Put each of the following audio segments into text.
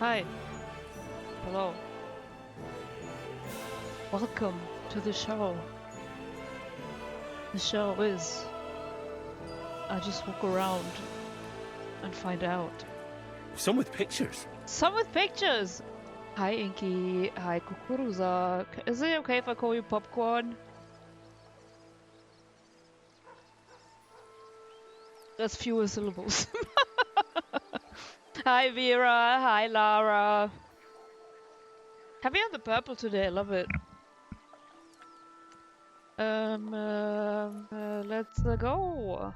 Hi. Hello. Welcome to the show. The show is... I just walk around and find out. Some with pictures. Some with pictures! Hi Inky. Hi Kukuruza. Is it okay if I call you Popcorn? That's fewer syllables. Hi Vera. Hi Lara. Heavy on the purple today. I love it. Let's go.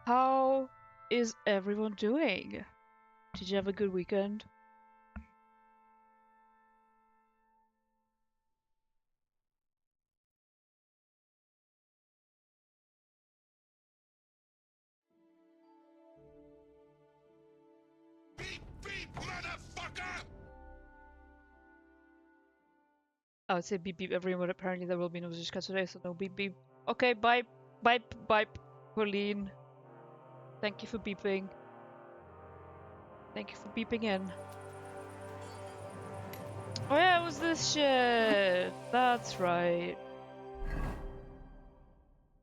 How is everyone doing? Did you have a good weekend? Beep, beep, motherfucker! I would say beep beep everyone, but apparently there will be no Zizka today, so no beep beep. Okay, bye, bye, bye, Pauline. Thank you for beeping. Thank you for beeping in. Oh yeah, it was this shit. That's right.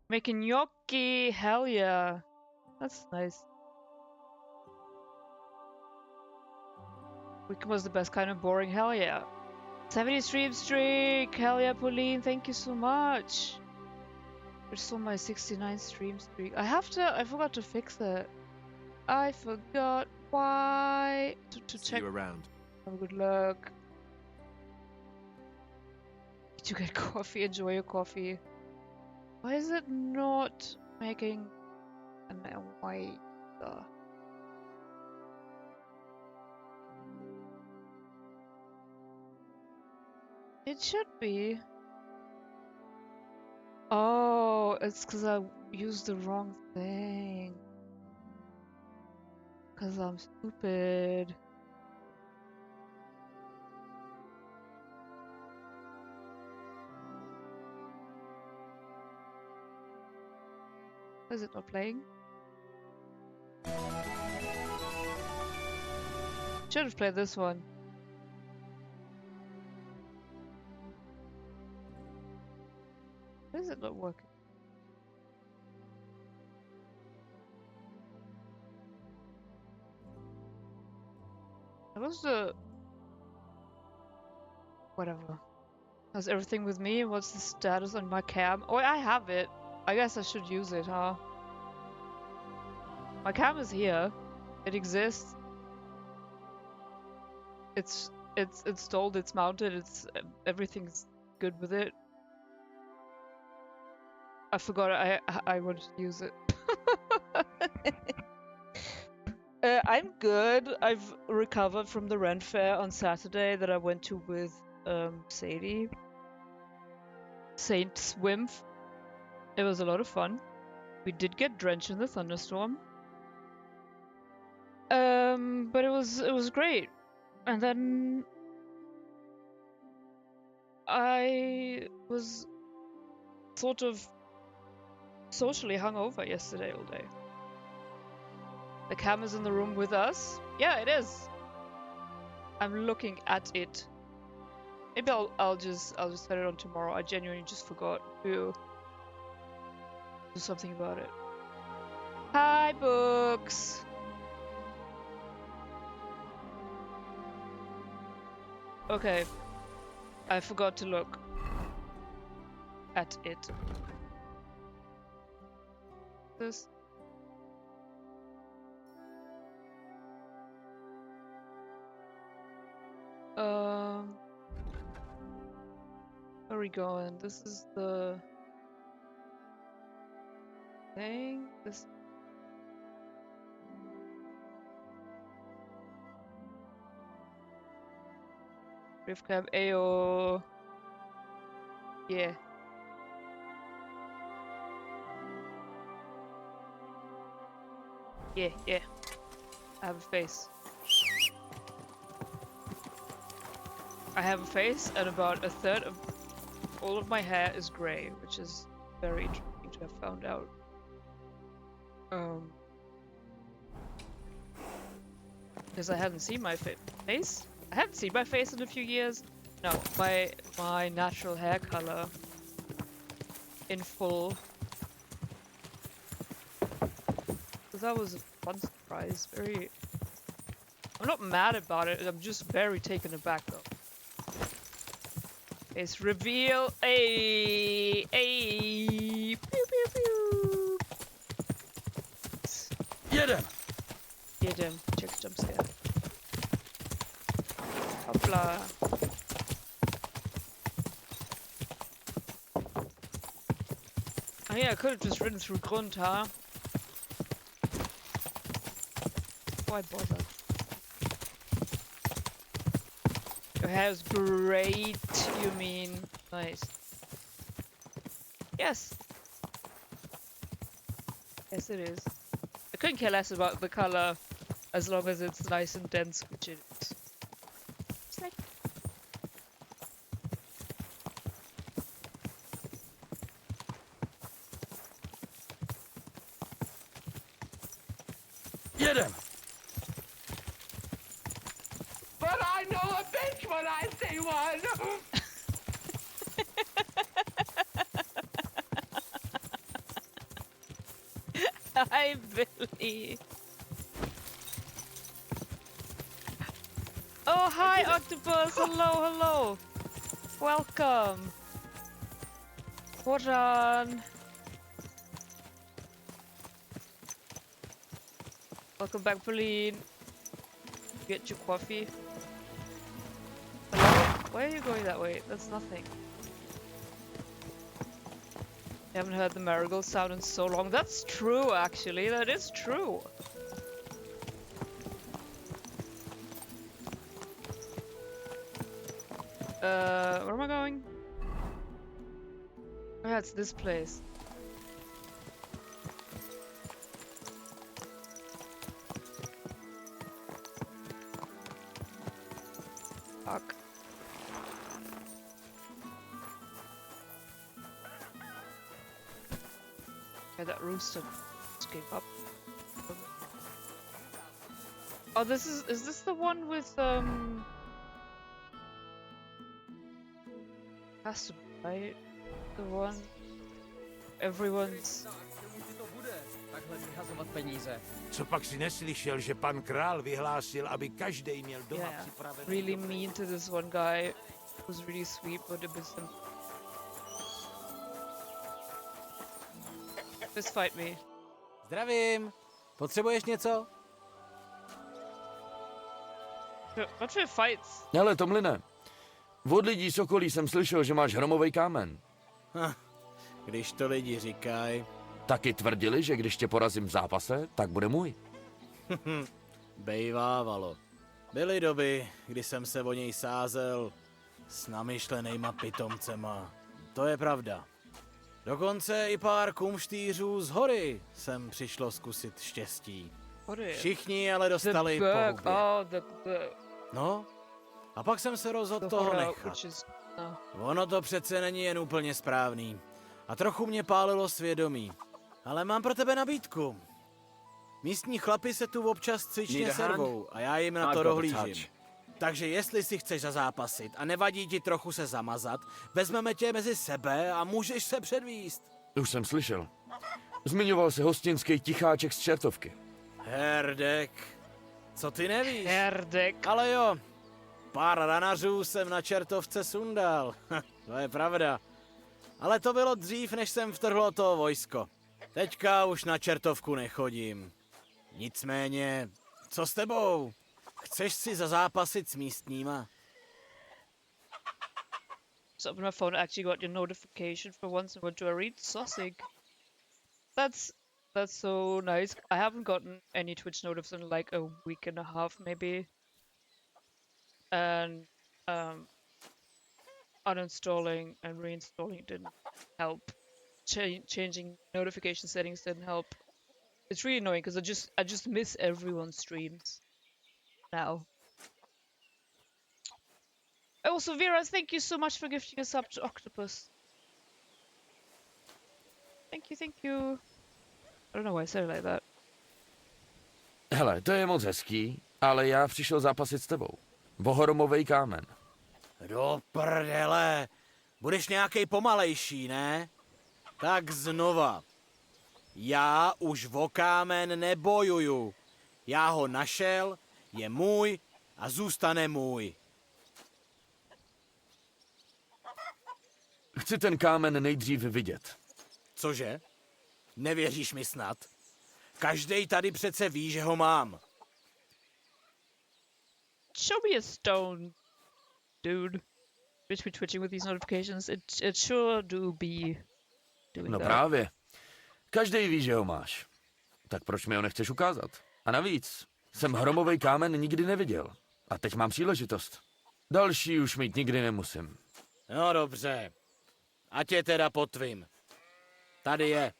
Making gnocchi, hell yeah. That's nice. Weekend was the best kind of boring, hell yeah. 70 stream streak, hell yeah, Pauline, thank you so much. You're still my 69 stream streak. I forgot to fix it. I forgot why to See check. you around. Oh, good luck. Did you get coffee? Enjoy your coffee. Why is it not making an white? It should be. Oh, it's because I used the wrong thing. Because I'm stupid. Is it not playing? Should have played this one. Why is it not working? That was the... Whatever. How's everything with me? What's the status on my cam? Oh, I have it. I guess I should use it, huh? My cam is here. It exists. It's installed, it's mounted, everything's good with it. I forgot I wanted to use it. I'm good. I've recovered from the Ren Fair on Saturday that I went to with Sadie. Saint Swimf. It was a lot of fun. We did get drenched in the thunderstorm. But it was great. And then I was sort of socially hungover yesterday all day. The cam is in the room with us. Yeah, it is. I'm looking at it. Maybe I'll just set it on tomorrow. I genuinely just forgot to do something about it. Hi, books. Okay, I forgot to look at it. This. Where are we going? This is the thing. This. Riftcam Ayo. Yeah. Yeah, yeah. I have a face. I have a face, and about a third of all of my hair is grey, which is very interesting to have found out. Because I hadn't seen my face. Face? I haven't seen my face in a few years. No, my natural hair color in full. Because that was a fun surprise. Very. I'm not mad about it. I'm just very taken aback though. It's reveal. Ay, ay, pew pew pew. Jedem! Jedem. Check jump scare. Hopla. Oh yeah, I could have just ridden through Grund, huh? Why bother? Your hair is great, you mean? Nice. Yes. Yes, it is. I couldn't care less about the color as long as it's nice and dense, which it is. It's like Jedem! But I know a bitch when I see one! Hi, Billy. Oh, hi, Octopus. Hello, hello. Welcome. Hold on. Welcome back, Pauline. Get your coffee. Hello? Why are you going that way? That's nothing. I haven't heard the marigold sound in so long. That's true, actually. That is true. Where am I going? Oh yeah, it's this place. Fuck. Yeah, that rooster just gave up. Oh, is this the one with, has to be, right? The one everyone's... Co pak si neslyšel, že pan král vyhlásil, aby každej měl doma připravený... really mean to this one guy who's really sweet, but a bit Just fight me. Zdravím! Potřebuješ něco? What for fights? Hele, Tomline, od lidí z okolí jsem slyšel, že máš hromový kámen. Když to lidi říkají. Taky tvrdili, že když tě porazím v zápase, tak bude můj. Bejvávalo. Byly doby, kdy jsem se o něj sázel s namyšlenýma pitomcema. To je pravda. Dokonce i pár kumštýřů z hory sem přišlo zkusit štěstí. Všichni ale dostali po hubě. Oh, No, a pak jsem se rozhodl toho nechat. Ono to přece není jen úplně správný. A trochu mě pálilo svědomí. Ale mám pro tebe nabídku. Místní chlapi se tu občas cvičně servou a já jim na to dohlížím. Takže jestli si chceš zazápasit a nevadí ti trochu se zamazat, vezmeme tě mezi sebe a můžeš se předvíst. Už jsem slyšel. Zmiňoval se hostinský ticháček z Čertovky. Herdek. Co ty nevíš? Herdek. Ale jo, pár ranařů jsem na Čertovce sundal. To je pravda. Ale to bylo dřív, než jsem vtrhlo to vojsko. Teďka už na Čertovku nechodím. Nicméně, co s tebou? Chceš si zazápasit s místníma? So on my phone, I actually got your notification for once, and what do I read? Sosig. That's so nice. I haven't gotten any Twitch notifs in like a week and a half, maybe. And uninstalling and reinstalling didn't help. Changing notification settings didn't help. It's really annoying because I just miss everyone's streams now. Also, Vera, thank you so much for gifting us up to Octopus. Thank you, thank you. I don't know why I said it like that. Hele, to je moc hezký, ale já přišel zápasit s tebou. Vohromovej kámen. Do prdele. Budeš nějakej pomalejší, ne? Tak znova. Já už o kámen nebojuju. Já ho našel, je můj a zůstane můj. Chci ten kámen nejdřív vidět. Cože? Nevěříš mi snad? Každej tady přece ví, že ho mám. Show me a stone, dude. Bitch be twitching with these notifications. It sure do be doing No that. právě. Každej ví, že ho máš. Tak proč mi ho nechceš ukázat? A navíc, jsem hromovej kámen nikdy neviděl. A teď mám příležitost. Další už mít nikdy nemusím. No dobře. Ať je teda po tvým. Tady je.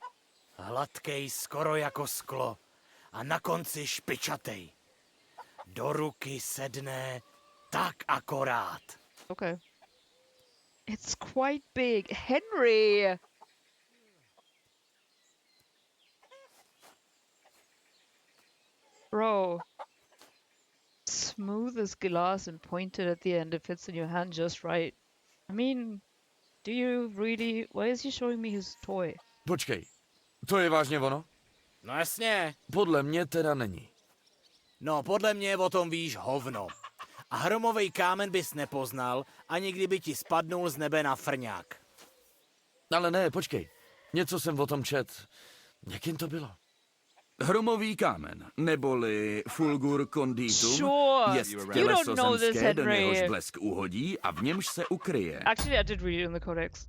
Hladkej skoro jako sklo. A na konci špičatej. Do ruky sedne tak akorát. Okay. It's quite big. Henry! Bro. Smooth as glass and pointed at the end. It fits in your hand just right. I mean, do you really... Why is he showing me his toy? Počkej, to je vážně ono? No jasně. Podle mě teda není. No podle mě o tom víš hovno. A hromovej kámen bys nepoznal, ani kdyby ti spadnul z nebe na frňák. Ale ne, počkej. Něco jsem o tom čet. Jakým to bylo? Hromový kámen, neboli fulgur conditum, Sure. jest You těleso don't know this, zemské, do Henry. něhož blesk uhodí a v němž se ukryje. Actually, I did read it in the codex.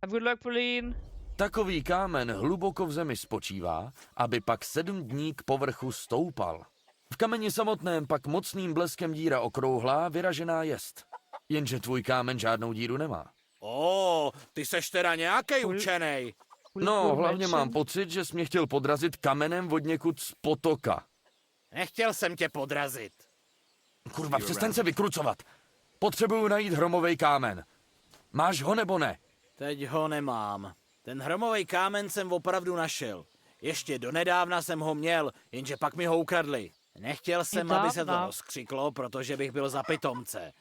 Have good luck, Pauline. Takový kámen hluboko v zemi spočívá, aby pak 7 dní k povrchu stoupal. V kameni samotném pak mocným bleskem díra okrouhlá, vyražená jest. Jenže tvůj kámen žádnou díru nemá. Ty seš teda nějakej učenej. No, hlavně mám pocit, že jsi mě chtěl podrazit kamenem od někud z potoka. Nechtěl jsem tě podrazit. Kurva, přestaň se vykrucovat. Potřebuju najít hromovej kámen. Máš ho nebo ne? Teď ho nemám. Ten hromovej kámen jsem opravdu našel. Ještě donedávna jsem ho měl, jenže pak mi ho ukradli. Nechtěl jsem, aby se to rozkřiklo, protože bych byl za pitomce.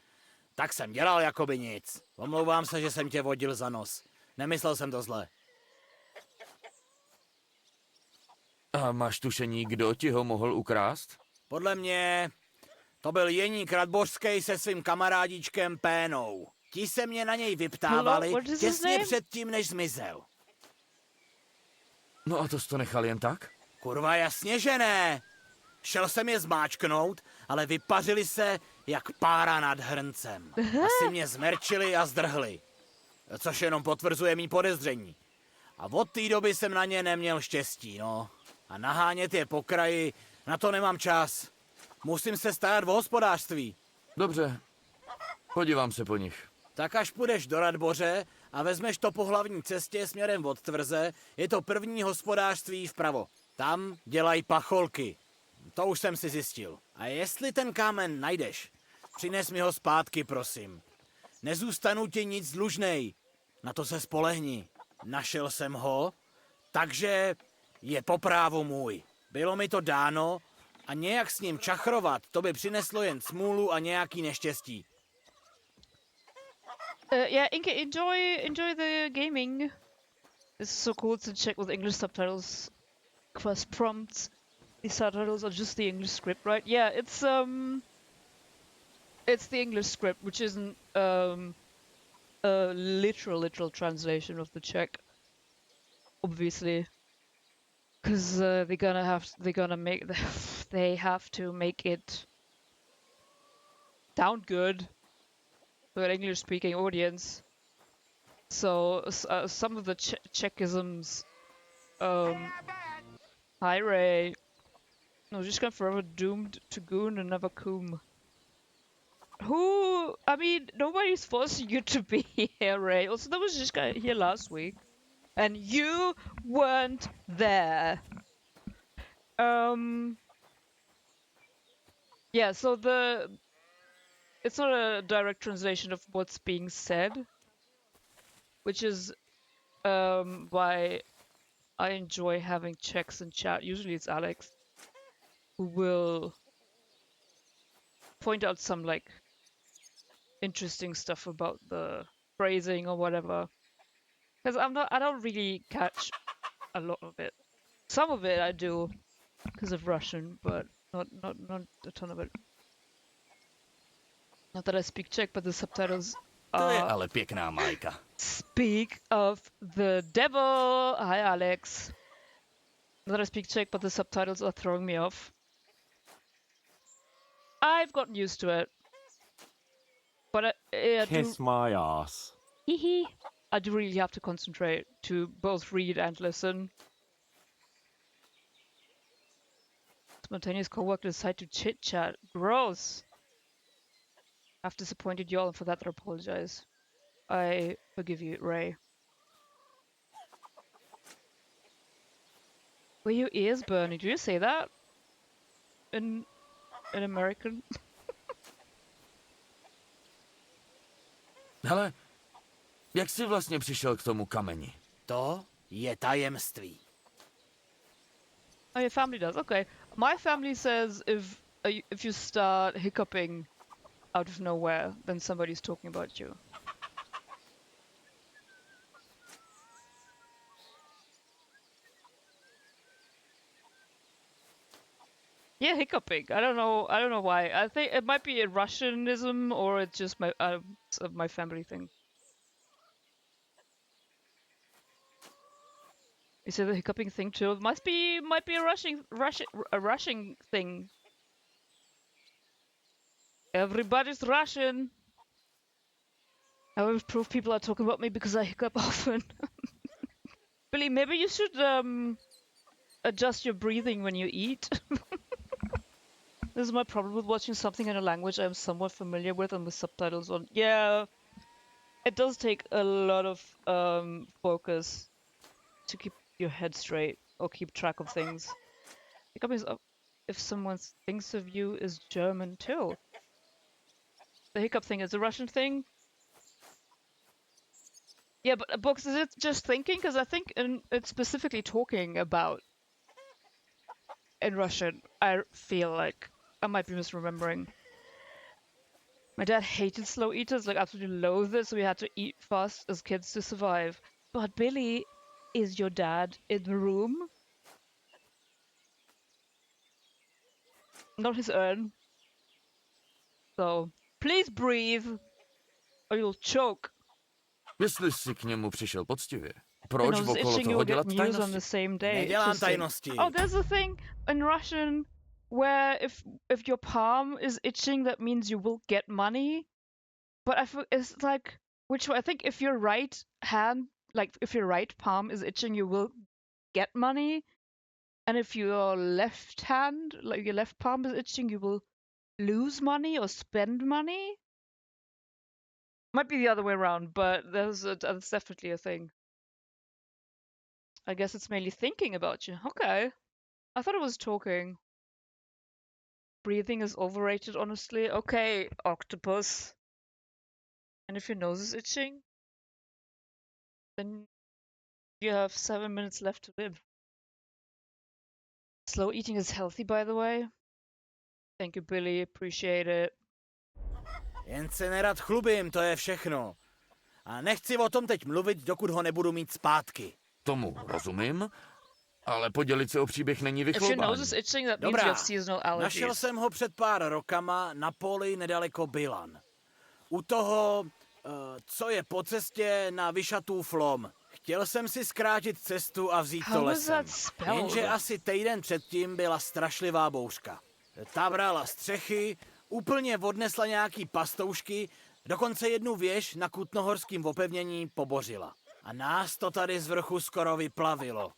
Tak jsem dělal jakoby nic. Omlouvám se, že jsem tě vodil za nos. Nemyslel jsem to zle. A máš tušení, kdo ti ho mohl ukrást? Podle mě to byl Jeník Radbořský se svým kamarádičkem Pénou. Ti se mě na něj vyptávali těsně předtím, než zmizel. No a to jsi to nechal jen tak? Kurva, jasně, že ne. Šel jsem je zmáčknout, ale vypařili se jak pára nad hrncem. Asi mě zmerčili a zdrhli. Což jenom potvrzuje mý podezření. A od té doby jsem na ně neměl štěstí, no. A nahánět je po kraji, na to nemám čas. Musím se starat o hospodářství. Dobře, podívám se po nich. Tak až půjdeš do Radboře a vezmeš to po hlavní cestě směrem od tvrze, je to první hospodářství vpravo. Tam dělají pacholky. To už jsem si zjistil. A jestli ten kámen najdeš, přines mi ho zpátky, prosím. Nezůstanu ti nic dlužnej. Na to se spolehni. Našel jsem ho, takže je po právu můj. Bylo mi to dáno a nějak s ním čachrovat, to by přineslo jen smůlu a nějaký neštěstí. Yeah, Inke, enjoy the gaming. This is so cool to check with English subtitles. Quest prompts. The subtitles are just the English script, right? Yeah, it's the English script, which isn't a literal translation of the Czech, obviously, because they have to make it sound good to an English-speaking audience. So some of the Czechisms, hi Ray. No, just got forever doomed to goon and never coom. I mean, nobody's forcing you to be here, Ray. Also, that was just here last week. And you weren't there. Yeah, so it's not a direct translation of what's being said. Which is why I enjoy having Czechs in chat. Usually it's Alex who will point out some like interesting stuff about the phrasing or whatever. Because I don't really catch a lot of it. Some of it I do because of Russian, but not a ton of it. Not that I speak Czech, but the subtitles To je are... ale pěkná Majka. Speak of the devil! Hi, Alex. Not that I speak Czech, but the subtitles are throwing me off. I've gotten used to it. But Kiss my ass. I do really have to concentrate to both read and listen. Spontaneous co-worker decide to chit-chat. Gross! I've disappointed you all, and for that I apologize. I forgive you, Ray. Were your ears burning? Did you say that? In American? Hele, jak jsi vlastně přišel k tomu kameni? To je tajemství. Oh, your family does. Okay. My family says if you start hiccuping out of nowhere, then somebody's talking about you. Yeah, hiccuping. I don't know why. I think it might be a Russianism or it's just my family thing. You say the hiccuping thing too. It might be a Russian thing. Everybody's Russian. I always prove people are talking about me because I hiccup often. Billy, maybe you should adjust your breathing when you eat. This is my problem with watching something in a language I'm somewhat familiar with and with subtitles on. Yeah, it does take a lot of focus to keep your head straight or keep track of things. Hiccup is if someone thinks of you is German too. The hiccup thing is a Russian thing. Yeah, but books, is it just thinking? Because I think it's specifically talking about in Russian. I feel like I might be misremembering. My dad hated slow eaters, like absolutely loathed it, so we had to eat fast as kids to survive. But Billy, is your dad in the room? Not his urn. So, please breathe, or you'll choke. Jestli jsi k němu přišel poctivě, And proč I was okolo itching you toho will get dělat news on the tajnosti? same day. Nedělám Interesting. tajnosti. Oh, there's a thing in Russian where if your palm is itching, that means you will get money. But it's like which way? I think if your right hand, like if your right palm is itching, you will get money, and if your left hand, like your left palm is itching, you will lose money or spend money. Might be the other way around, but that's definitely a thing. I guess it's mainly thinking about you. Okay. I thought it was talking. Breathing is overrated, honestly. Okay, octopus. And if your nose is itching, then you have 7 minutes left to live. Slow eating is healthy, by the way. Thank you, Billy. Appreciate it. Jen se nerad chlubím, to je všechno. A nechci o tom teď mluvit, dokud ho nebudu mít zpátky. Tomu rozumím, ale podělit se o příběh není If your vychlubání. nose is itching, that means Dobrá, you have seasonal allergies. našel jsem ho před pár rokama na poli nedaleko Bilan. U toho, co je po cestě na Vyšatův lom. Chtěl jsem si zkrátit cestu a vzít to lesem. Jenže asi týden předtím byla strašlivá bouřka. Ta brala střechy, úplně odnesla nějaký pastoušky, dokonce jednu věž na kutnohorském opevnění pobořila. A nás to tady z vrchu skoro vyplavilo.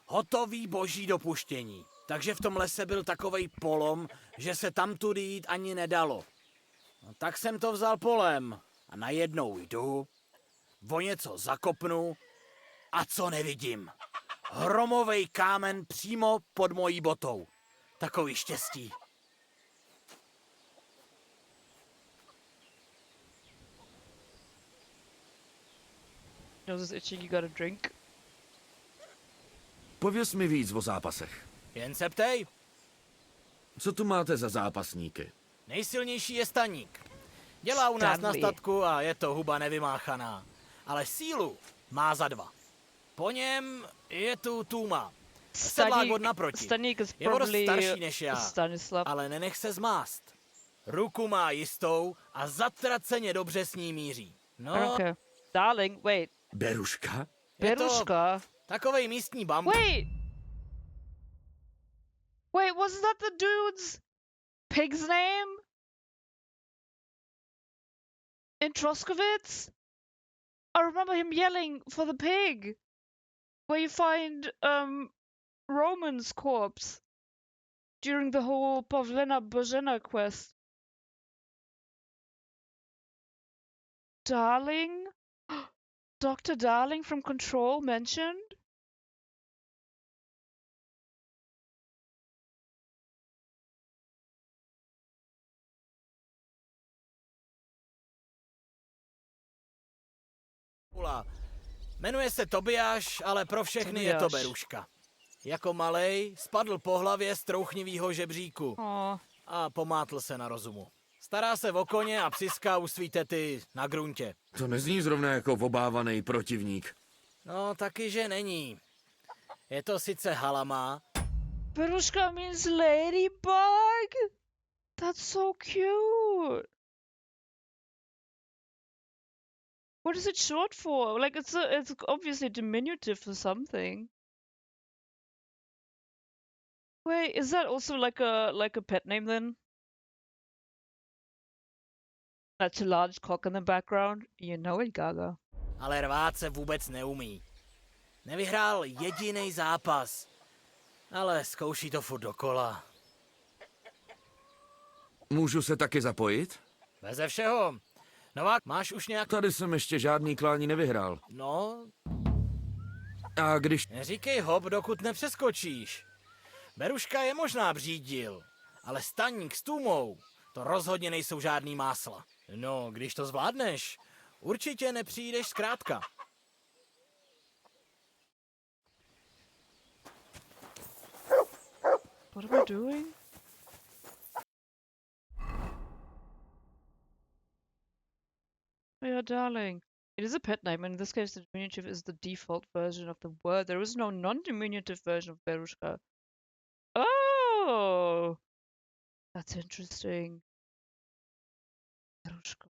Hotový boží dopuštění. Takže v tom lese byl takovej polom, že se tamtudy jít ani nedalo. No, tak jsem to vzal polem a najednou jdu, o něco zakopnu a co nevidím? Hromovej kámen přímo pod mojí botou. Takový štěstí. Nose is itching, you got a drink. Pověz mi víc o zápasech. Jen se ptej. Co tu máte za zápasníky? Nejsilnější je staník. Dělá u nás na statku a je to huba nevymáchaná. Ale sílu má za 2. Po něm je tu Tuma. Sedlák od naproti. Je o dost starší než já, ale nenech se zmást. Ruku má jistou a zatraceně dobře s ní míří. No, okay. Darling, wait. Beruška? Beruška? Takovej místní bamb. Wait, was that the dude's pig's name? In Troskovitz? I remember him yelling for the pig. Where you find, Roman's corpse. During the whole Pavlena Bozhena quest. Darling? Dr. Darling from Control mentioned? Jmenuje se Tobiáš, ale pro všechny je to Beruška. Jako malej spadl po hlavě z trouchnivýho žebříku a pomátl se na rozumu. Stará se o koně a psiská u svý tety na gruntě. To nezní zrovna jako obávaný protivník. No, taky, že není. Je to sice halama. Beruška means ladybug? That's so cute. What is it short for? Like, it's obviously diminutive for something. Wait, is that also like a pet name then? That's a large cock in the background. You know it, Gaga. Ale rvát se vůbec neumí. Nevyhrál jediný zápas, ale zkouší to furt dokola. Můžu se taky zapojit? Beze všeho. Novák, máš už nějak... Tady jsem ještě žádný klání nevyhrál. No... A když... Neříkej hop, dokud nepřeskočíš. Beruška je možná břídil, ale staník s Tumou, to rozhodně nejsou žádný másla. No, když to zvládneš, určitě nepřijdeš zkrátka. What am I doing? Oh, yeah, darling. It is a pet name, and in this case the diminutive is the default version of the word. There is no non-diminutive version of Berushka. Oh! That's interesting. Berushka.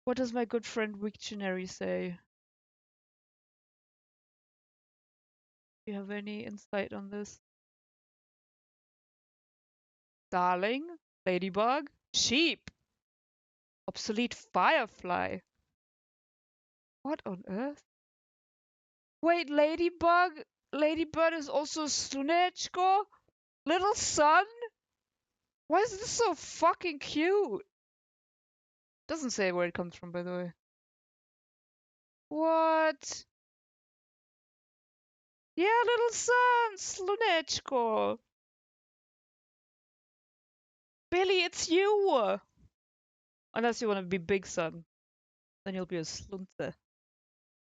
What does my good friend Wiktionary say? Do you have any insight on this? Darling? Ladybug? Sheep? Obsolete firefly? What on earth? Wait, Ladybug? Ladybird is also Slunechko? Little son? Why is this so fucking cute? Doesn't say where it comes from, by the way. What? Yeah, little son, Slunechko. Billy, it's you! Unless you want to be big son. Then you'll be a slunce.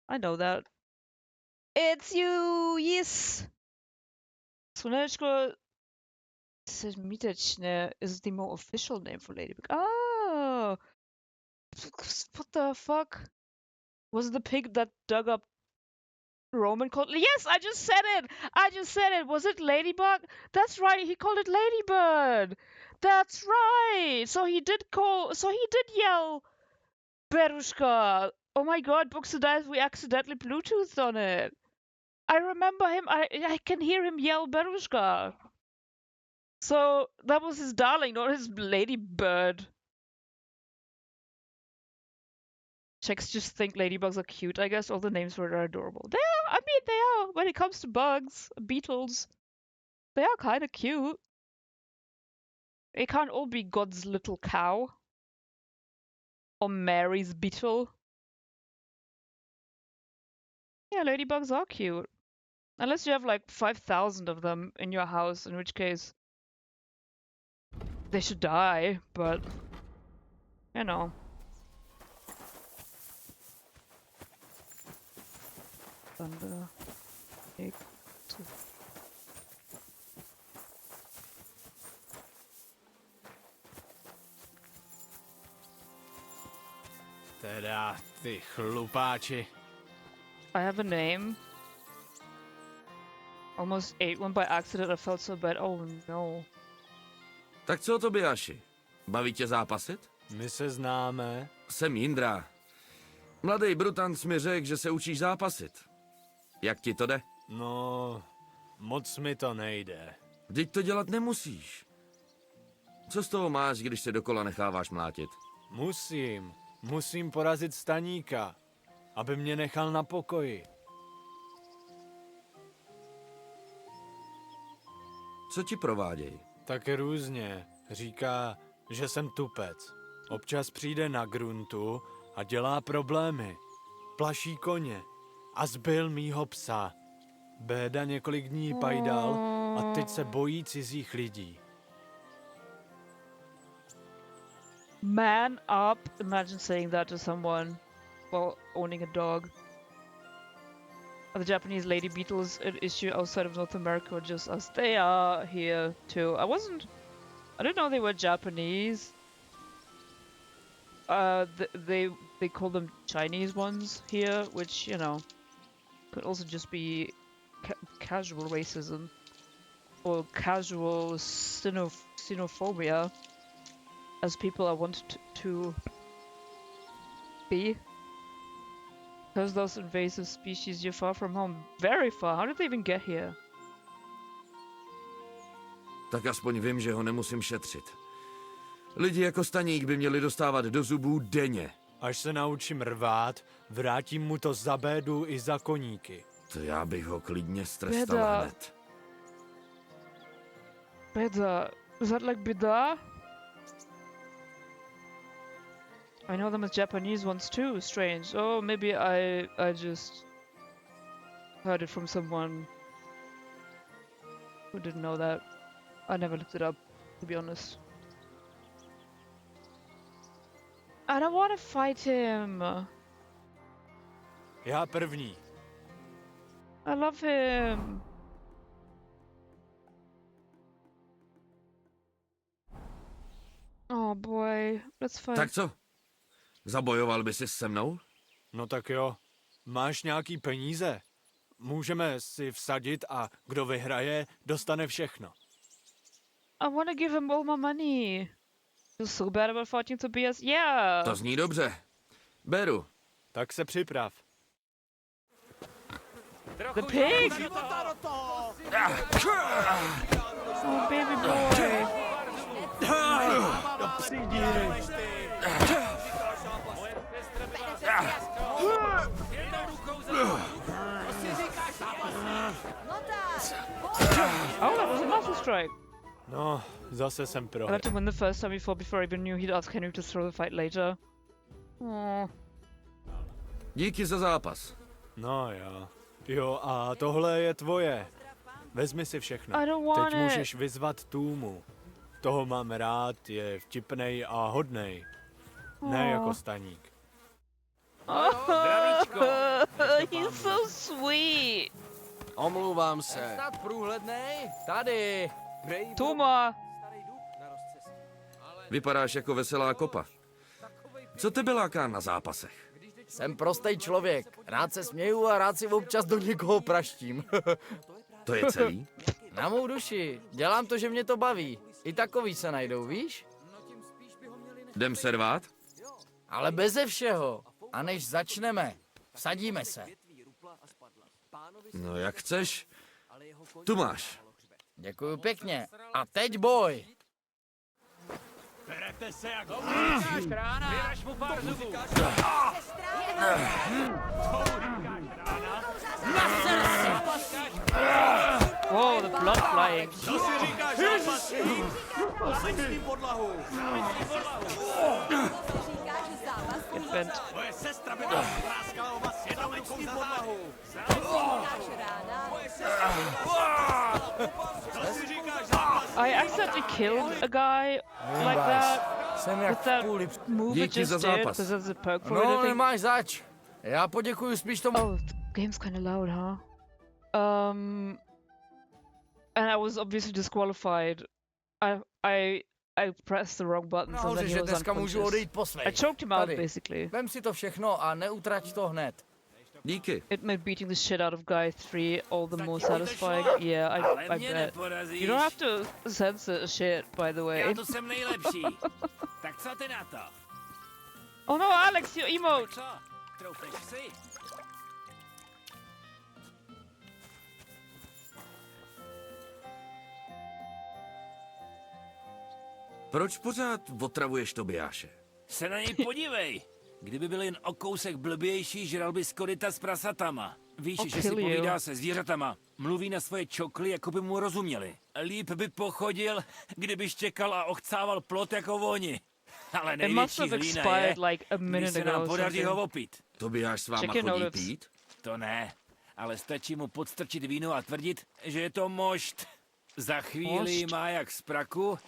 I know that. It's you! Yes! Slunechko Semitechne is the more official name for Ladybug. Oh! What the fuck? Was it the pig that dug up Roman called? Yes, I just said it! I just said it! Was it Ladybug? That's right, he called it Ladybird! That's right! So he did yell Berushka! Oh my god, Buxadize, we accidentally Bluetoothed on it! I remember him, I can hear him yell Berushka! So, that was his darling, not his ladybird. Chicks just think ladybugs are cute, I guess. All the names were adorable. They are! When it comes to bugs, beetles, they are kind of cute. It can't all be God's little cow. Or Mary's beetle. Yeah, ladybugs are cute. Unless you have like 5,000 of them in your house, in which case they should die, but you know. Thunder. Teda, ty chlupáči. I have a name. Almost ate one by accident. I felt so bad. Oh no. Tak co o tobě, Aši? Baví tě zápasit? My se známe. Jsem Jindra. Mladý Brutanc mi řekl, že se učíš zápasit. Jak ti to jde? No, moc mi to nejde. Vždyť to dělat nemusíš. Co z toho máš, když se dokola necháváš mlátit? Musím porazit Staníka, aby mě nechal na pokoji. Co ti provádějí? Tak různě. Říká, že jsem tupec. Občas přijde na gruntu a dělá problémy. Plaší koně a zbil mýho psa. Béda několik dní pajdal a teď se bojí cizích lidí. Man up. Imagine saying that to someone while owning a dog. Are the Japanese lady beetles an issue outside of North America or just us? They are here too. I didn't know they were Japanese. They call them Chinese ones here, which, you know, could also just be casual racism or casual xenophobia, as people are wanted to be. Because those invasive species, you're far from home. Very far. How did they even get here? Tak aspoň vím, že ho nemusím šetřit. Lidi jako Staník by měli dostávat do zubů denně. Až se naučím rvát, vrátím mu to za bédu i za koníky. To já bych ho klidně strestal Běda. hned. Beda. Is that like Beda? I know them as Japanese ones too. Strange. Oh, maybe I just heard it from someone who didn't know that. I never looked it up, to be honest. I don't want to fight him. Já první. I love him. Oh boy, let's fight. Tak co? Zabojoval by si se mnou? No tak jo. Máš nějaký peníze? Můžeme si vsadit a kdo vyhraje, dostane všechno. I want to give him all my money. Feel so bad about fighting Tobias. Yeah. To zní dobře. Beru. Tak se připrav. The pig. Oh baby boy. Oh, that was a muscle strike. No, zase jsem I prohrál. had to win the first time before I even knew he'd ask Henry to throw the fight later. Oh. Díky za zápas. No jo. Jo, a tohle je tvoje. Vezmi si všechno. I don't want Teď it. můžeš vyzvat Tůmu. Toho mám rád, je vtipnej a hodnej. Ne jako Staník. He's so sweet. Omlouvám se. Snad průhlednej? Tady. Tuma. Vypadáš jako veselá kopa. Co tebe láká na zápasech? Jsem prostej člověk. Rád se směju a rád si občas do někoho praštím. To je celý? Na mou duši. Dělám to, že mě to baví. I takový se najdou, víš? Jdem se rvát? Ale beze všeho. A než začneme, vsadíme se. No jak chceš. Tu máš. Děkuju pěkně. A teď boj. Whoa, the blood flying. Get bent. I accidentally killed a guy like that. Jsem With jak that půli. move it Díky just za did, zápas. because there's a perk for it, I No, think. nemáš zač. Já poděkuju spíš tomu. Oh, the game's kind of loud, huh? And I was obviously disqualified. I I pressed the wrong buttons and then Nahoře, he že was dneska můžu unconscious. odejít po svých. I choked him out Tady. basically. Vem si to všechno a neutrať to hned. Díky. It made beating the shit out of guy 3 all the more satisfying. Yeah, I bet. You don't have to censor shit, by the way. Já to jsem nejlepší. Tak co ty na to? Oh no, Alex, your emote! Co? Troufneš si? Proč pořád otravuješ Tobiáše? Se na něj podívej. Kdyby byl jen o kousek blbější, žral by z koryta s prasatama. Víš, že si povídá se zvířatama. Mluví na svoje čokly, jako by mu rozuměli. Líp by pochodil, kdyby štěkal a ochcával plot jako oni. Ale největší hlína je, když se nám podaří ho opít. Tobiáš s váma Chicken chodí nuggets. pít? To ne, ale stačí mu podstrčit víno a tvrdit, že je to mošt. Za chvíli Mošt? má jak z praku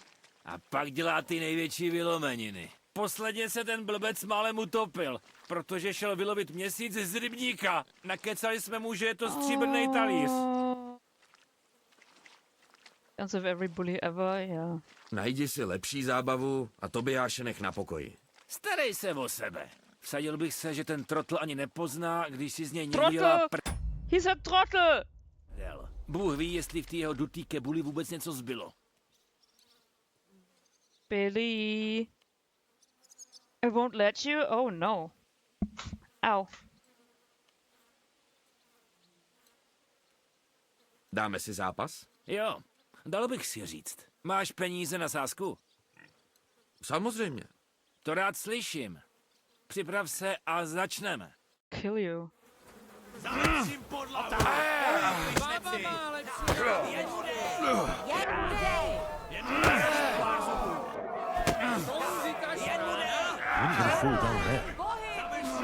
a pak dělá ty největší vylomeniny. Posledně se ten blbec málem utopil, protože šel vylovit měsíc z rybníka. Nakecali jsme mu, že je to stříbrný talíř. Sounds of every bully ever, yeah. Najdi si lepší zábavu a Tobiáše nech na pokoji. Starej se o sebe. Vsadil bych se, že ten trotl ani nepozná, když si z něj někdo Trotl! dělá He's a trottel! prdel. Bůh ví, jestli v té jeho dutý kebuli vůbec něco zbylo. Billy. I won't let you? Oh no. Ow. Dáme si zápas? Jo, dal bych si říct. Máš peníze na sázku? Samozřejmě. To rád slyším. Připrav se a začneme. Kill you.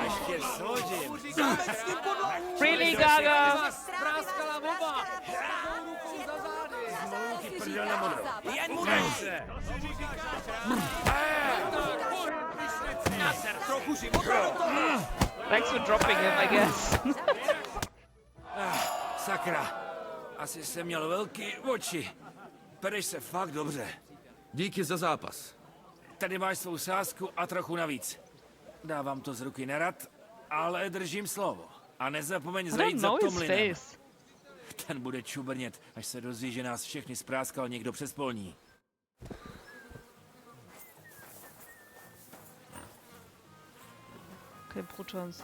Ještě složím. Really, Gaga? Prdel na modrou. Jen mu dej se. Thanks for dropping him, I guess. Sakra. Asi jsem měl velký oči. Pereš se fakt dobře. Díky za zápas. Tady máš svou sázku a trochu navíc. Dávám to z ruky nerad, ale držím slovo. A nezapomeň I zajít don't za know his Tomlinem. face. Ten bude čubrnět, až se dozví, že nás všechny spráskal někdo přes polní. Okay, protons.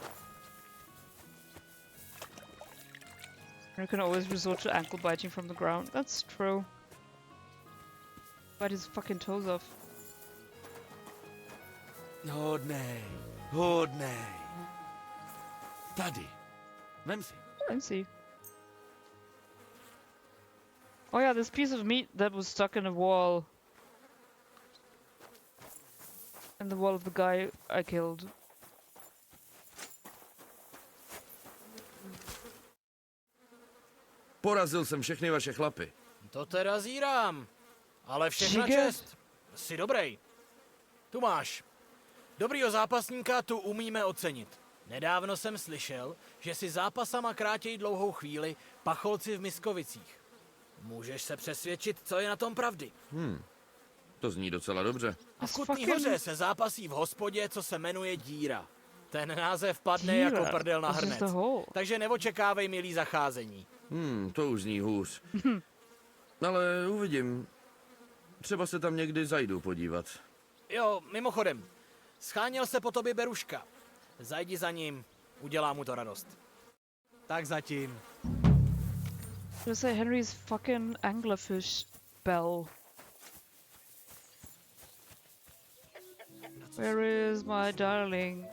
You can always resort to ankle biting from the ground. That's true. Bite his fucking toes off. Hodnej, hodnej. Tady. Vem si. Let's see. Oh yeah, this piece of meat that was stuck in a wall. In the wall of the guy I killed. Porazil jsem všechny vaše chlapy. To teda zírám. Ale všechna Žige. čest. Jsi dobrý. Tu máš. Dobrýho zápasníka tu umíme ocenit. Nedávno jsem slyšel, že si zápasama krátějí dlouhou chvíli pacholci v Miskovicích. Můžeš se přesvědčit, co je na tom pravdy. To zní docela dobře. A v That's Kutný fucking- Hoře se zápasí v hospodě, co se jmenuje Díra. Ten název padne Díra. jako prdel na This is hrnec. the hole. Takže neočekávej milý zacházení. To už zní hůř. Ale uvidím. Třeba se tam někdy zajdu podívat. Jo, mimochodem, scháněl se po tobě Beruška. Zajdi za ním, udělá mu to radost. Tak zatím. Just say Henry's fucking anglerfish bell. Where is my darling?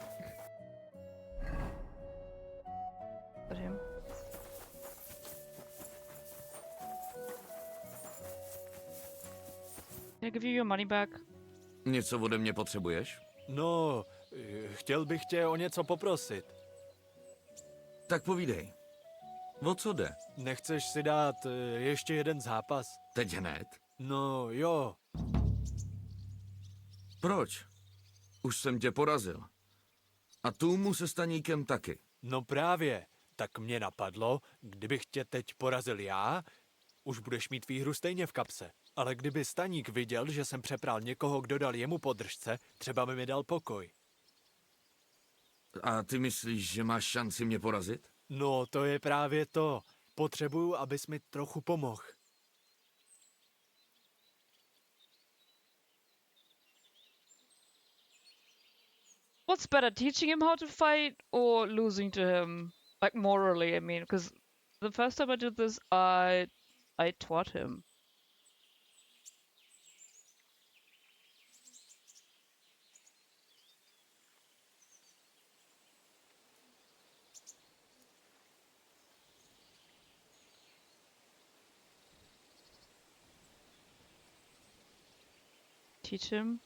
Is that him? Can I give you your money back? Něco ode mě potřebuješ? No, chtěl bych tě o něco poprosit. Tak povídej. O co jde? Nechceš si dát ještě jeden zápas? Teď hned? No jo, Proč? Už jsem tě porazil. A Tůmu se staníkem taky. no právě. Tak mě napadlo, kdybych tě teď porazil já, už budeš mít výhru stejně v kapse. Ale kdyby Staník viděl, že jsem přepral někoho, kdo dal jemu podržce, třeba by mi dal pokoj. A ty myslíš, že máš šanci mě porazit? No, to je právě to. Potřebuju, abys mi trochu pomohl. What's better, teaching him how to fight or losing to him? Like morally, I mean, because the first time I did this, I taught him. Teach him.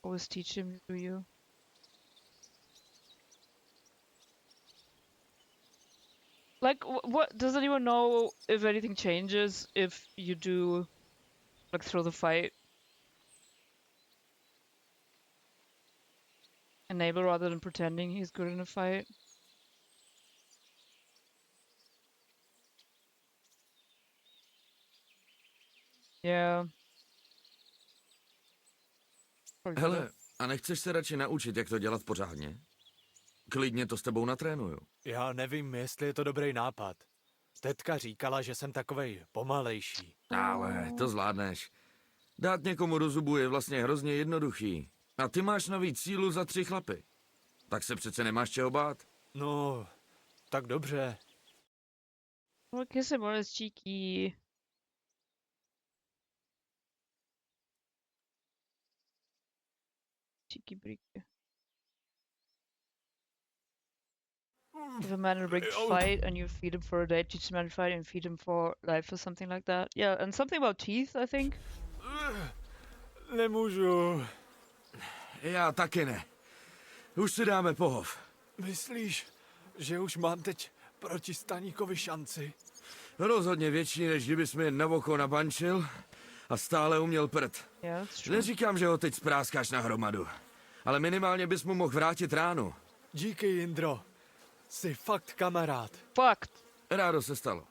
Always teach him, do you? Like, what does anyone know if anything changes if you do, like, throw the fight? Enable rather than pretending he's good in a fight? Yeah. Hele, a nechceš se radši naučit, jak to dělat pořádně? Klidně to s tebou natrénuju. Já nevím, jestli je to dobrý nápad. Tetka říkala, že jsem takovej pomalejší. Ale to zvládneš. Dát někomu do zubu je vlastně hrozně jednoduchý. A ty máš navíc sílu za 3 chlapy. Tak se přece nemáš čeho bát. No, tak dobře. Well, kiss him or is cheeky. Cheeky breaky. If a man in a rigged fight and you feed him for a day, teach him how to fight and feed him for life or something like that. Yeah, and something about teeth, I think. Nemůžu. Já taky ne. Už si dáme pohov. Myslíš, že už mám teď proti Staníkovi šanci? Rozhodně větší, než kdybys mi na oko nabančil a stále uměl prd. Yeah, that's true. Neříkám, že ho teď spráskáš na hromadu, ale minimálně bys mu mohl vrátit ránu. Díky, Jindro. Jsi fakt kamarád. Fucked. Rádo se stalo.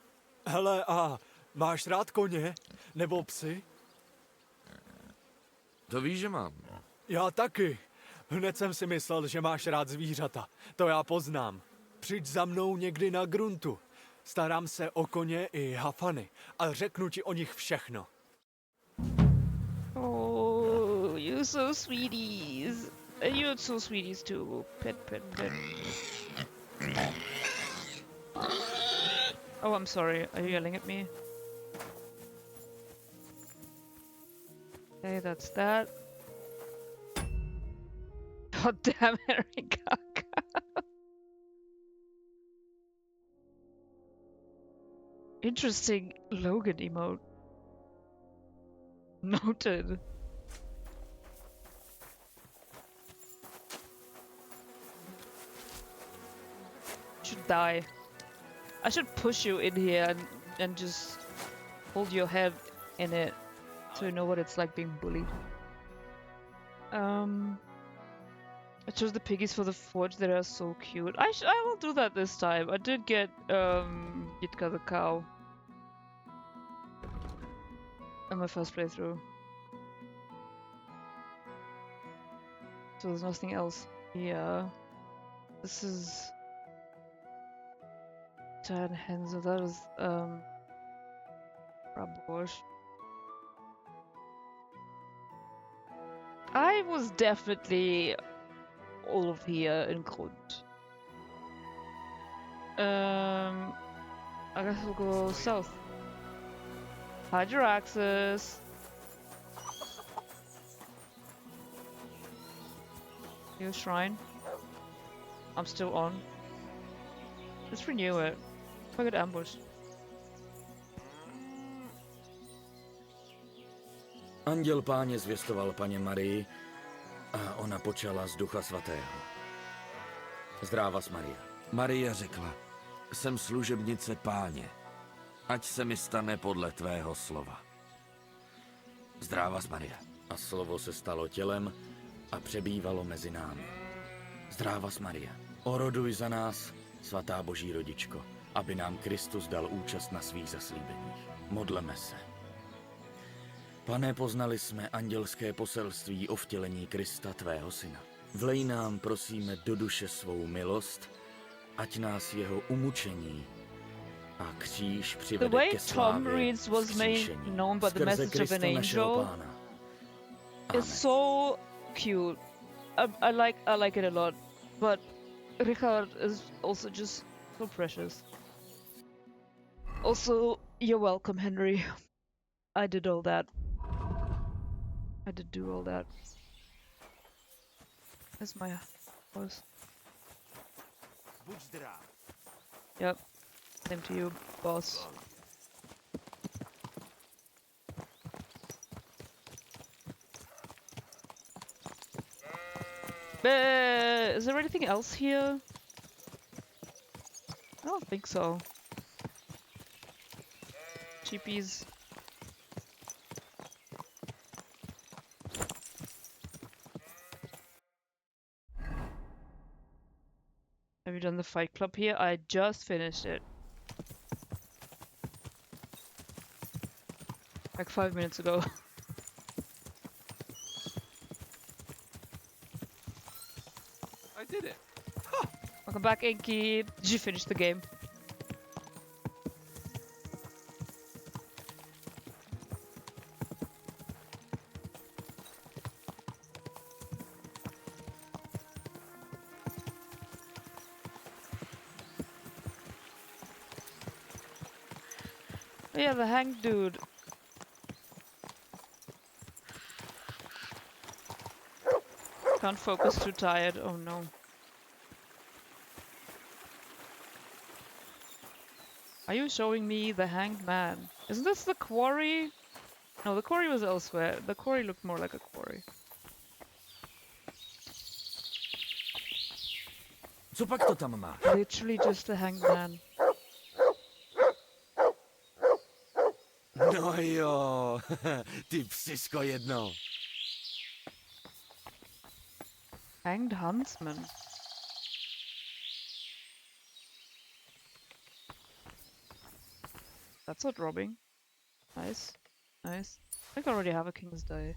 Hele, a máš rád koně? Nebo psy? To víš, že mám. Já taky. Hned jsem si myslel, že máš rád zvířata. To já poznám. Přijď za mnou někdy na gruntu. Starám se o koně i hafany a řeknu ti o nich všechno. Oh, you so sweeties. And you're so sweeties too. Pet, pet, pet. Oh, I'm sorry. Are you yelling at me? Okay, that's that. God damn, Erika. Interesting Logan emote. Noted. Should die. I should push you in here and just hold your head in it so you know what it's like being bullied. I chose the piggies for the forge that are so cute. I will do that this time. I did get Yitka the cow in my first playthrough. So there's nothing else here. This is Jan Henzo. That was Rabosh. I was definitely all of here in Grund. I guess we'll go south. Hide your axes. New shrine. I'm still on. Let's renew it. I get ambushed. Anděl Páně zvěstoval paně Marii a ona počala z Ducha Svatého. Zdrávas Maria. Marie řekla, jsem služebnice Páně, ať se mi stane podle tvého slova. Zdrávas Maria. A slovo se stalo tělem a přebývalo mezi námi. Zdrávas Maria. Oroduj za nás, svatá Boží rodičko. aby nám Kristus dal účast na svých zaslíbeních. Modleme se. Pane, poznali jsme andělské poselství o vtělení Krista, tvého syna. Vlej nám, prosíme, do duše svou milost, ať nás jeho umučení a kříž přivede ke slávě vzkříšení. Skrze Krista našeho Pána. Amen. It's so cute. I like it a lot, but Richard is also just so precious. Also, you're welcome, Henry. I did all that. I did do all that. That's my horse. Yep. Same to you, boss. Is there anything else here? I don't think so. Cheapies. Have you done the Fight Club here? I just finished it. Like 5 minutes ago. I did it. Welcome back, Inky. Did you finish the game? Oh yeah, the hanged dude. Can't focus, too tired. Oh no. Are you showing me the hanged man? Isn't this the quarry? No, the quarry was elsewhere. The quarry looked more like a quarry. Co pak to tam má? Literally just a hanged man. No jo, ty psisko jedno. Hanged huntsman. That's not robbing. Nice. Nice. I think I already have a King's Die.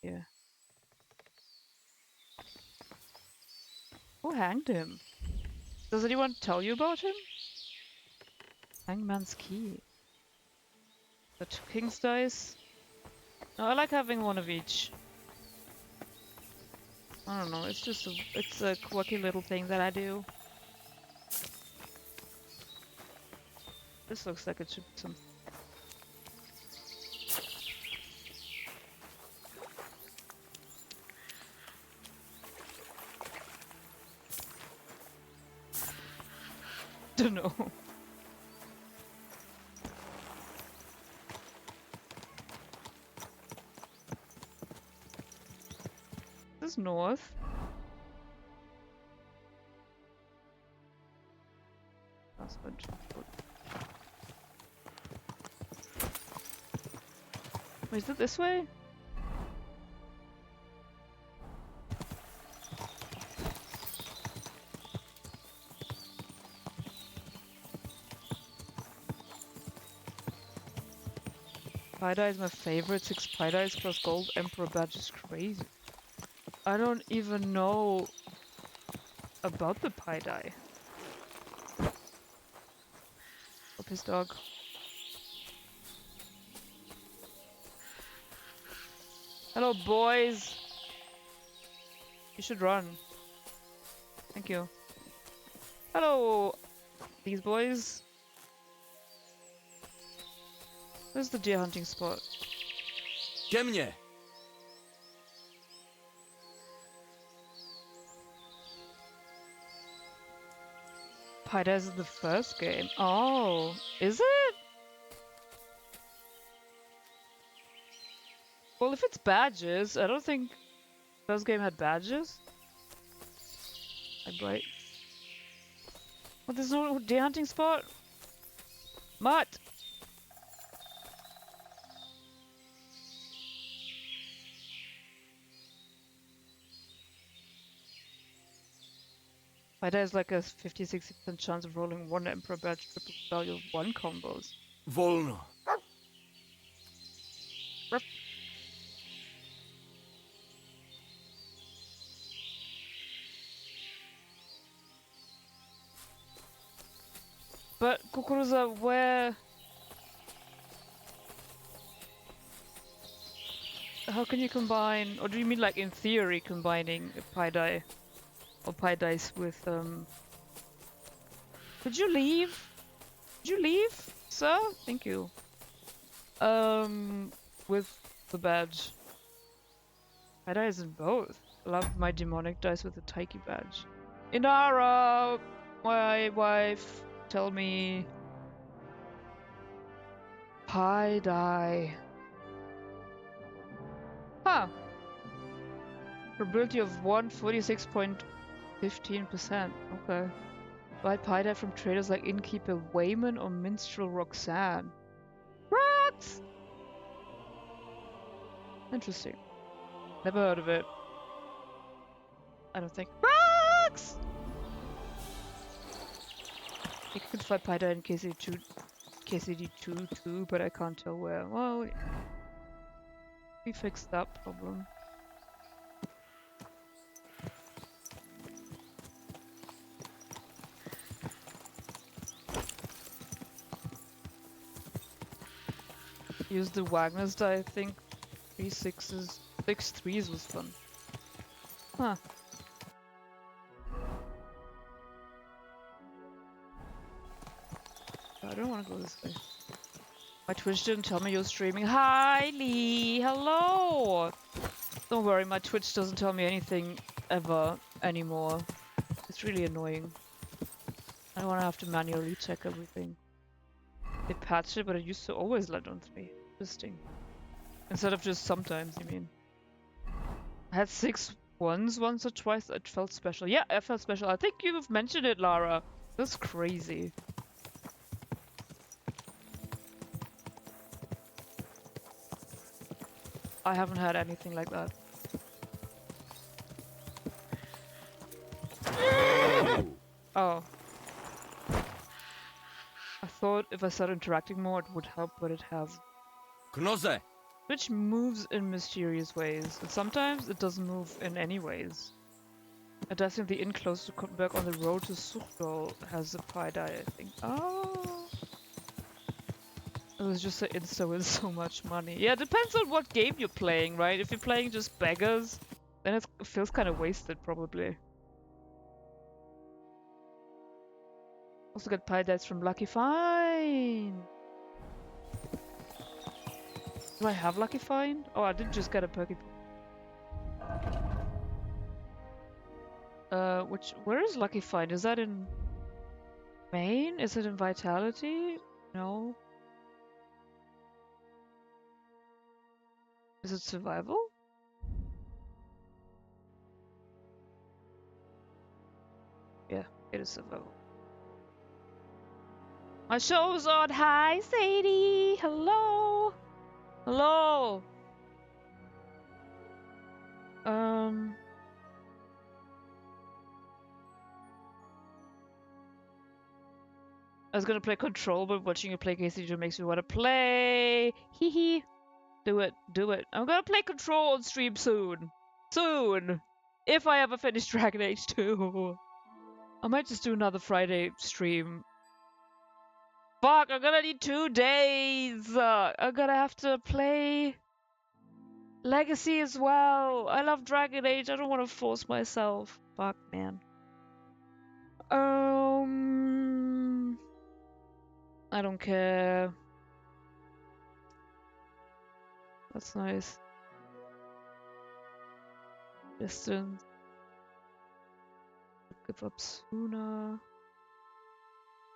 Yeah. Who hanged him? Does anyone tell you about him? Hangman's Key. The 2 King's Dice. No, I like having one of each. I don't know, it's a quirky little thing that I do. This looks like it should be some. Don't know. This is north. That's good. Wait, is it this way? Pie-dye is my favorite. 6 pie-dyes plus gold emperor badge is crazy. I don't even know about the pie-dye. Up his dog. Hello, boys. You should run. Thank you. Hello, these boys. Where's the deer hunting spot? Ke mně! Pie-dye is the first game. Oh, is it? Well, if it's badges, I don't think first game had badges. I'd wait. Well, there's no deer hunting spot. Mutt. Spider is like a 50-60% chance of rolling one Emperor Badge triple value of 1 combos. Volno. But Kukuruza, where? How can you combine, or do you mean like in theory combining a Pi Die or Pi Dice with Could you leave? Could you leave, sir? Thank you. With the badge. Pi Die is in both. I love my demonic dice with the Taiki badge. Inara, my wife, tell me. Pi Die. Huh. Probability of 146.15%. Okay. Buy Pi Die from traders like Innkeeper Wayman or Minstrel Roxanne. Rocks! Interesting. Never heard of it. I don't think. Rocks! You could find Pi Die in KCD2 too, but I can't tell where. Well, we fixed that problem. Use the Wagner's die, I think. 3 6s, 6 3s was fun. Huh. I don't want to go this way. My Twitch didn't tell me you're streaming. Hi, Lee! Hello! Don't worry, my Twitch doesn't tell me anything ever anymore. It's really annoying. I don't want to have to manually check everything. They patched it, but it used to always land on 3. Interesting. Instead of just sometimes, you mean. I had 6 1s once or twice. It felt special. Yeah, it felt special. I think you've mentioned it, Lara. That's crazy. I haven't had anything like that. Oh. I thought if I started interacting more it would help, but it hasn't. Knoze! Which moves in mysterious ways, and sometimes it doesn't move in any ways. Addressing the inn close to Kuttenberg on the road to Suchdol has a Pi Die, I think. Oh. It was just an insta with so much money. Yeah, it depends on what game you're playing, right? If you're playing just beggars, then it feels kind of wasted, probably. Also get Pi Dice from Lucky Find. Do I have Lucky Find? Oh, I did just get a perky. Where is Lucky Find? Is that in Maine? Is it in Vitality? No. Is it survival? Yeah, it is survival. My show's on. Hi, Sadie. Hello. Hello. I was gonna play Control, but watching you play KCG makes me want to play. Hee hee. Do it. Do it. I'm gonna play Control on stream soon. Soon. If I ever finish Dragon Age 2. I might just do another Friday stream. Fuck, I'm gonna need 2 days. I'm gonna have to play Legacy as well. I love Dragon Age. I don't want to force myself. Fuck, man. I don't care. That's nice. Distance. Give up sooner.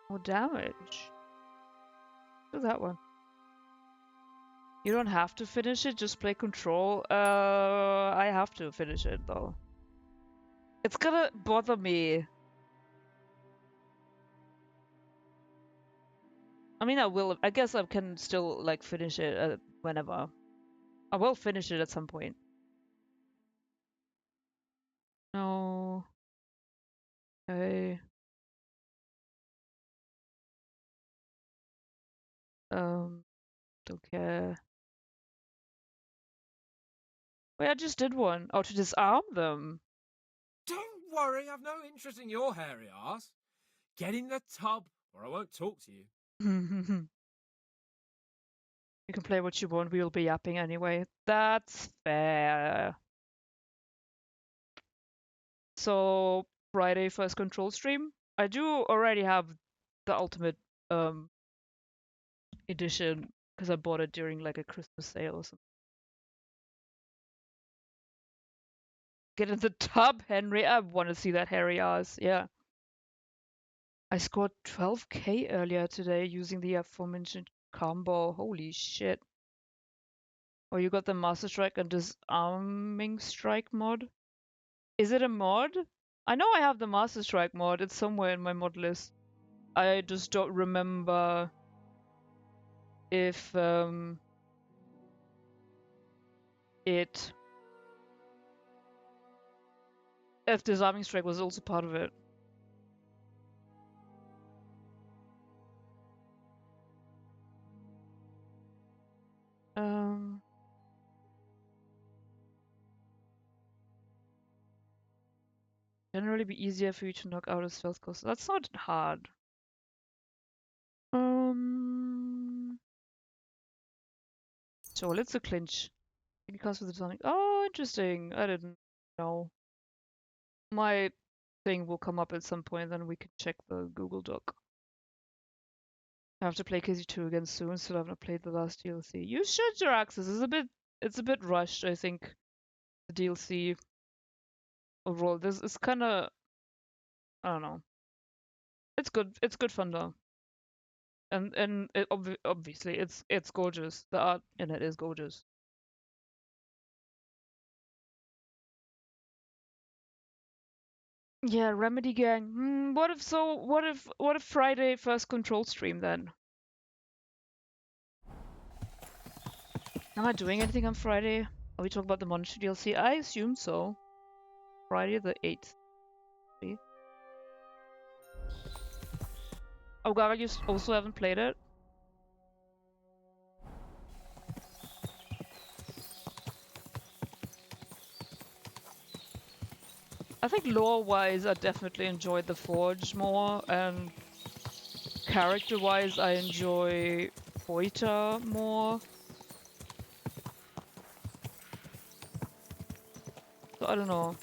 More damage. Do that one. You don't have to finish it, just play Control. I have to finish it though. It's gonna bother me. I mean, I will. I guess I can still like finish it whenever. I will finish it at some point. No. Okay. Don't care. Wait, I just did one. Oh, to disarm them. Don't worry, I've no interest in your hairy ass. Get in the tub, or I won't talk to you. You can play what you want. We will be yapping anyway. That's fair. So Friday first control stream. I do already have the ultimate edition because I bought it during like a Christmas sale or something. Get in the tub, Henry. I want to see that hairy ass. Yeah. I scored 12k earlier today using the aforementioned combo. Holy shit. Oh, you got the Master Strike and Disarming Strike mod? Is it a mod? I know I have the Master Strike mod. It's somewhere in my mod list. I just don't remember if if Disarming Strike was also part of it. Generally be easier for you to knock out a stealth cost. That's not hard. So let's a clinch. It costs with the tonic. Oh, interesting. I didn't know. My thing will come up at some point, then we can check the Google Doc. I have to play KZ2 again soon, still haven't played the last DLC. You should, Jiraxis. It's a bit rushed, I think. The DLC overall. This is kinda, I don't know. It's good. It's good fun though. And obviously it's gorgeous. The art in it is gorgeous. Yeah, Remedy Gang. What if Friday first control stream then? Am I doing anything on Friday? Are we talking about the Monster DLC? I assume so. Friday the 8th. See? Oh, Gaga, you also haven't played it? I think lore-wise, I definitely enjoyed the Forge more, and character-wise, I enjoy Boita more. So I don't know.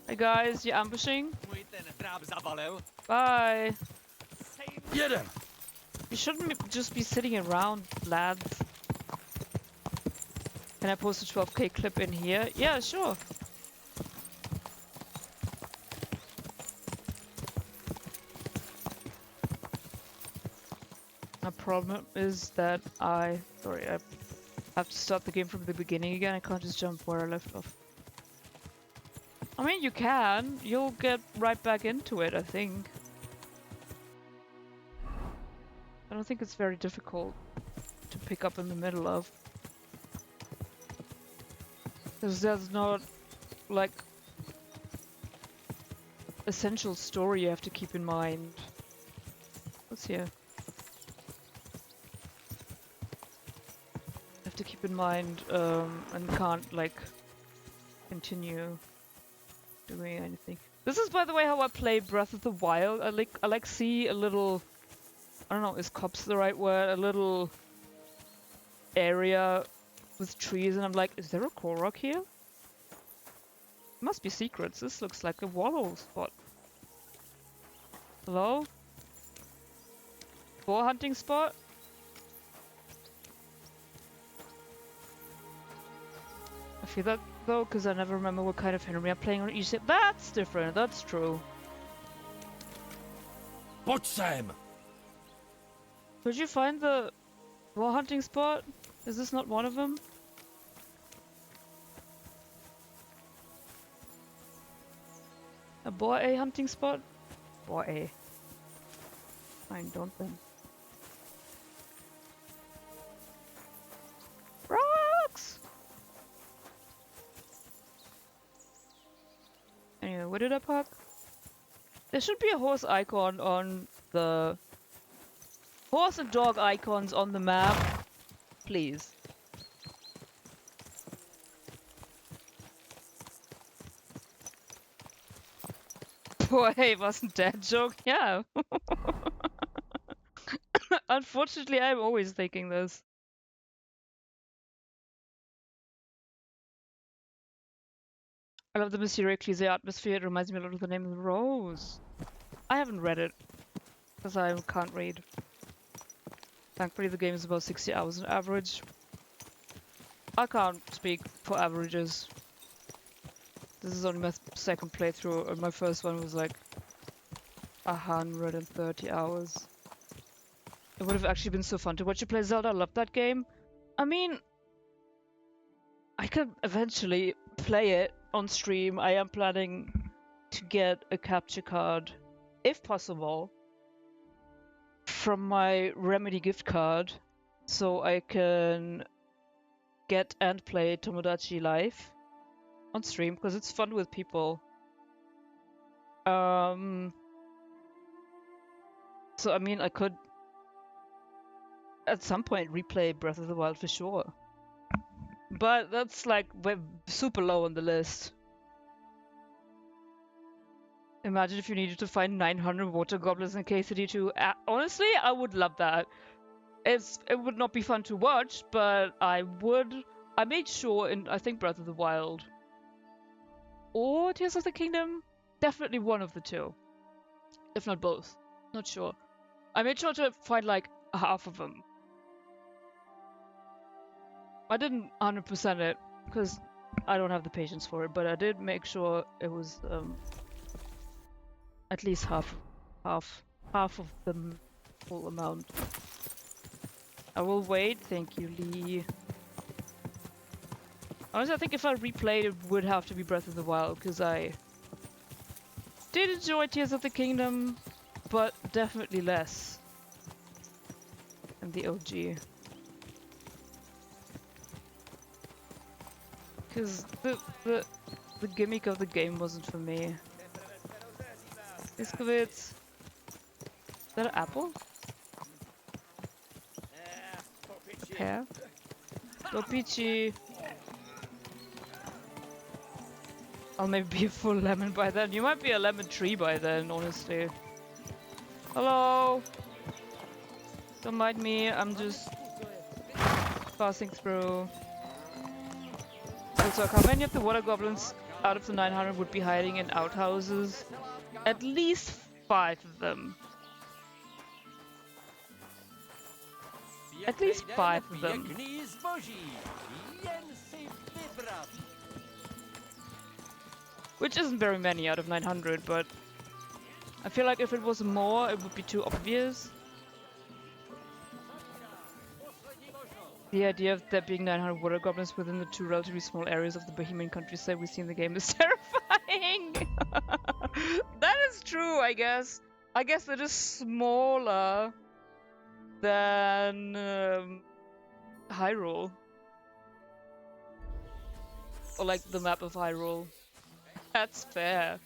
Hey guys, you're ambushing? Bye! Jeden! You shouldn't just be sitting around, lads. Can I post a 12k clip in here? Yeah, sure. My problem is that sorry, I have to start the game from the beginning again. I can't just jump where I left off. I mean, you can. You'll get right back into it, I think. I don't think it's very difficult to pick up in the middle of. Because there's not, like, essential story you have to keep in mind. What's here? You have to keep in mind, and can't, like, continue doing anything. This is, by the way, how I play Breath of the Wild. I like see a little, I don't know, is copse the right word? A little area with trees, and I'm like, is there a Korok here? Must be secrets. This looks like a wallow spot. Hello? Boar hunting spot? I feel that though, because I never remember what kind of Henry I'm playing on each side. That's different, that's true. Pojď sem! Did you find the boar hunting spot? Is this not one of them? A boar A hunting spot? Boar A. Fine, don't then. Rocks! Anyway, what did I park? There should be a horse icon on the... Horse and dog icons on the map, please. Boy, wasn't that joke? Yeah. Unfortunately, I'm always thinking this. I love the mysterious atmosphere. It reminds me a lot of The Name of the Rose. I haven't read it, because I can't read. Thankfully, the game is about 60 hours on average. I can't speak for averages. This is only my second playthrough, and my first one was like 130 hours. It would have actually been so fun to watch you play Zelda. I love that game. I mean, I could eventually play it on stream. I am planning to get a capture card, if possible, from my Remedy gift card, so I can get and play Tomodachi Life on stream, because it's fun with people. So I mean, I could at some point replay Breath of the Wild for sure. But that's like super low on the list. Imagine if you needed to find 900 water goblins in KCD2. Honestly, I would love that. It would not be fun to watch, but I made sure in, I think, Breath of the Wild or Tears of the Kingdom, definitely one of the two, if not both. Not sure. I made sure to find like half of them. I didn't 100% it because I don't have the patience for it, but I did make sure it was at least half of the full amount. I will wait. Thank you, Lee. Honestly, I think if I replayed, it would have to be Breath of the Wild, because I did enjoy Tears of the Kingdom, but definitely less than the OG. Because the gimmick of the game wasn't for me. Biscuits. Is that an apple? A pear? Go peachy. I'll maybe be a full lemon by then. You might be a lemon tree by then, honestly. Hello! Don't mind me, I'm just passing through. Also, how many of the water goblins out of the 900 would be hiding in outhouses? At least 5 of them. At least 5 of them. Which isn't very many out of 900, but I feel like if it was more, it would be too obvious. The idea of there being 900 water goblins within the 2 relatively small areas of the Bohemian countryside we see in the game is terrifying! That is true, I guess. I guess it is smaller than Hyrule. Or like the map of Hyrule. That's fair.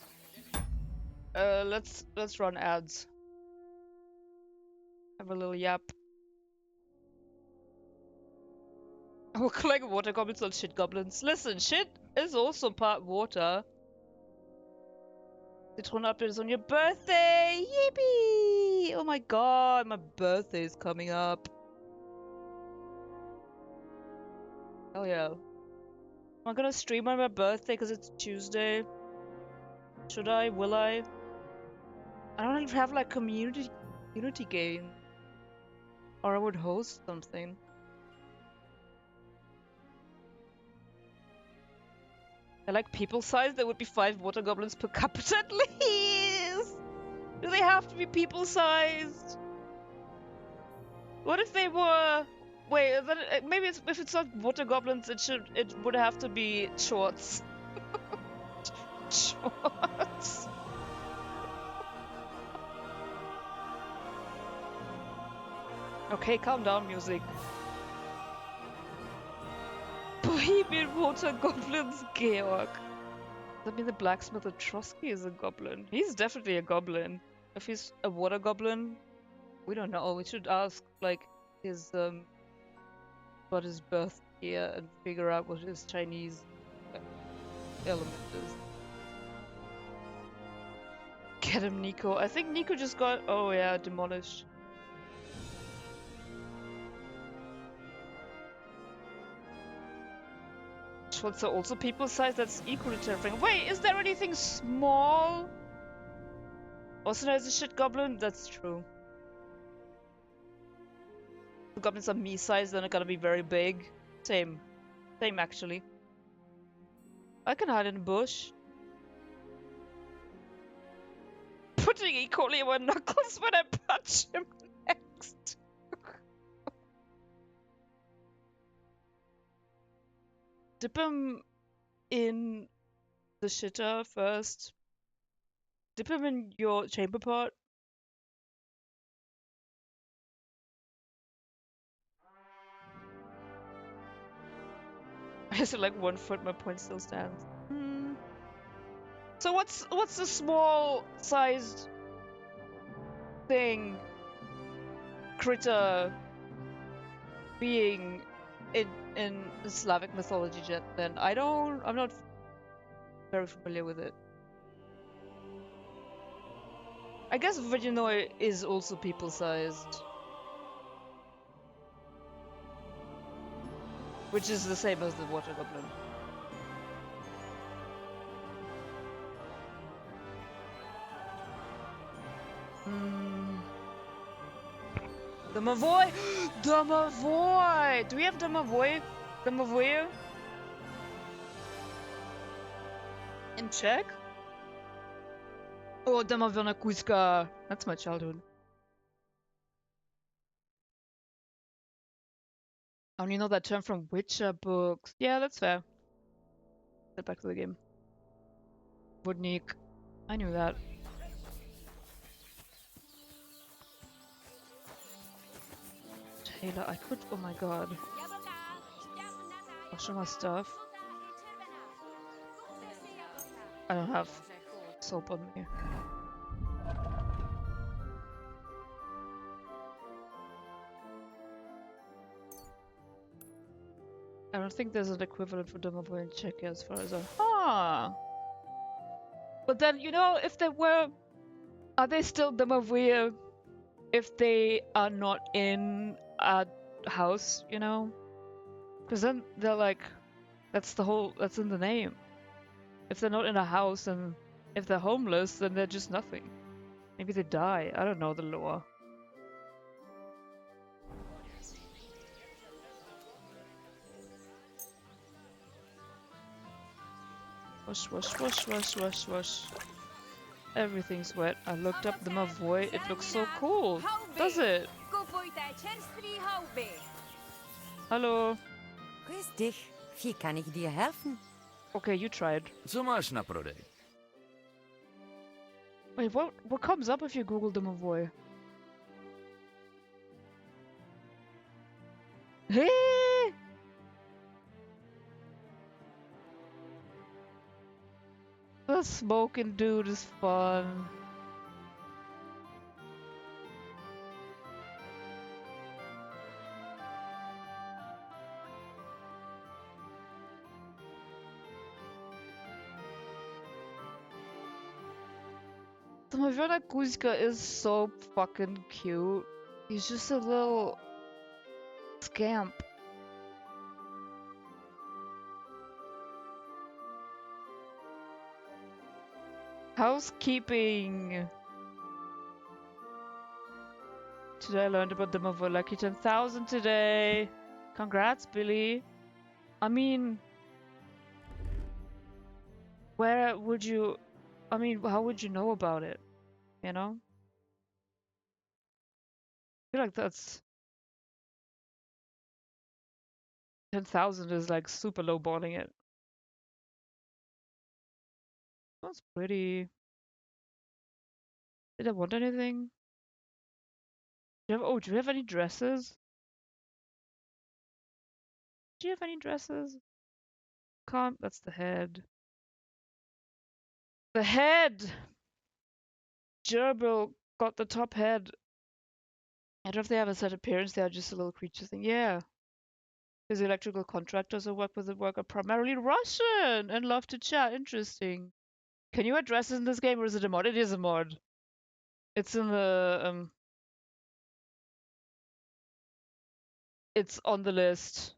Let's run ads. Have a little yap. I will collect water goblins on shit goblins. Listen, shit is also part water. Citron update is on your birthday! Yippee! Oh my god, my birthday is coming up. Hell yeah. Am I gonna stream on my birthday because it's Tuesday? Should I? Will I? I don't even have like community game. Or I would host something. I like people size. There would be 5 water goblins per capita at least. Do they have to be people sized? What if they were? Wait, maybe if it's not water goblins, it would have to be shorts. Shorts. Okay, calm down, music. Bohemian water goblins, Georg. Does that mean the blacksmith of Trotsky is a goblin? He's definitely a goblin. If he's a water goblin, we don't know. We should ask, like, his, what his birth year and figure out what his Chinese element is. Get him, Nico. I think Nico just got, oh yeah, demolished. What's also people size that's equally terrifying. Wait, is there anything small? Also, there's a shit goblin? That's true. The goblins are me size, then they're gonna be very big. Same. Same, actually. I can hide in a bush. Putting equally on Knuckles when I punch him next. Dip him in the shitter first. Dip him in your chamber pot. I said like 1 foot, my point still stands. So what's the small sized thing critter being in Slavic mythology then? I'm not very familiar with it. I guess Virginoi is also people-sized. Which is the same as the water goblin. The Mavoy! The Mavoy! Do we have the Mavoy? The Mavoy? In Czech? Oh, Damavona Kuzka. That's my childhood. I only know that term from Witcher books. Yeah, that's fair. Get back to the game. Vodnik. I knew that. Taylor, I could. Oh my god. I'll show my stuff. I don't have soap on me. I don't think there's an equivalent for Domovoy in Czech as far as I... Ah! But then, you know, if they were... Are they still Domovoy if they are not in a house, you know? Because then they're like... That's in the name. If they're not in a house and if they're homeless, then they're just nothing. Maybe they die. I don't know the lore. Wash, wash, wash, wash, wash, wash. Everything's wet. I looked up the Mavoy. It looks so cool. Does it? Hallo. Grüß dich. Wie kann ich dir helfen? Okay, you tried. Co máš na prodej? Wait, what comes up if you Google the Mavoy? Hey! The smoking dude is fun. The Mavona Kuzka is so fucking cute. He's just a little scamp. Housekeeping. Today I learned about the Mavo Lucky 10,000 today. Congrats, Billy. I mean, where would you... I mean, how would you know about it? You know? I feel like that's... 10,000 is like super low balling it. That's pretty. Did I want anything? Do you have any dresses? Do you have any dresses? Can't. That's the head. The head! Gerbil got the top head. I don't know if they have a set appearance, they are just a little creature thing. Yeah. His electrical contractors who work with the work are primarily Russian and love to chat. Interesting. Can you address it in this game or is it a mod? It is a mod. It's in the it's on the list.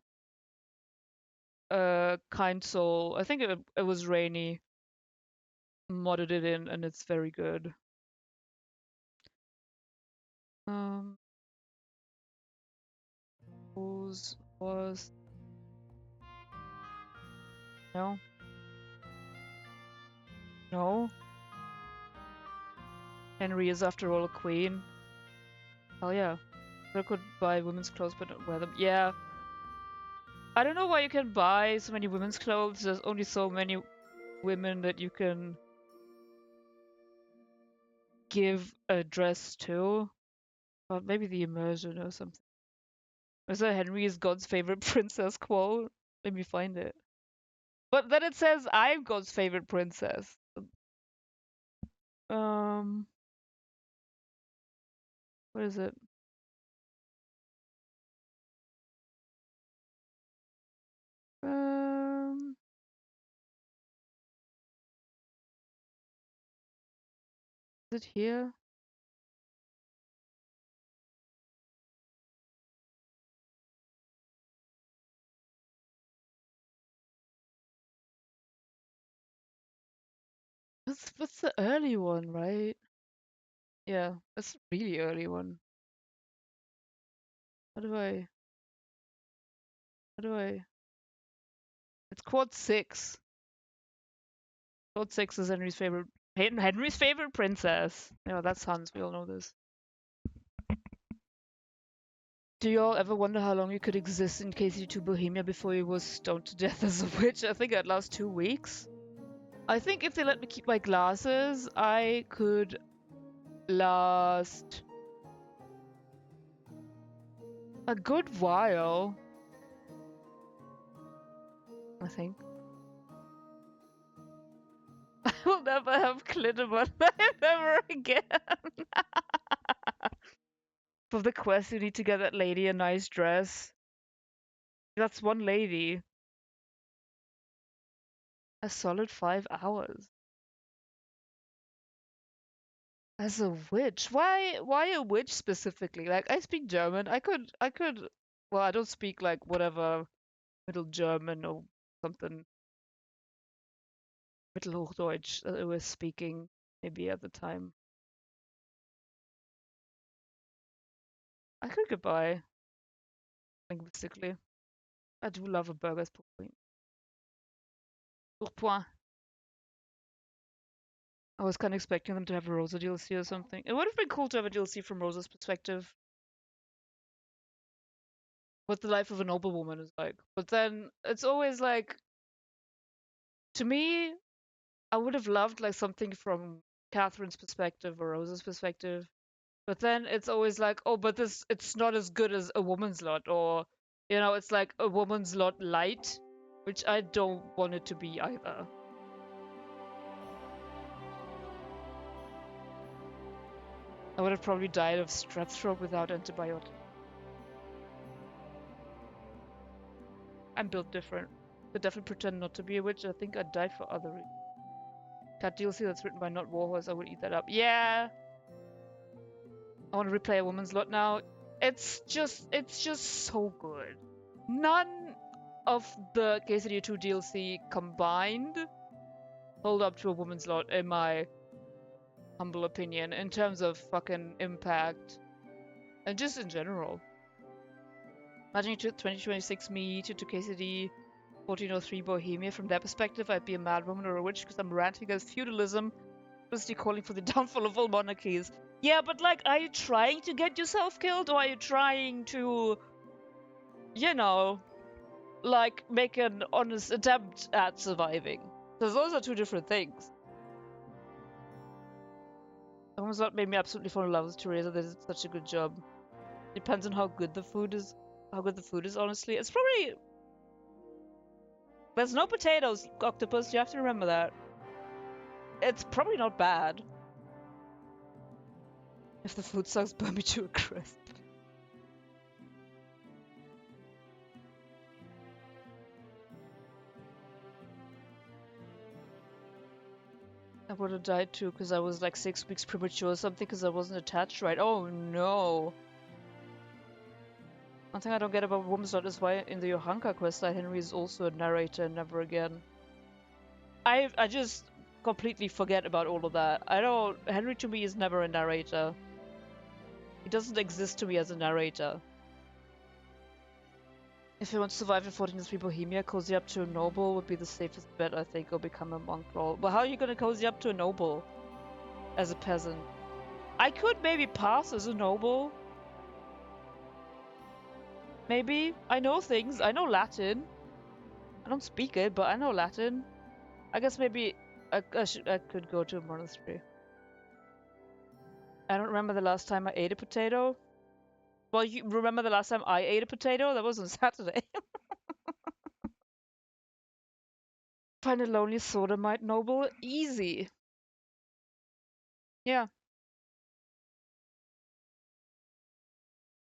Kind Soul. I think it was Rainy. Modded it in and it's very good. Was no. No. Henry is after all a queen. Hell yeah. I could buy women's clothes but not wear them. Yeah. I don't know why you can buy so many women's clothes. There's only so many women that you can give a dress to. But maybe the immersion or something. Is that Henry is God's favorite princess quote? Let me find it. But then it says I'm God's favorite princess. What is it? Is it here? What's the early one, right? Yeah, that's a really early one. How do I? It's Quad 6. Quad 6 is Henry's favorite princess. Yeah, that's Hans. We all know this. Do you all ever wonder how long you could exist in KC2 Bohemia before you was stoned to death as a witch? I think I'd last 2 weeks. I think if they let me keep my glasses, I could last a good while. I think. I will never have clit in my life ever again. For the quest, you need to get that lady a nice dress. That's one lady. A solid 5 hours. As a witch? Why a witch specifically? Like, I speak German. I could well, I don't speak like whatever Middle German or something Mittelhochdeutsch that I was speaking maybe at the time. I could get by linguistically. I do love a burger's point. Pourpoint. I was kind of expecting them to have a Rosa DLC or something. It would have been cool to have a DLC from Rosa's perspective. What the life of a noble woman is like. But then it's always like, to me, I would have loved like something from Catherine's perspective or Rosa's perspective. But then it's always like, oh, but it's not as good as a woman's lot, or it's like a woman's lot light, which I don't want it to be either. I would have probably died of strep throat without antibiotics. I'm built different. Could definitely pretend not to be a witch. I think I died for other reasons. Cat DLC that's written by not Warhorse, I would eat that up. Yeah! I want to replay a woman's lot now. It's just so good. None of the Quesadilla 2 DLC combined hold up to a woman's lot, in my humble opinion, in terms of fucking impact. And just in general. Imagine 2026 me to KCD 1403 Bohemia. From that perspective, I'd be a mad woman or a witch because I'm ranting against feudalism, basically calling for the downfall of all monarchies. Yeah, but like, are you trying to get yourself killed, or are you trying to, like, make an honest attempt at surviving? Because those are two different things. Almost not made me absolutely fall in love with Teresa. They did such a good job. Depends on how good the food is. Honestly. It's probably... There's no potatoes, Octopus. You have to remember that. it's probably not bad. If the food sucks, burn me to a crisp. I would have died too because I was like 6 weeks premature or something because I wasn't attached right. Oh no. One thing I don't get about Wurmslot is why in the Johanka quest Henry is also a narrator and never again. I just completely forget about all of that. Henry to me is never a narrator. He doesn't exist to me as a narrator. If you want to survive in 1403 Bohemia, cozy up to a noble would be the safest bet, I think, or become a monk lol. Well, how are you gonna cozy up to a noble? As a peasant? I could maybe pass as a noble. Maybe. I know things. I know Latin. I don't speak it, but I know Latin. I guess maybe I could go to a monastery. I don't remember the last time I ate a potato. Well, you remember the last time I ate a potato? That was on Saturday. Find a lonely sodomite noble? Easy. Yeah.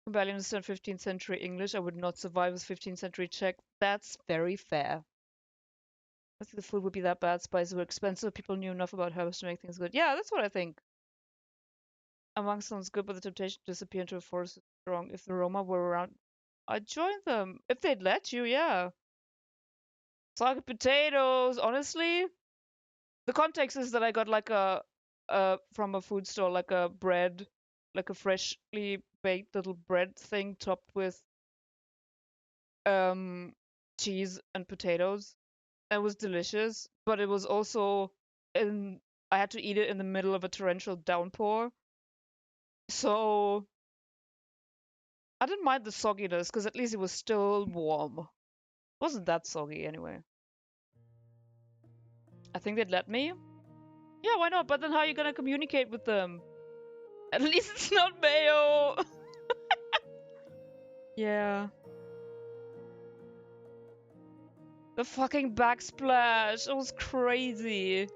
I barely understand 15th century English. I would not survive with 15th century Czech. That's very fair. I think the food would be that bad. Spices were expensive. People knew enough about herbs to make things good. Yeah, that's what I think. A monk sounds good, but the temptation to disappear into a forest is strong. If the Roma were around, I'd join them. If they'd let you, yeah. Saga potatoes, honestly. The context is that I got like from a food store, like a bread, like a freshly baked little bread thing topped with cheese and potatoes. It was delicious, but it was also in I had to eat it in the middle of a torrential downpour. So I didn't mind the sogginess because at least it was still warm. It wasn't that soggy anyway. I think they'd let me. Yeah, why not? But then how are you gonna communicate with them? At least it's not mayo. Yeah. The fucking backsplash. It was crazy.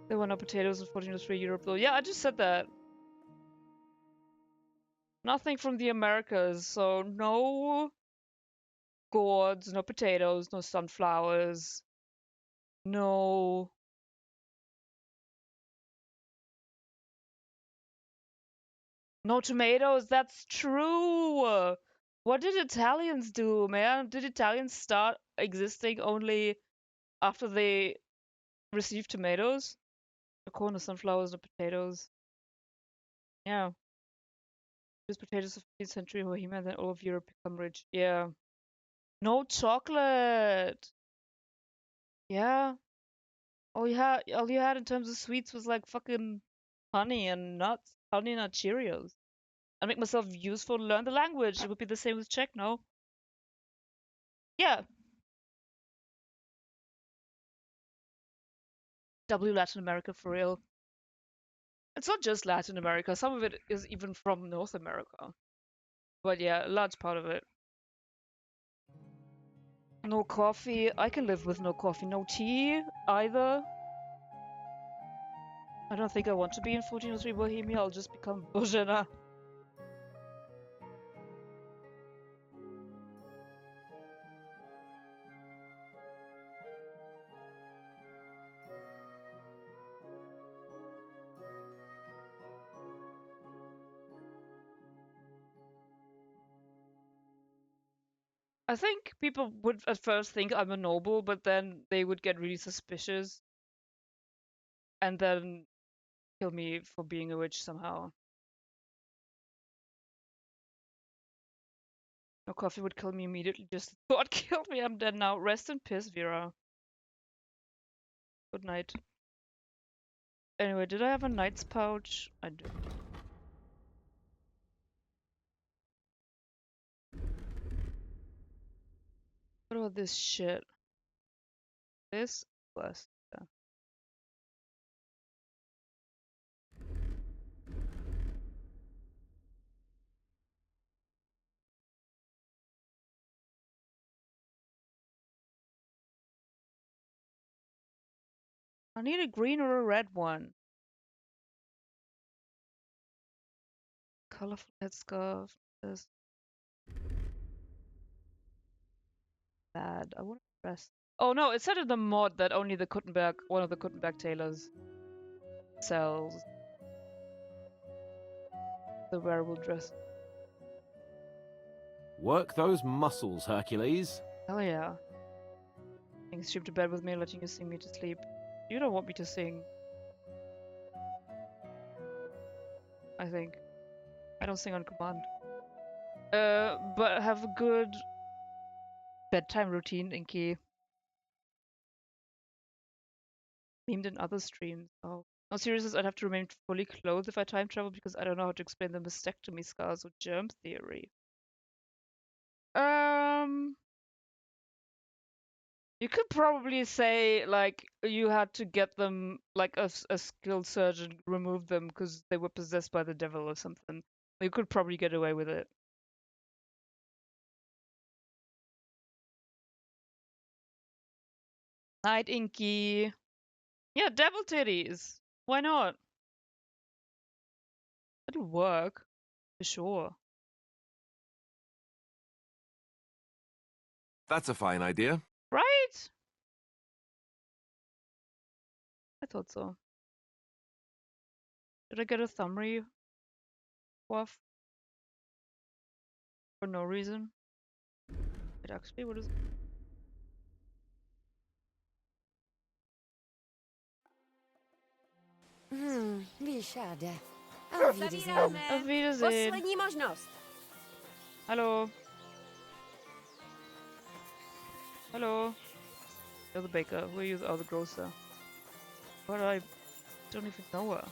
There were no potatoes in 1403 Europe though. Yeah, I just said that. Nothing from the Americas, so no gourds, no potatoes, no sunflowers, no tomatoes. That's true. What did Italians do, man? Did Italians start existing only after they received tomatoes? No corn, no sunflowers, no potatoes. Yeah. These potatoes of 15th century Bohemia, then all of Europe become rich. Yeah. No chocolate. Yeah. All you had in terms of sweets was like fucking honey and nuts. Honey nut Cheerios. I'd make myself useful to learn the language. It would be the same with Czech, no? Yeah. W Latin America for real. It's not just Latin America. Some of it is even from North America. But yeah, a large part of it. No coffee. I can live with no coffee. No tea either. I don't think I want to be in 1403 Bohemia. I'll just become Bozhena. I think people would at first think I'm a noble, but then they would get really suspicious and then kill me for being a witch somehow. No coffee would kill me immediately. Just the thought killed me. I'm dead now. Rest in peace, Vera. Good night. Anyway, did I have a knight's pouch? I do. What about this shit? This? Bless. Yeah. I need a green or a red one. Colorful headscarf. This bad. I want to dress. Oh no, it said in the mod that only the one of the Kuttenberg tailors sells the wearable dress. Work those muscles, Hercules. Hell yeah. Getting stream to bed with me, letting you sing me to sleep. You don't want me to sing. I think. I don't sing on command. But have a good bedtime routine, Inky. Memed in other streams. Oh. No, seriously, I'd have to remain fully clothed if I time travel because I don't know how to explain the mastectomy scars with germ theory. You could probably say, like, you had to get them, like, a skilled surgeon remove them because they were possessed by the devil or something. You could probably get away with it. Night, Inky. Yeah, devil titties. Why not? It'll work. For sure. That's a fine idea. Right? I thought so. Did I get a thumb off? For no reason? It actually, what is it? Wie schade. Auf Wiedersehen. Auf Wiedersehen. Poslední možnost. Hello. Hello. You're the baker. Who are you? Oh, the grocer. But I don't even know her.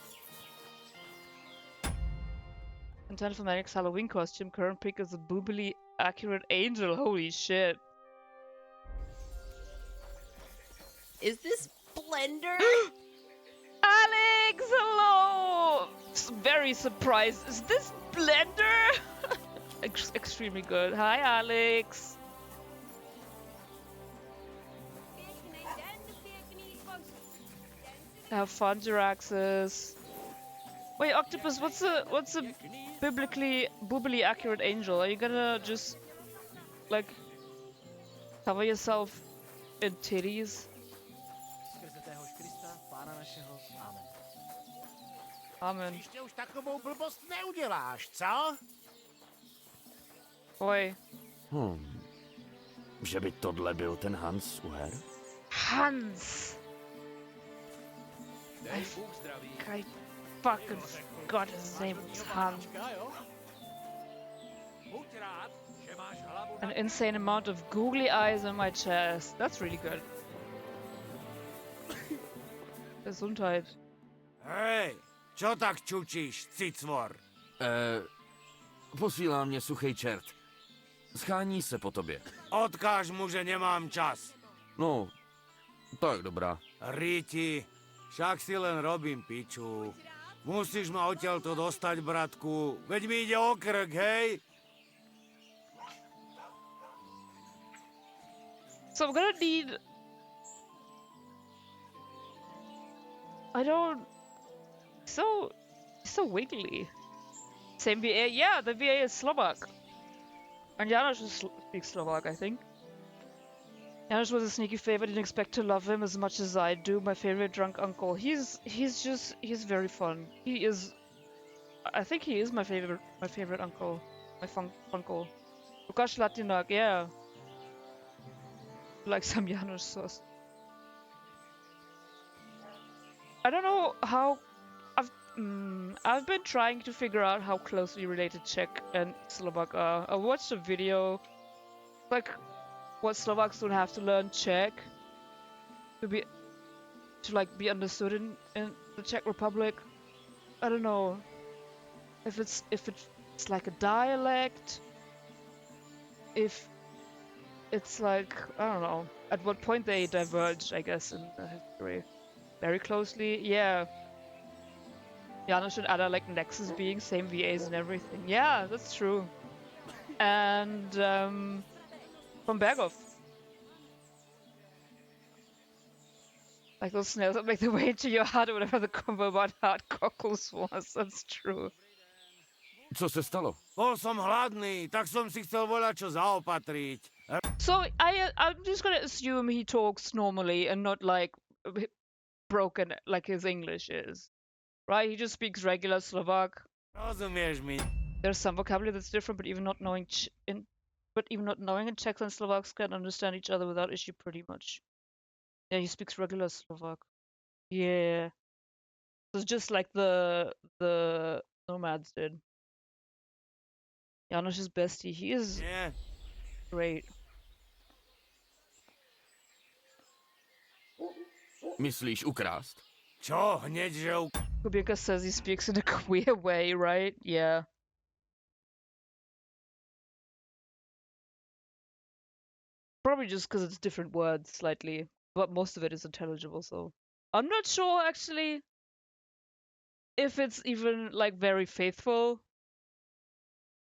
Content for Manic's Halloween costume. Current pick is a boobily accurate angel. Holy shit. Is this Blender? Alex, hello! Very surprised. Is this Blender? Extremely good. Hi, Alex. Have fun, Jiraxis. Wait, Octopus, what's a boobily accurate angel? Are you gonna just, like, cover yourself in titties? Amen. Příště už takovou blbost neuděláš, co? Oj. Že by tohle byl ten Hans u her? Hans! I fucking forgot his name was Hans. An insane amount of googly eyes on my chest. That's really good. Gesundheit. Hej, čo tak čučíš, cicvor? Posílá mě suchej čert. Schání se po tobě. Odkáž mu, že nemám čas. No, tak dobrá. Riti, však si len robím piču. Musíš ma odtiaľto dostať, bratku. Veď mi ide o krk, hej? So I'm gonna need... I don't... So wiggly. Same VA. Yeah, the VA is Slovak. And Janusz speaks Slovak, I think. Janusz was a sneaky favorite. Didn't expect to love him as much as I do. My favorite drunk uncle. He's very fun. He is. I think he is my favorite uncle. My funkle. Lukasz Latinak, yeah. Like some Janusz sauce. I don't know how. I've been trying to figure out how closely related Czech and Slovak are. I watched a video, like, what Slovaks would have to learn Czech to be understood in the Czech Republic. I don't know if it's like a dialect, if it's like, I don't know at what point they diverged, I guess, in the history. Very closely, yeah. Janusz and Ada like Nexus being same VAs and everything. Yeah, that's true. And from Berghoff. Like those snails that make their way into your heart or whatever the combo about hard cockles was. That's true. Co se stalo? Bol som hladný, tak som si chcel voľačo zaopatriť. So I'm just gonna assume he talks normally and not like broken like his English is, right? He just speaks regular Slovak. Rozumieš mi? There's some vocabulary that's different, but even not knowing in Czechs and Slovaks can understand each other without issue pretty much. Yeah, he speaks regular Slovak. Yeah, so it's just like the nomads did. Janosch's bestie, he is great. Myslíš ukrást? Čo? Hneď, že Kubika says he speaks in a queer way, right? Yeah. Probably just because it's different words slightly, but most of it is intelligible, so. I'm not sure, actually, if it's even, like, very faithful.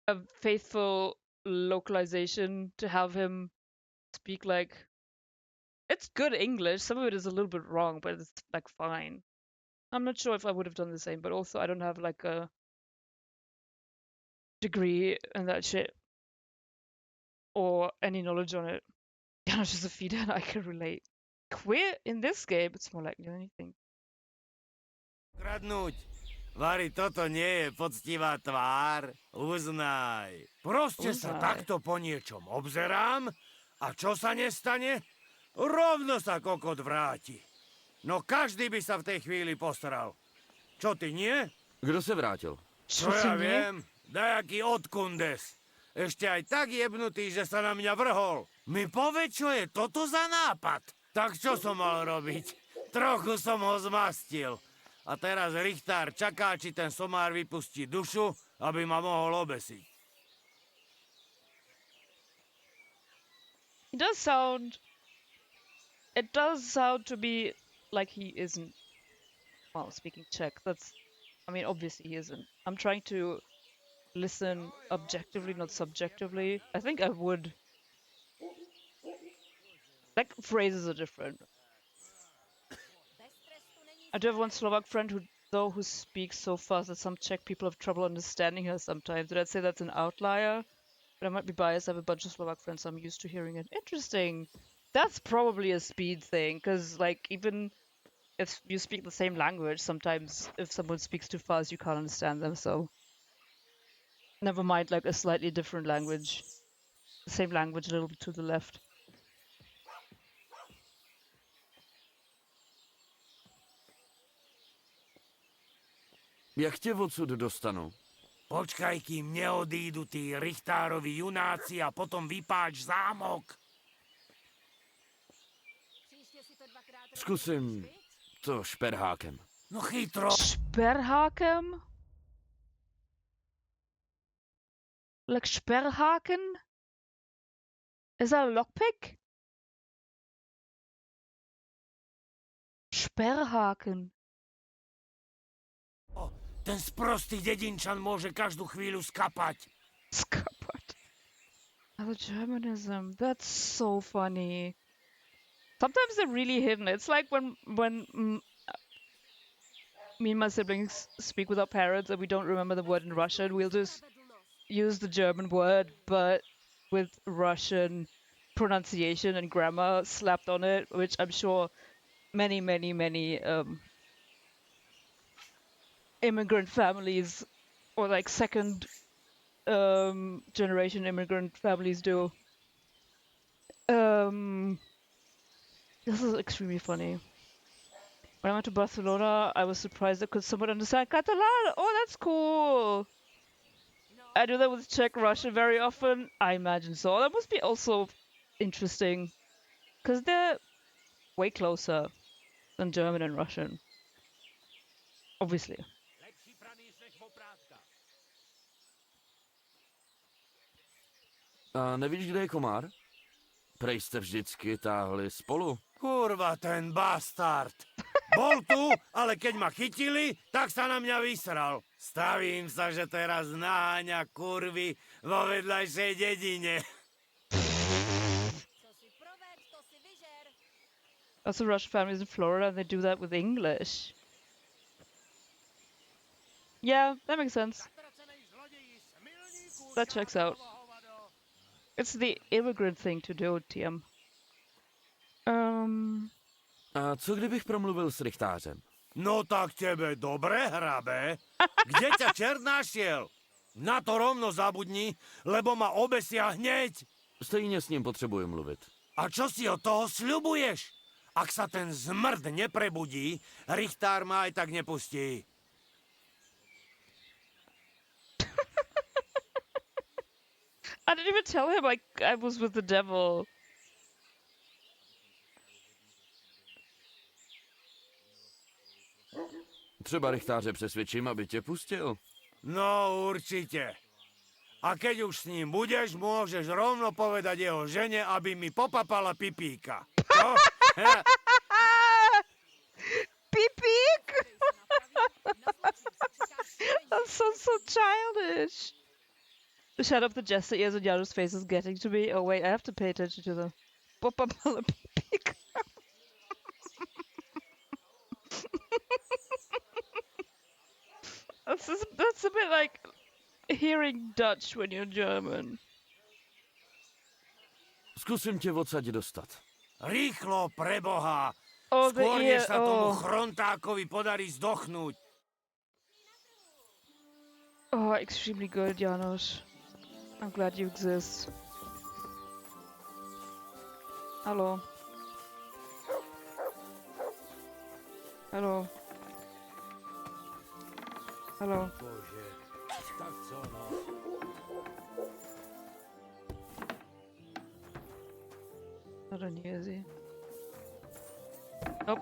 A faithful localization to have him speak, like... It's good English. Some of it is a little bit wrong, but it's, like, fine. I'm not sure if I would have done the same, but also I don't have, like, a degree in that shit. Or any knowledge on it. Janosch is a feeder and I can relate. Queer in this game, it's more likely than anything. Kradnúť. Vary, toto nie je poctivá tvár. Uznaj. Proste sa takto po niečom obzerám a čo sa nestane? Rovno sa kokot vráti. No každý by sa v tej chvíli postaral. Čo ty nie? Kdo se vrátil? Čo ja viem? Dajaký odkundes. Ešte aj tak jebnutý, že sa na mňa vrhol. Mi povie, čo je toto za nápad. Tak čo som mal robiť? Trochu som ho zmastil. A teraz Richtár čaká, či ten somár vypustí dušu, aby ma mohol obesiť. It does sound to be like he isn't, well, speaking Czech. I mean, obviously he isn't. I'm trying to listen objectively, not subjectively. I think I would. Like, phrases are different. I do have one Slovak friend who speaks so fast that some Czech people have trouble understanding her sometimes. Did I say that's an outlier? But I might be biased. I have a bunch of Slovak friends, so I'm used to hearing it. Interesting. That's probably a speed thing, because, like, even if you speak the same language, sometimes if someone speaks too fast, you can't understand them, so... Never mind, like, a slightly different language. The same language, a little bit to the left. Jak tě odsud dostanu? Počkaj, kým neodídu tí Richtárovi junáci a potom vypáč zámok. Zkusím to šperhákem. No chytro. Šperhákem? Like Sperrhaken? Is that a lockpick? Sperrhaken. Ten sprostý dedinčan môže každú chvíľu skapať. Skapať. The Germanism. That's so funny. Sometimes they're really hidden. It's like when me and my siblings speak with our parents and we don't remember the word in Russian, we'll just use the German word, but with Russian pronunciation and grammar slapped on it, which I'm sure many immigrant families or like second generation immigrant families do. This is extremely funny. When I went to Barcelona, I was surprised that could someone understand Catalan. Oh, that's cool. I do that with Czech Russian very often. I imagine so. That must be also interesting, because they're way closer than German and Russian. Obviously. A nevíš, kde je komár? Prej jste vždycky táhli spolu. Kurva, ten bastard. Bol tu, ale keď ma chytili, tak sa na mňa vysral. Stavím sa, že teraz naháňa kurvy vo vedľajšej dedine. Also, Russian families in Florida, and they do that with English. Yeah, that makes sense. That checks out. It's the immigrant thing to do, TM. A co kdybych promluvil s rychtářem? No tak tebe dobre, hrabe. Kde ťa čert našiel? Na to rovno zabudni, lebo ma obesia hneď. Stejně s ním potřebuji mluvit. A čo si od toho sľubuješ? Ak sa ten zmrd neprebudí, richtár ma aj tak nepustí. I didn't even tell him I was with the devil. Třeba rychtáře přesvědčím, aby tě pustil. No, určite. A keď už s ním budeš, môžeš rovno povedať jeho žene, aby mi popapala pipíka. Čo? Pipík? That sounds so childish. Shut up, the jester ears on Yaro's face is getting to me. Oh wait, I have to pay attention to the popapala pipík. That's a bit like hearing Dutch when you're German. Zkusím tě odsaď dostat. Rýchlo, preboha! Oh, skôr než sa tomu chrontákovi podarí zdochnúť. Oh, extremely good, Janos. I'm glad you exist. Hello. Hello. Hello. Bože, tak co no? Not on here, is he? Nope.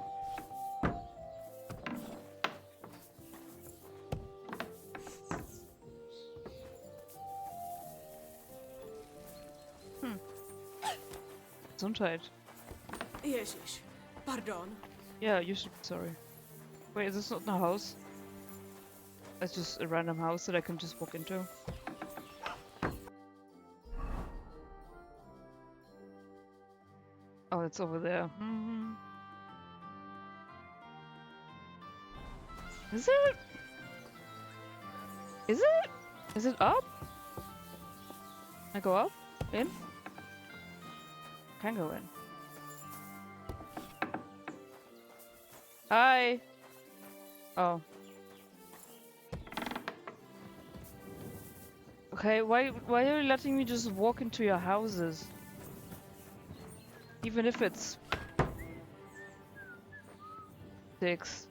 Gesundheit. Ježiš, pardon. Yeah, you should be sorry. Wait, is this not a house? It's just a random house that I can just walk into. Oh, it's over there. Is it? Is it? Is it up? Can I go up? In? Can go in. Hi! Oh. Okay, why are you letting me just walk into your houses? Even if it's 6.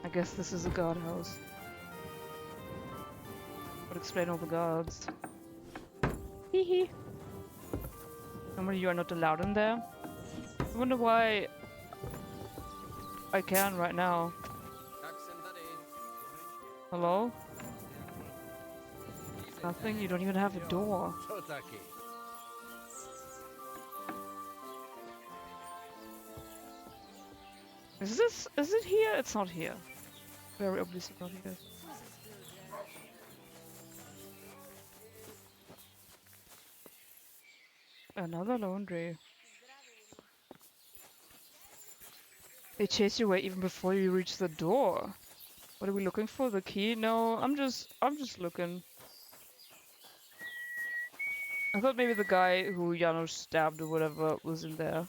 I guess this is a guard house. Would explain all the guards. Hee hee. Normally you are not allowed in there. I wonder why I can right now. Hello? Nothing? You don't even have a door. Is it here? It's not here. Very obviously not here. Another laundry. They chase you away even before you reach the door. What are we looking for? The key? No, I'm just looking. I thought maybe the guy who Janos stabbed or whatever was in there.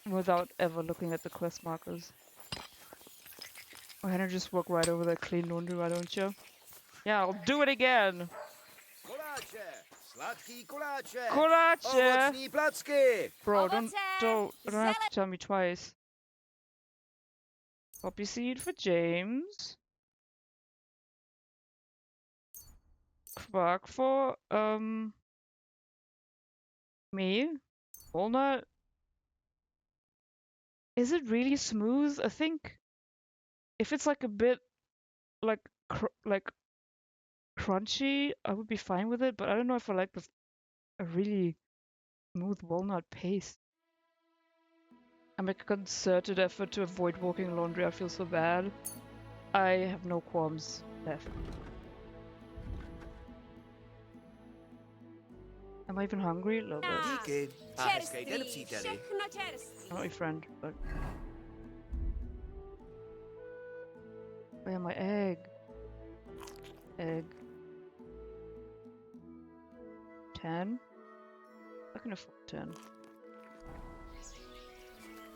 Without ever looking at the quest markers. Why don't you just walk right over there, clean laundry, why don't you? Yeah, I'll do it again! Koláče! Bro, don't have to tell me twice. Poppy seed for James. Quark for, me. Walnut. Is it really smooth? I think if it's like a bit like crunchy, I would be fine with it, but I don't know if I like a really smooth walnut paste. I make a concerted effort to avoid walking laundry. I feel so bad. I have no qualms left. Am I even hungry? A little bit. Díky. A hezký den, příteli. I'm not your friend, but... Oh yeah, my egg. Egg. 10? I can afford 10.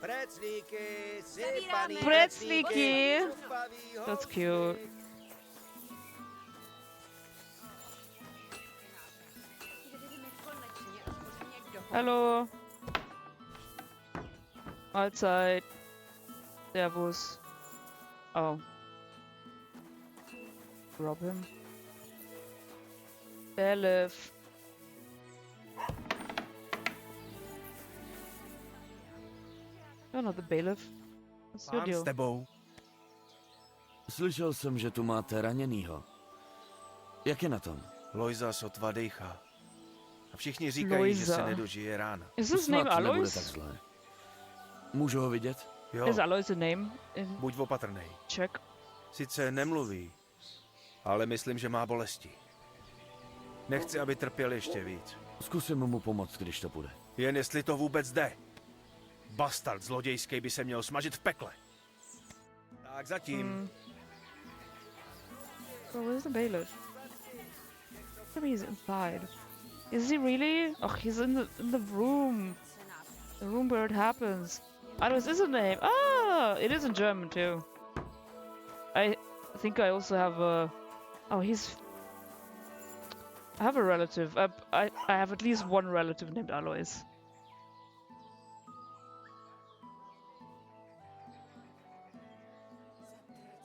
Preclíky, sypaný Preclíky! That's cute. Hallo. Mahlzeit. Servus. Oh. Rob him. Bailiff. You're not the bailiff. What's your deal? S tebou. Slyšel jsem, že tu máte raněnýho. Jak je na tom? Lojza sotva dejchá. A všichni říkají, že se nedožije rána. Is his name Snad nebude Alois? tak zlé. Můžu ho vidět? Jo, Is Alois a name? buď opatrnej. Check. Sice nemluví, ale myslím, že má bolesti. Nechci, aby trpěl ještě víc. Zkusím mu pomoct, když to půjde. Jen jestli to vůbec jde. Bastard zlodějský by se měl smažit v pekle. Tak zatím. So where's the bailiff? Maybe he's inside. Is he really? Oh, he's in the room. The room where it happens. Alois is a name. Ah, it is in German too. I think I also have a... Oh, he's... I have a relative. I have at least one relative named Alois.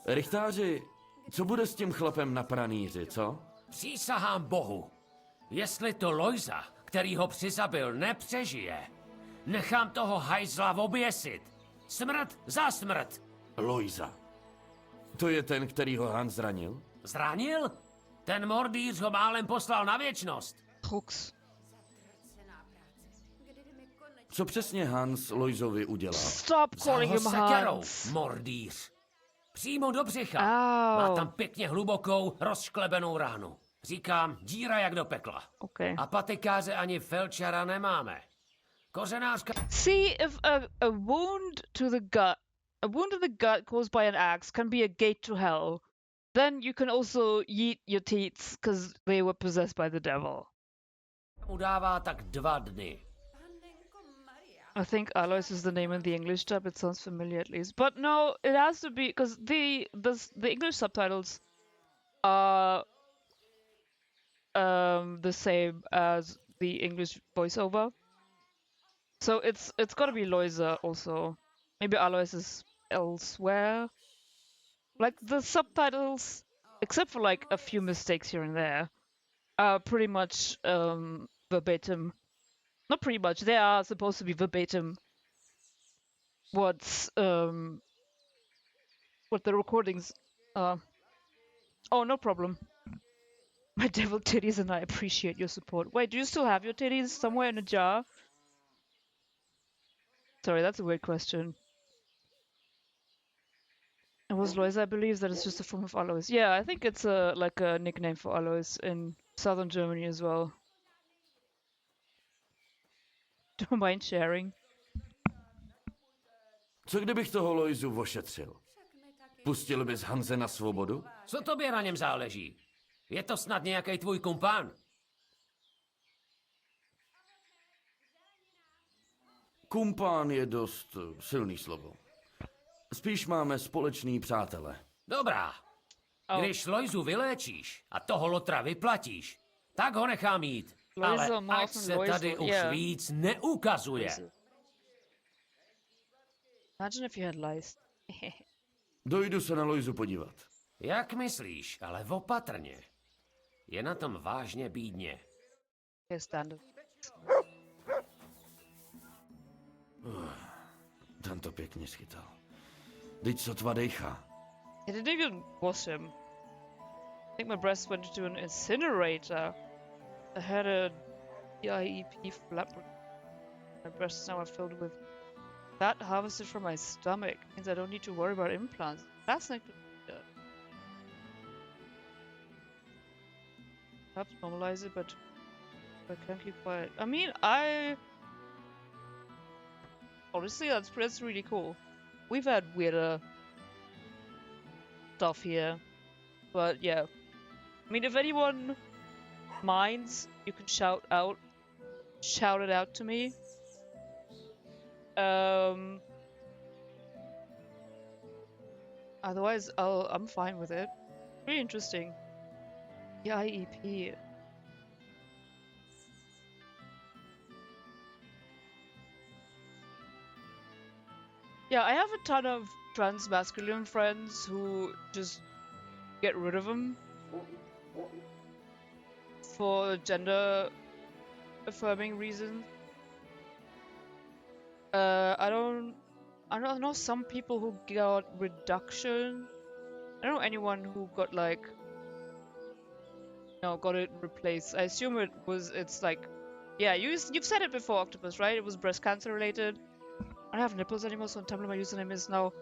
Rychtáři, co bude s tím chlapem na pranýři, co? Přísahám Bohu. Jestli to Lojza, který ho přizabil, nepřežije, nechám toho hajzla oběsit. Smrt za smrt. Lojza. To je ten, který ho Hans zranil? Zranil? Ten mordýř ho málem poslal na věčnost. Krux. Co přesně Hans Lojzovi udělal? Stop calling him Hans. Mordýř. Přímo do břicha. Ow. Má tam pěkně hlubokou, rozšklebenou ránu. Říkám, díra jak do pekla. Okay. A patykáře ani felčara nemáme. Kořenářka... See, if a wound to the gut, a wound in the gut caused by an axe can be a gate to hell, then you can also yeet your teats because they were possessed by the devil. Udává tak 2 dny. I think Alois is the name in the English dub. It sounds familiar at least, but no, it has to be because the English subtitles are the same as the English voiceover. So it's got to be Loisa also. Maybe Alois is elsewhere. Like the subtitles, except for like a few mistakes here and there, are pretty much verbatim. Not pretty much. They are supposed to be verbatim. What the recordings are. Oh, no problem. My devil titties and I appreciate your support. Wait, do you still have your titties somewhere in a jar? Sorry, that's a weird question. It was Loisa, I believe that it's just a form of Alois. Yeah, I think it's like a nickname for Alois in southern Germany as well. Don't mind sharing. Co kdybych toho Lojzu ošetřil? Pustil bys Hanse na svobodu? Co tobě na něm záleží? Je to snad nějaký tvůj kumpán? Kumpán je dost silný slovo. Spíš máme společný přátele. Dobrá. Když Lojzu vyléčíš a toho lotra vyplatíš, tak ho nechám jít. Ale ať se tady už víc neukazuje. Imagine if you had lice. Dojdu se na Lojzu podívat. Jak myslíš, ale opatrně. Je na tom vážně bídně. Je standard. Ten to pěkně schytal. Teď sotva dejchá. It didn't even wash him. I think my breast went into an incinerator. I had a IEP flap. My breasts now are filled with fat harvested from my stomach. Means I don't need to worry about implants. Fascinating. Perhaps normalize it, but I can't keep quiet. I mean, honestly, that's really cool. We've had weirder stuff here, but yeah. I mean, if anyone minds, you can shout it out to me. Otherwise, I'm fine with it. Really interesting. The IEP. Yeah, I have a ton of trans masculine friends who just get rid of them for gender affirming reasons. I don't know some people who got reduction. I don't know anyone who got like got it replaced. I assume it's like, yeah, you've said it before, Octopus, right? It was breast cancer related. I don't have nipples anymore, so on Tumblr my username is now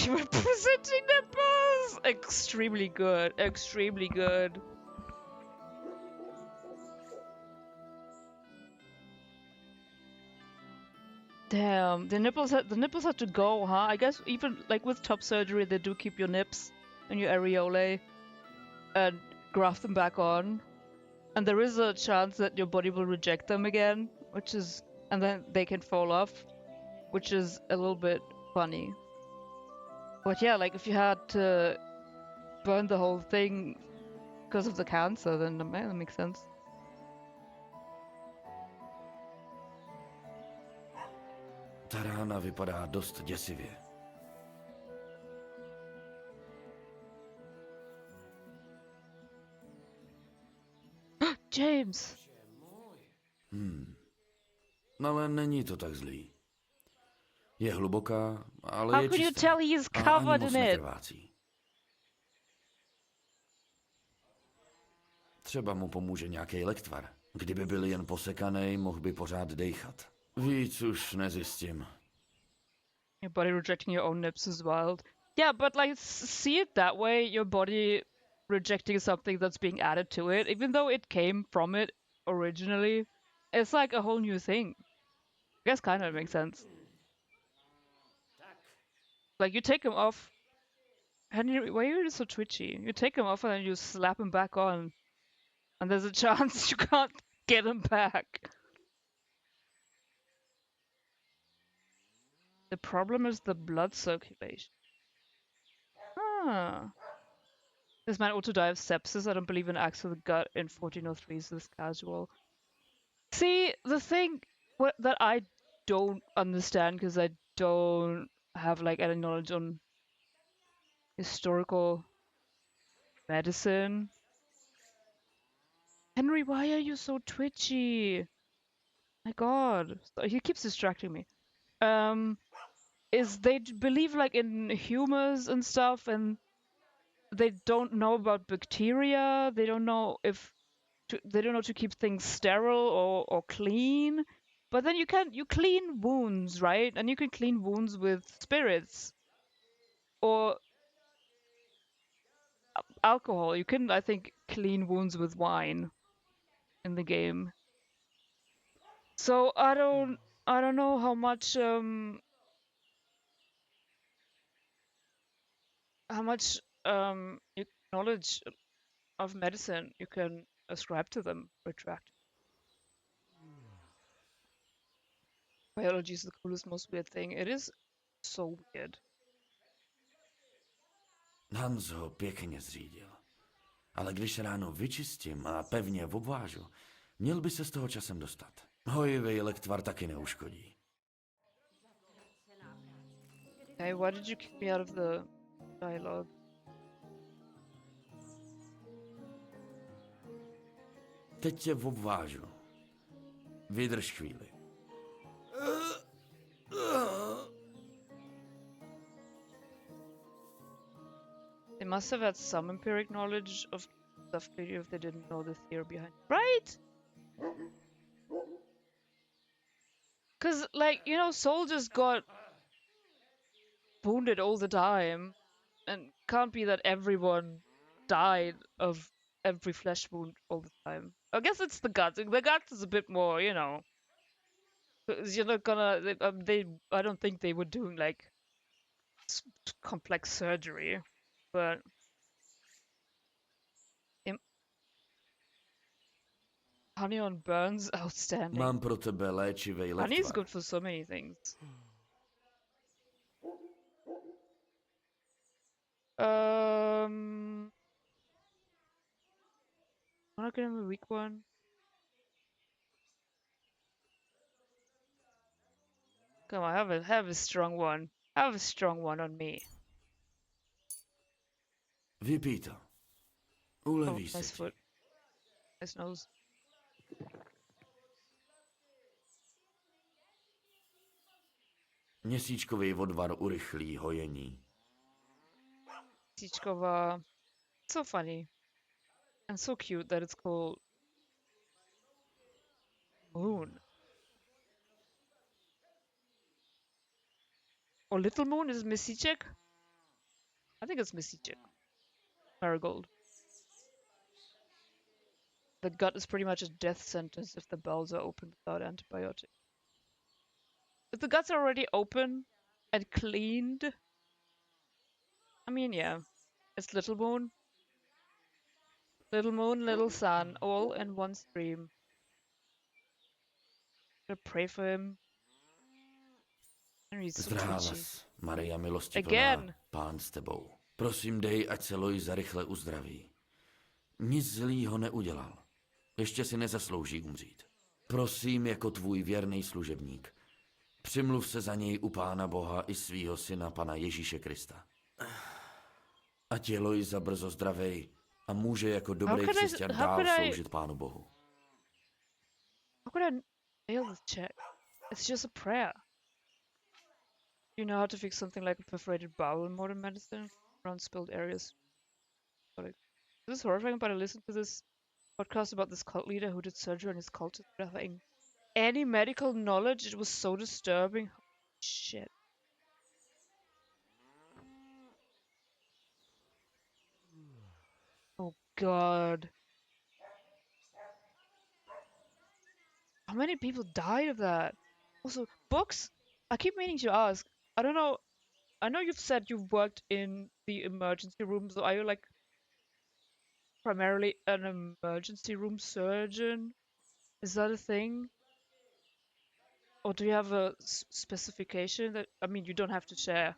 representing nipples. Extremely good, extremely good. Damn, the nipples had to go, huh? I guess even like with top surgery, they do keep your nips and your areolae and graft them back on. And there is a chance that your body will reject them again, and then they can fall off, which is a little bit funny. But yeah, like if you had to burn the whole thing because of the cancer, then that makes sense. Ta rána vypadá dost děsivě. James! Ale není to tak zlý. Je hluboká, ale How je could you čistá. tell he is A covered ani moc in it? nekrvácí. Třeba mu pomůže nějaký lektvar. Kdyby byl jen posekanej, mohl by pořád dejchat. Víc už nezjistím. Your body rejecting your own nips is wild. Yeah, but like, see it that way, your body rejecting something that's being added to it, even though it came from it originally, it's like a whole new thing. I guess kind of makes sense. Like, you take him off. Henry, why are you so twitchy? You take him off and then you slap him back on. And there's a chance you can't get him back. The problem is the blood circulation. Ah. This man ought to die of sepsis. I don't believe in acts of the gut in 1403 is this casual. See, the thing that I don't understand, because I don't have like any knowledge on historical medicine. Henry, why are you so twitchy? My god. He keeps distracting me. Is they believe like in humors and stuff, and they don't know about bacteria. They don't know to keep things sterile or clean. But then you clean wounds, right? And you can clean wounds with spirits or alcohol. You can, I think, clean wounds with wine in the game. So I don't know how much knowledge of medicine you can ascribe to them. Retract. Biology is the coolest, most weird thing. It is so weird. Hans ho pěkně zřídil. Ale když ráno vyčistím a pevně obvážu, měl by se z toho časem dostat. Hojivý lektvar taky neuškodí. Hey, why did you kick me out of the dialogue? Teď tě obvážu. Vydrž chvíli. They must have had some empiric knowledge of stuff if they didn't know the theory behind it. Right? Because, like, soldiers got wounded all the time, and can't be that everyone died of every flesh wound all the time. I guess it's the guts. The guts is a bit more, you know. 'Cause you're not gonna. I don't think they were doing like complex surgery, but honey on burns, outstanding. Mám pro tebe léčivej Honey is lektvar. good for so many things. Wanna get him a weak one? Come on, have a strong one. Have a strong one on me. Vypij to. Uleví nice se foot. ti. Nice nose. Měsíčkový odvar urychlí hojení. Měsíčková. So funny. And so cute that it's called Moon. Or Little Moon is Měsíček? I think it's Měsíček. Marigold. The gut is pretty much a death sentence if the bowels are open without antibiotic. If the guts are already open and cleaned, I mean, yeah, it's Little Moon. Little Moon, Little Sun, all in one stream. I'm gonna pray for him. Zdrávas, Maria milostiplná, Again. Pán s tebou. Prosím, dej, ať se Lojza rychle uzdraví. Nic zlýho neudělal. Ještě si nezaslouží umřít. Prosím jako tvůj věrný služebník. Přimluv se za něj u Pána Boha i svýho syna, Pana Ježíše Krista. Ať je Lojza brzo zdravej a může jako dobrý křesťan dál sloužit Pánu Bohu. How could I nail this check? It's just a prayer. You know how to fix something like a perforated bowel in modern medicine? Around spilled areas. This is horrifying, but I listened to this podcast about this cult leader who did surgery on his cultist without having any medical knowledge. It was so disturbing. Holy shit. Oh god. How many people died of that? Also, books? I keep meaning to ask. I don't know. I know you've said you've worked in the emergency room, so are you like primarily an emergency room surgeon? Is that a thing? Or do you have a specification that, I mean, you don't have to share.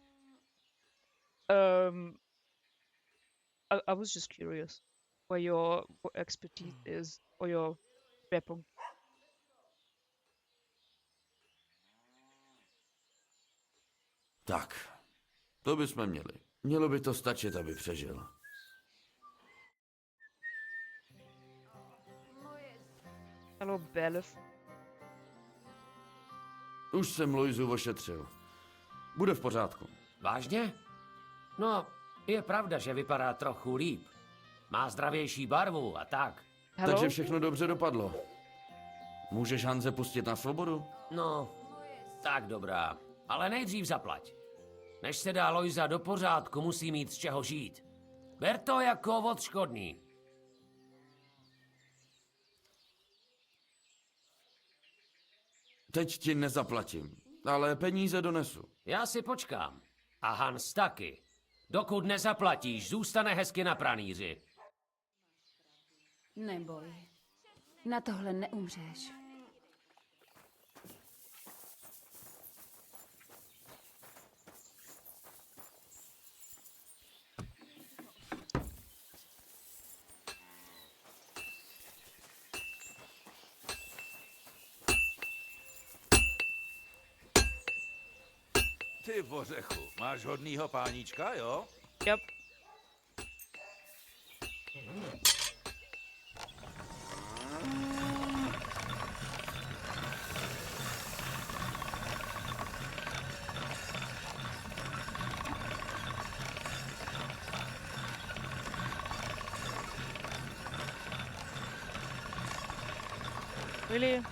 I was just curious where your expertise is, or your schwerpunkt. Tak, to bychom měli. Mělo by to stačit, aby přežil. Hello, Belef. Už jsem Lojzu ošetřil. Bude v pořádku. Vážně? No, je pravda, že vypadá trochu líp. Má zdravější barvu a tak. Hello? Takže všechno dobře dopadlo. Můžeš Hanze pustit na svobodu? No, tak dobrá. Ale nejdřív zaplať. Než se dá Lojza do pořádku, musí mít z čeho žít. Ber to jako odškodný. Teď ti nezaplatím, ale peníze donesu. Já si počkám. A Hans taky. Dokud nezaplatíš, zůstane hezky na pranýři. Neboj. Na tohle neumřeš. Ty vořechu, máš hodnýho páníčka, jo? Yep. Really?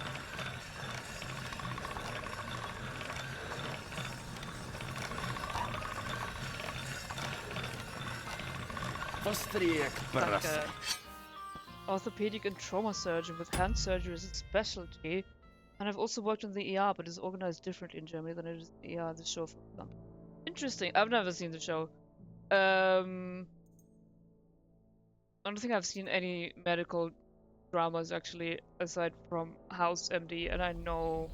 Ostrý jak prase. orthopedic and trauma surgeon with hand surgery as a specialty. And I've also worked in the ER, but it's organized differently in Germany than it is in the ER, the show, for example. Interesting. I've never seen the show. I don't think I've seen any medical dramas, actually, aside from House MD, and I know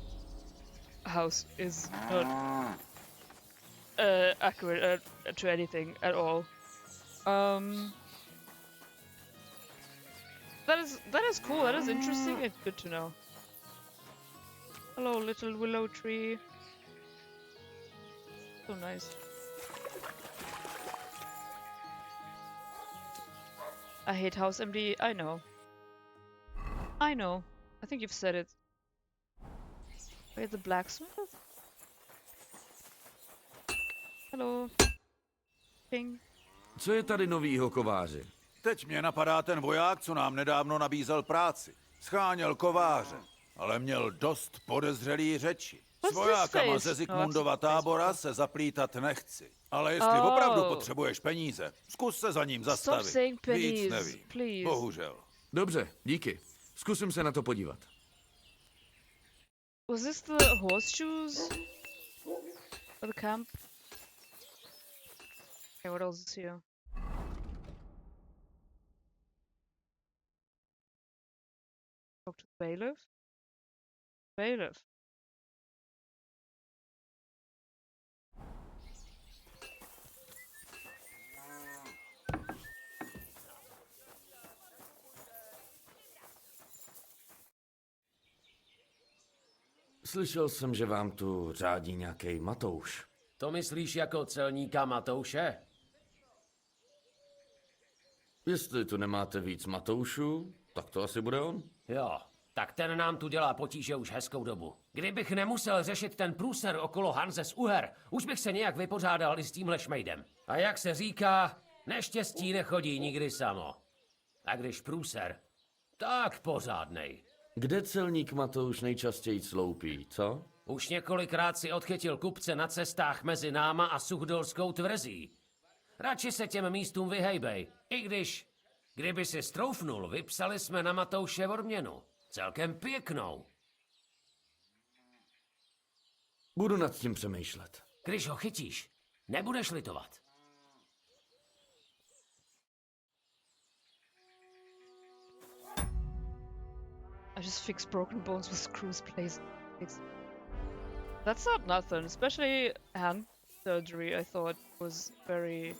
House is not accurate to anything at all. That is cool. That is interesting and good to know. Hello, little willow tree. So nice. I hate House MD. I know. I know. I think you've said it. Wait, the blacksmith? Hello. Ping. Co je tady novýho, kováři? Teď mě napadá ten voják, co nám nedávno nabízel práci. Scháněl kováře, ale měl dost podezřelý řeči. S vojákama ze Zikmundova tábora se zaplítat nechci. Ale jestli opravdu potřebuješ peníze, zkus se za ním zastavit. Víc nevím. Bohužel. Dobře, díky. Zkusím se na to podívat. Was this the horseshoes? Or the camp? Okay, what else is here? Talk to the bailiff? Bailiff. Slyšel jsem, že vám tu řádí nějaký Matouš. To myslíš jako celníka Matouše? Jestli tu nemáte víc Matoušů, tak to asi bude on. Jo, tak ten nám tu dělá potíže už hezkou dobu. Kdybych nemusel řešit ten průser okolo Hanze z Uher, už bych se nějak vypořádal i s tímhle šmejdem. A jak se říká, neštěstí nechodí nikdy samo. A když průser, tak pořádnej. Kde celník Matouš nejčastěji sloupí, co? Už několikrát si odchytil kupce na cestách mezi náma a Suchdolskou tvrzí. Radši se těm místům vyhejbej, i když, kdyby si stroufnul, vypsali jsme na Matouše odměnu. Celkem pěknou. Budu nad tím přemýšlet. Když ho chytíš, nebudeš litovat. I just fix broken bones with screws placed. That's not nothing, especially hand surgery. I thought was very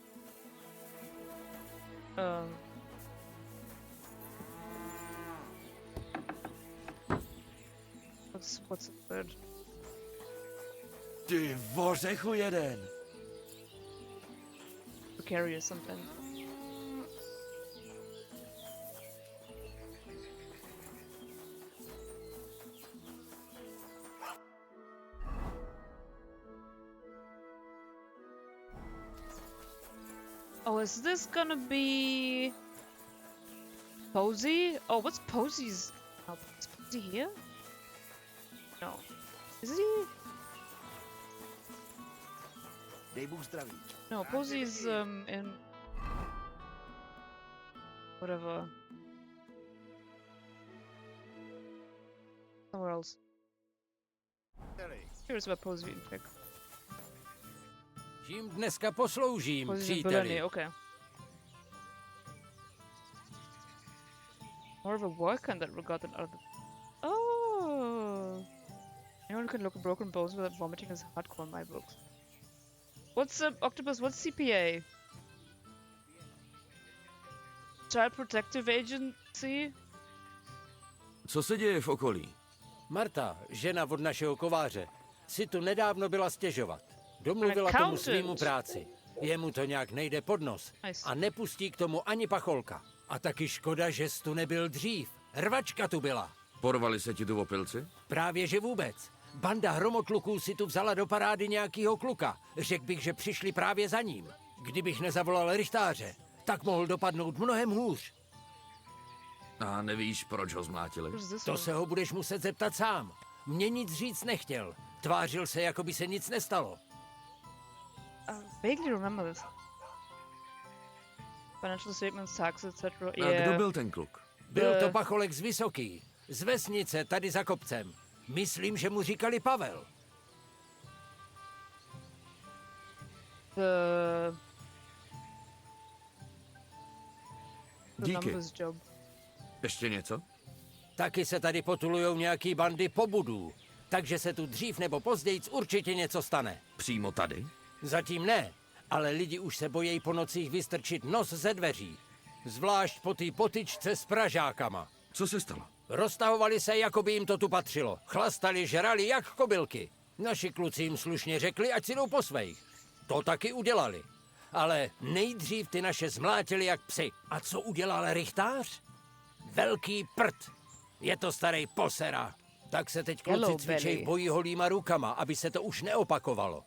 what's the word? Ty vořechu jeden. Precarious sometimes. Oh, is this gonna be Posey? Oh, what's Posey's? Oh, is Posey here? No. Is he? Dej Bůh zdraví. No, Posey's in whatever. Somewhere else. Here's where Posey in fact. Čím dneska posloužím, příteli? Okay. More of a worker in that regard than other. Oh! Anyone can look at broken bones without vomiting is hardcore in my books. What's Octopus? What's CPA? Child Protective Agency? Co se děje v okolí? Marta, žena od našeho kováře, si tu nedávno byla stěžovat. Domluvila tomu svýmu práci. Jemu to nějak nejde pod nos a nepustí k tomu ani pacholka. A taky škoda, že jsi tu nebyl dřív. Rvačka tu byla. Porvali se ti tu opilci? Právě že vůbec. Banda hromotluků si tu vzala do parády nějakýho kluka. Řekl bych, že přišli právě za ním. Kdybych nezavolal rychtáře, tak mohl dopadnout mnohem hůř. A nevíš, proč ho zmlátili? To se ho budeš muset zeptat sám. Mně nic říct nechtěl. Tvářil se, jako by se nic nestalo. Vaguely remember this. Financial statements, taxes, etc. A kdo byl ten kluk? Byl to pacholek z Vysoký, z vesnice tady za kopcem. Myslím, že mu říkali Pavel. Díky. Ještě něco? Taky se tady potulujou nějaký bandy pobudů, takže se tu dřív nebo později určitě něco stane. Přímo tady? Zatím ne, ale lidi už se bojí po nocích vystrčit nos ze dveří. Zvlášť po té potyčce s Pražákama. Co se stalo? Roztahovali se, jako by jim to tu patřilo. Chlastali, žrali jak kobylky. Naši kluci jim slušně řekli, ať si jdou po svých. To taky udělali. Ale nejdřív ty naše zmlátili jak psy. A co udělal rychtář? Velký prd. Je to starý posera. Tak se teď kluci cvičej v boji holýma rukama, aby se to už neopakovalo.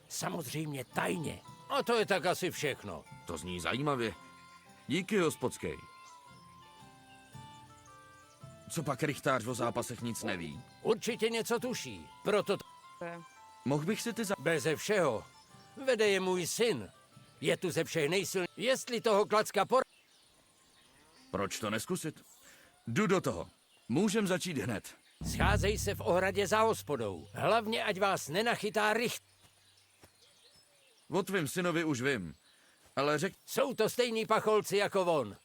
Samozřejmě tajně. A to je tak asi všechno. To zní zajímavě. Díky, hospodskej. Co pak rychtář o zápasech nic neví? Určitě něco tuší, proto... Mohl bych si ty Beze všeho. Vede je můj syn. Je tu ze všech nejsilnější. Jestli toho klacka Proč to neskusit? Jdu do toho. Můžem začít hned. Scházej se v ohradě za hospodou. Hlavně, ať vás nenachytá O tvým synovi už vím. Ale Jsou to stejní pacholci jako on.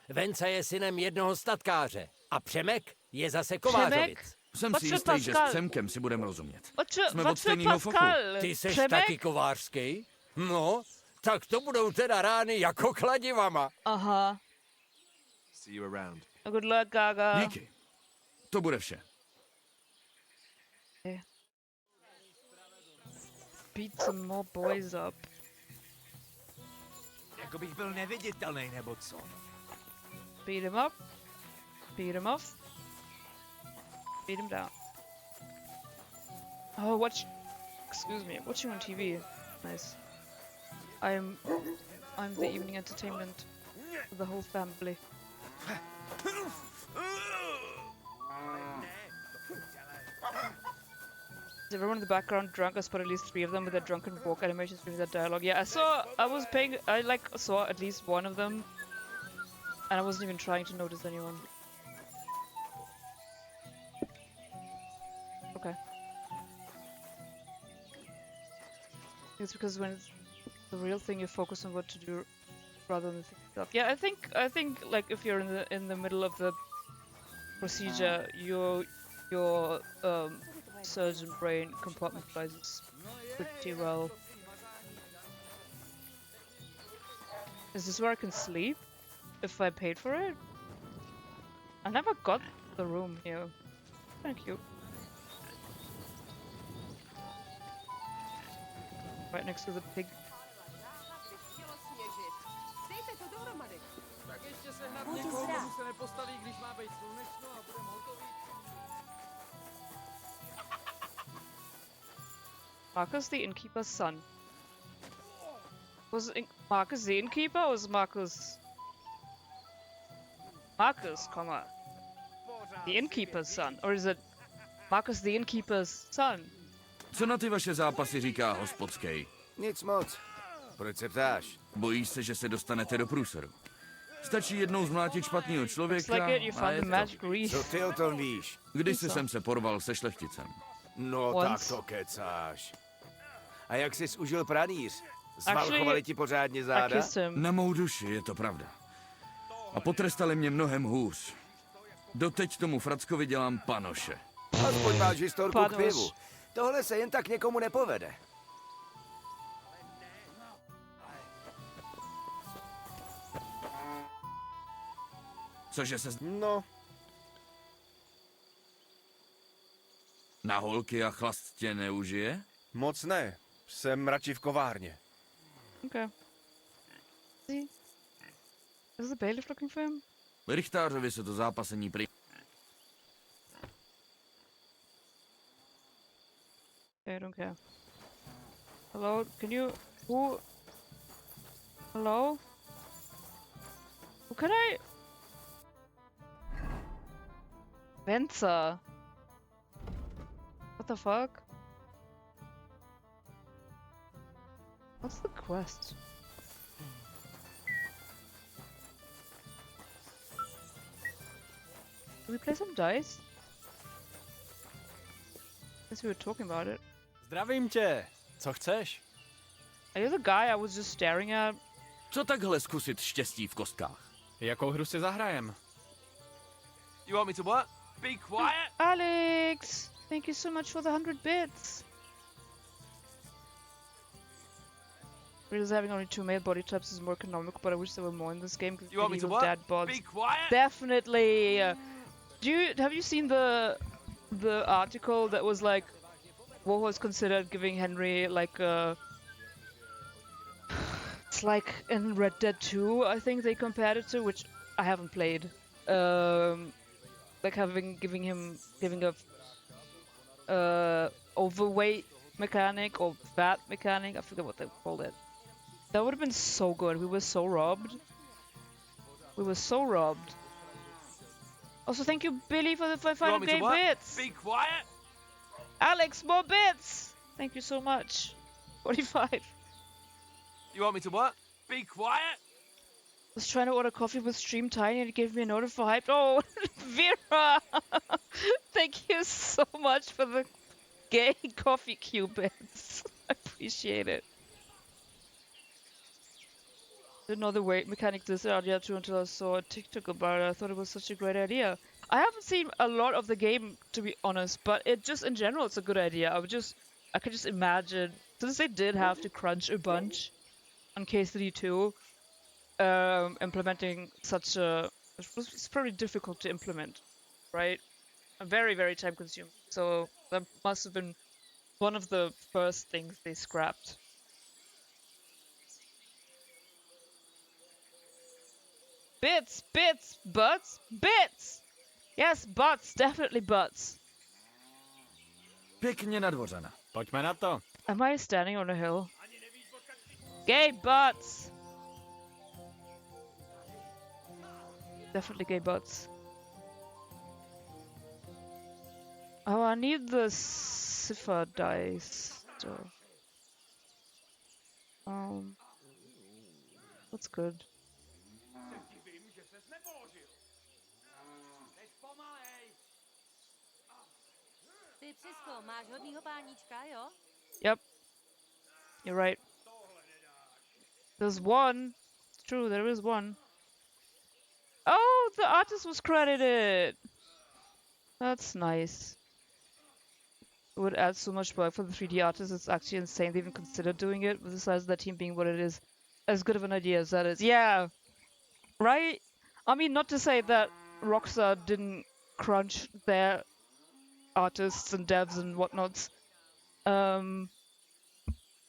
Venca je synem jednoho statkáře. A Přemek je zase kovářovic. Jsem si jistý, že s Přemkem si budeme rozumět. Jsme od stejného foku. Ty seš taky kovářský? No, tak to budou teda rány jako kladivama. Aha. See you around. Good luck, Gaga. Díky. To bude vše. Beat some more boys up. Jako bych byl neviditelný, nebo co? Beat him up. Beat him off. Beat him down. Oh, excuse me, watching on TV. Nice. I'm the evening entertainment for the whole family. Is everyone in the background drunk? I spot at least 3 of them with their drunken walk animations during that dialogue. Yeah, I saw at least one of them. And I wasn't even trying to notice anyone. Okay. It's because when it's the real thing, you focus on what to do rather than the thing itself. Yeah, I think like if you're in the middle of the procedure, your surgeon brain compartmentalizes pretty well. Is this where I can sleep? If I paid for it? I never got the room here. Thank you. Right next to the pig. Marcus the innkeeper's son. Was Marcus the innkeeper or was Marcus, the innkeeper's son? Or is it Marcus the innkeeper's son? Co na ty vaše zápasy říká hospodskej? Nic moc. Proč se ptáš? Bojíš se, že se dostanete do průseru. Stačí jednou zmlátit špatného člověka a je to. Co ty o tom víš? Když jsem se porval se šlechticem. No tak to kecáš. A jak jsi užil pranýř? Zvalchovali ti pořádně záda? Na mou duši, je to pravda. A potrestali mě mnohem hůř. Doteď tomu frackovi dělám panoše. Aspoň máš historku k pivu. Tohle se jen tak někomu nepovede. Cože se... No. Na holky a chlast tě neužije? Moc ne. Jsem radši v kovárně. Okay. Is the bailiff looking for him? Richtářovi se to zápasení prý... I don't care. Hello, can you... Who... Hello? Who can I... Venza! What the fuck? What's the quest? Did we play some dice? Guess we were talking about it. Zdravím tě. Co chceš? Are you the guy I was just staring at? Co takhle zkusit štěstí v kostkách? Jakou hru si zahrajem? You want me to what? Be quiet! Alex! Thank you so much for the 100 bits. Realize having only 2 male body types is more economical, but I wish there were more in this game. You want me to what? Dad bods. Be quiet! Definitely. Have you seen the article that was like, what was considered giving Henry like a... It's like in Red Dead 2, I think they compared it to, which I haven't played. Like giving a overweight mechanic or fat mechanic. I forget what they called it. That would have been so good. We were so robbed. We were so robbed. Also, thank you, Billy, for the 500 game bits. Be quiet! Alex, more bits. Thank you so much. 45. You want me to what? Be quiet! I was trying to order coffee with Stream Tiny and it gave me a note for hype. Oh, Vera! Thank you so much for the gay coffee cubits. I appreciate it. Didn't know the weight mechanic this idea too until I saw a TikTok about it. I thought it was such a great idea. I haven't seen a lot of the game, to be honest, but it just in general it's a good idea. I could just imagine, since they did have to crunch a bunch on KCD2, implementing such a... It's probably difficult to implement, right? Very, very time consuming. So that must have been one of the first things they scrapped. Bits, bits, butts, bits! Yes, butts, definitely butts. Pěkně nadvořena. Pojďme na to. Am I standing on a hill? Gay butts! Definitely gay butts. Oh, I need the cipher dice. So. That's good. Yep. You're right. There's one. It's true, there is one. Oh, the artist was credited! That's nice. It would add so much work for the 3D artist. It's actually insane they even considered doing it, with the size of that team being what it is. As good of an idea as that is. Yeah! Right? I mean, not to say that Rockstar didn't crunch their artists and devs and whatnots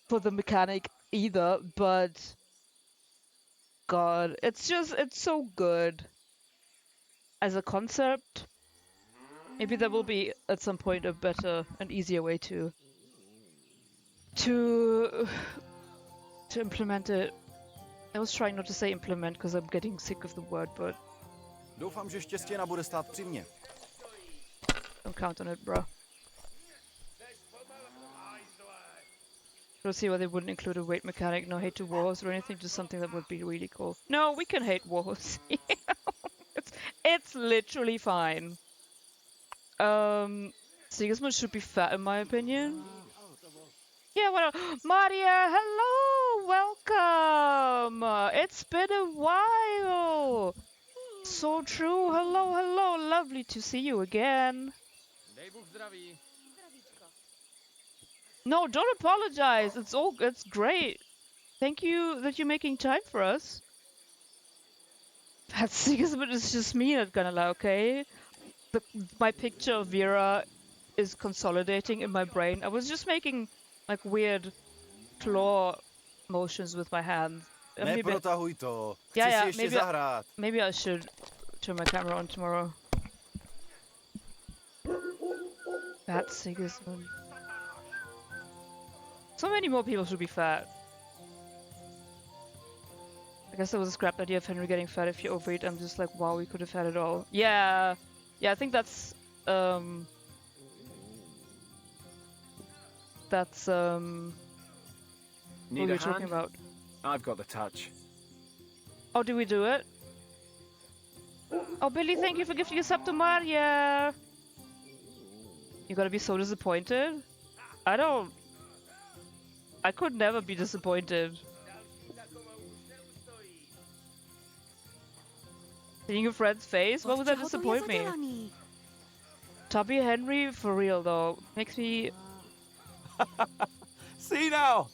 for the mechanic either, but God, it's so good as a concept. Maybe there will be at some point a better and easier way to implement it. I was trying not to say implement because I'm getting sick of the word, but doufám, že štěstěna bude stát při mně. Don't count on it, bro. We'll see why they wouldn't include a weight mechanic. No hate to Warhorse or anything, just something that would be really cool. No, we can hate Warhorse. It's literally fine. Sigismund should be fat in my opinion. Yeah, what Maria, hello! Welcome! It's been a while! So true, hello, hello, lovely to see you again. No, don't apologize. It's great. Thank you that you're making time for us. That Sigismund is just me not gonna lie, okay? My picture of Vera is consolidating in my brain. I was just making like weird claw motions with my hands. Neprotahuj to. Chci Yeah, si ještě zahrát. Maybe I should turn my camera on tomorrow. That's Sigismund. So many more people should be fat. I guess there was a scrapped idea of Henry getting fat if you overeat. I'm just like, wow, we could have had it all. Yeah, I think that's what we were talking about. I've got the touch. Oh, do we do it? Oh, Billy, thank you for gifting a sub to Maria. You're gonna be so disappointed. I could never be disappointed. Seeing your friend's face? What would that disappoint me? Tubby Henry, for real though, makes me... See now?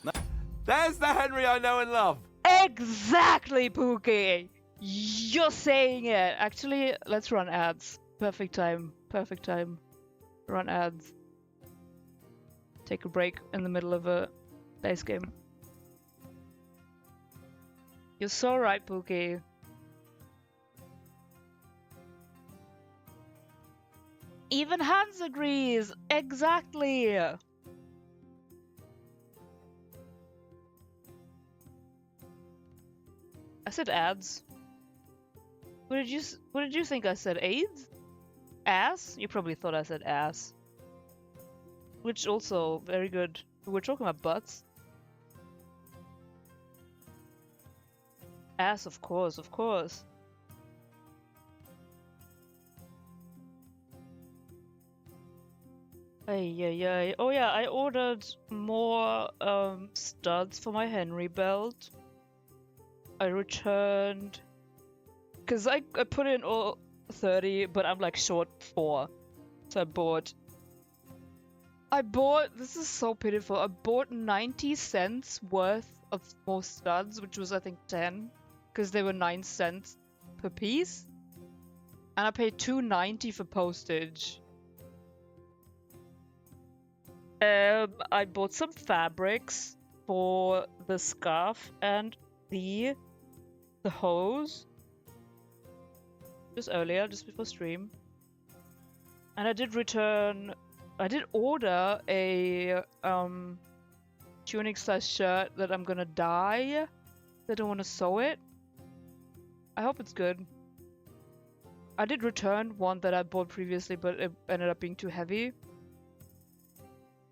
There's the Henry I know and love. Exactly, Pookie! You're saying it! Actually, let's run ads. Perfect time. Perfect time. Run ads. Take a break in the middle of a base game. You're so right, Pookie. Even Hans agrees! Exactly! I said ads. What did you think I said? AIDS? Ass? You probably thought I said ass. Which also, very good. We're talking about butts. Ass, of course, of course. Ay. Oh yeah, I ordered more studs for my Henry belt. I returned... Because I put in all 30, but I'm like short 4. So I bought... This is so pitiful. I bought 90 cents worth of more studs, which was I think 10. Because they were 9 cents per piece. And I paid $2.90 for postage. I bought some fabrics for the scarf and the hose. Just earlier, just before stream. And I did order a tunic size shirt that I'm gonna dye. I don't want to sew it. I hope it's good. I did return one that I bought previously, but it ended up being too heavy.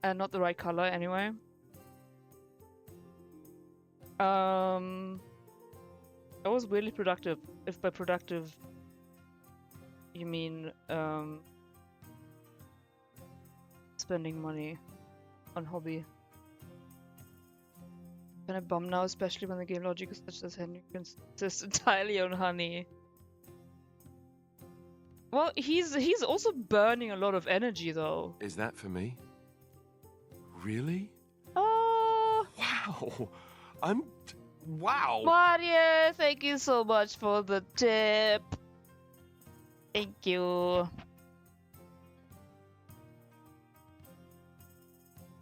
And not the right color anyway. I was really productive. If by productive you mean spending money on hobby. Kind of bummed now, especially when the game logic is such as Henry consists entirely on honey. Well, he's also burning a lot of energy though. Is that for me? Really? Oh. Wow. Wow. Mario, thank you so much for the tip. Thank you.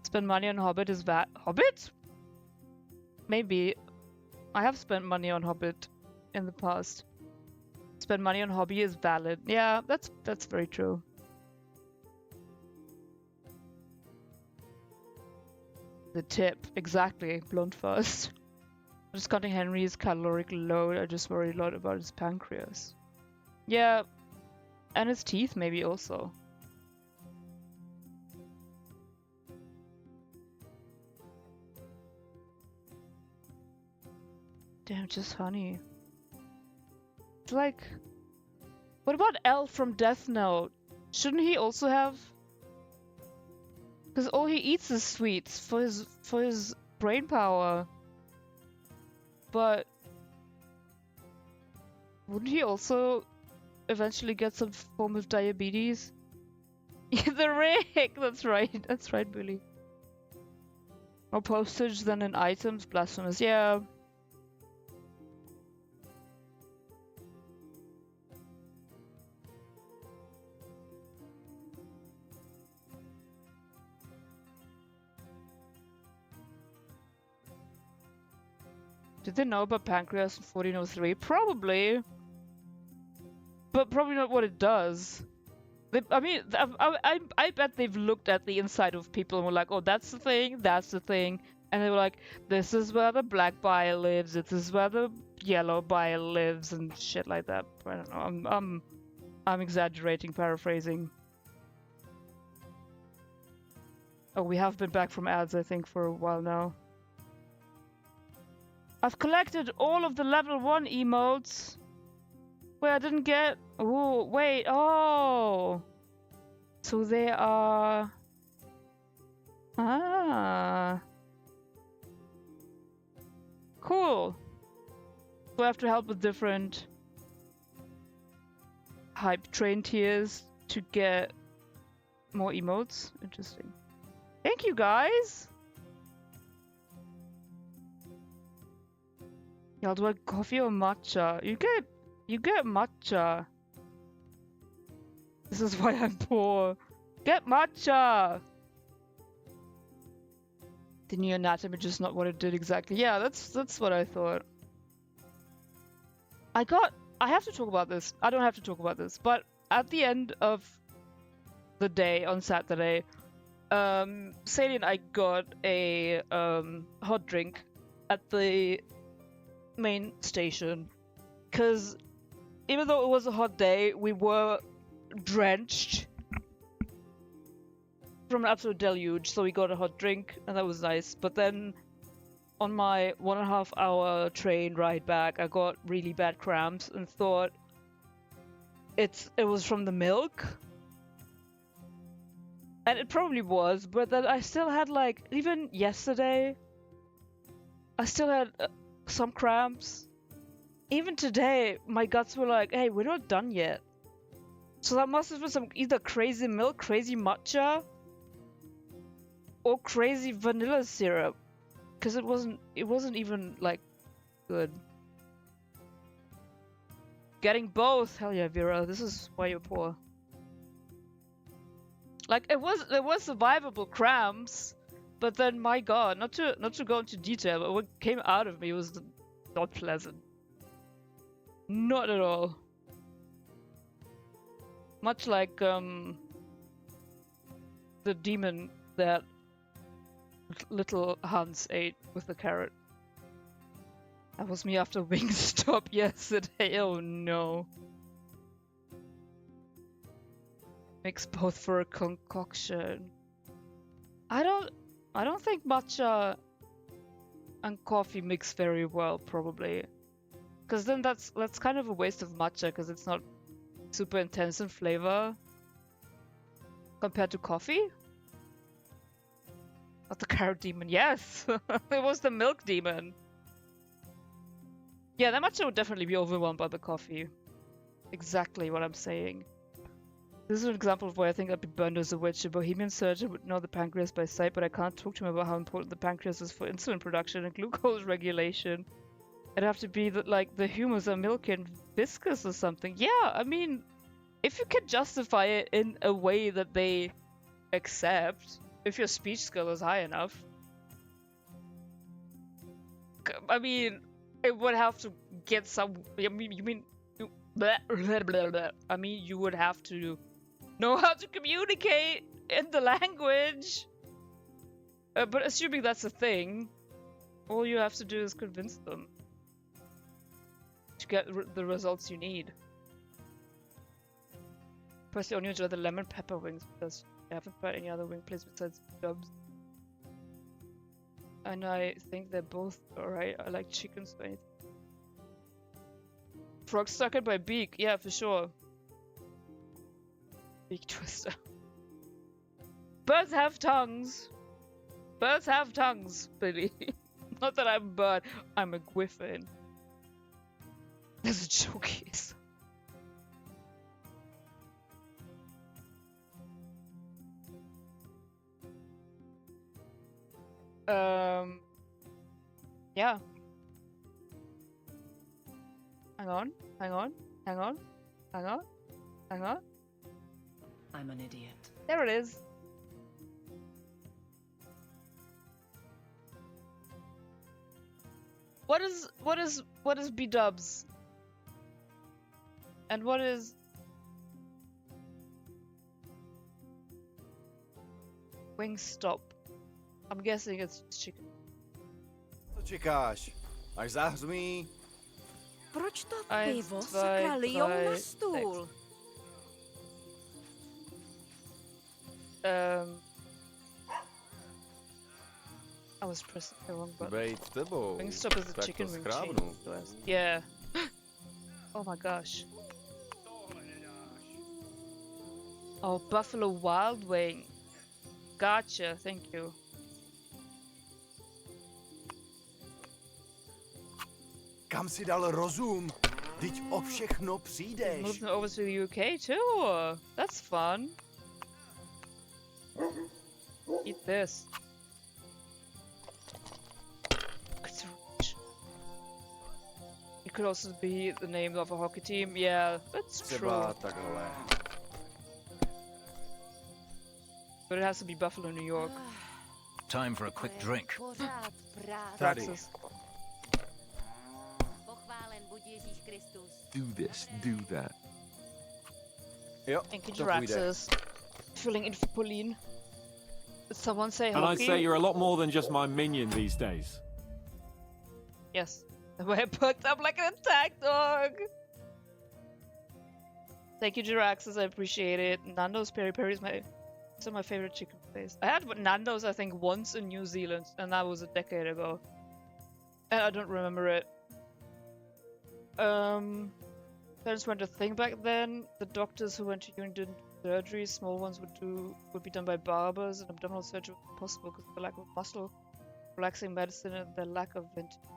Spend money on Hobbit is that Hobbit? Maybe. I have spent money on Hobbit in the past. Spend money on hobby is valid. Yeah, that's very true. The tip, exactly. Blunt first. Just cutting Henry's caloric load. I just worry a lot about his pancreas. Yeah, and his teeth maybe also. Damn, just honey. It's like... What about L from Death Note? Shouldn't he also have... Because all he eats is sweets for his brain power. But... Wouldn't he also eventually get some form of diabetes? The rig! That's right, Billy. More postage than in items, blasphemous. Yeah. Did they know about pancreas in 1403? Probably. But probably not what it does. I mean, I bet they've looked at the inside of people and were like, oh, that's the thing, that's the thing. And they were like, this is where the black bile lives, this is where the yellow bile lives, and shit like that. I don't know, I'm exaggerating, paraphrasing. Oh, we have been back from ads, I think, for a while now. I've collected all of the level 1 emotes. Wait, I didn't get Oh, wait. Oh. So they are... Ah. Cool. So I have to help with different hype train tiers to get more emotes. Interesting. Thank you, guys. Y'all, do I coffee or matcha? You get matcha. This is why I'm poor. Get matcha. The new anatomy just not what it did exactly. Yeah, that's what I thought. I have to talk about this. I don't have to talk about this, but at the end of the day on Saturday, Sadie and I got a hot drink at the main station, because even though it was a hot day, we were drenched from an absolute deluge, so we got a hot drink and that was nice. But then on my 1.5 hour train ride back, I got really bad cramps and thought it was from the milk, and it probably was. But then I still had, like, even yesterday I still had some cramps. Even today my guts were like, hey, we're not done yet. So that must have been some either crazy milk, crazy matcha, or crazy vanilla syrup, because it wasn't even like good. Getting both, hell yeah, Vera. This is why you're poor. Like, there was survivable cramps, but then, my god, not to go into detail, but what came out of me was not pleasant. Not at all. Much like the demon that little Hans ate with the carrot. That was me after Wingstop yesterday. Oh no. Mix both for a concoction. I don't think matcha and coffee mix very well, probably. Because then that's kind of a waste of matcha, because it's not super intense in flavor compared to coffee. Not the carrot demon, yes! It was the milk demon. Yeah, that matcha would definitely be overwhelmed by the coffee. Exactly what I'm saying. This is an example of where I think I'd be burned as a witch. A bohemian surgeon would know the pancreas by sight, but I can't talk to him about how important the pancreas is for insulin production and glucose regulation. It'd have to be that, like, the humors are milky and viscous or something. Yeah, I mean, if you can justify it in a way that they accept, if your speech skill is high enough. I mean, it would have to get some... I mean, I mean, you would have to know how to communicate in the language. But assuming that's a thing, all you have to do is convince them to get the results you need. Personally, only enjoy the lemon pepper wings because I haven't tried any other wing place besides Dubs. And I think they're both alright. I like chicken, so anything. Frog stuck in my beak, yeah, for sure. Beak twister. Birds have tongues. Birds have tongues, Billy. Not that I'm a bird, I'm a griffin. There's a joke here. Yeah. Hang on. I'm an idiot. There it is. What is B-dubs? And what is Wingstop? I'm guessing it's chicken. Co čekáš? Až zahřmí? Proč to pivo sakra lijou na stůl? I was pressing the wrong button. Bejt tebou. Wingstop is a chicken wing chain. Yeah. Oh my gosh. Oh, Buffalo Wild Wing. Gotcha, thank you. Kam si dal rozum? Teď o všechno přijdeš. Moving over to the UK too. That's fun. Eat this. It could also be the name of a hockey team. Yeah, that's Třeba true. takhle. But it has to be Buffalo, New York. Time for a quick drink. Tady. Do this, do that. Jo, Thank you, to půjde. Jiraxis. Filling in for Pauline. Did someone say And I'd hockey? say you're a lot more than just my minion these days. Yes. The way I perked up like an attack dog. Thank you, Jiraxis. I appreciate it. Nando's Peri Peri is some of my favorite chicken place. I had Nando's, I think, once in New Zealand, and that was a decade ago. And I don't remember it. Parents went a thing back then. The doctors who went to uni did surgery. Small ones would be done by barbers, and abdominal surgery was impossible because of the lack of muscle, relaxing medicine, and the lack of ventilation.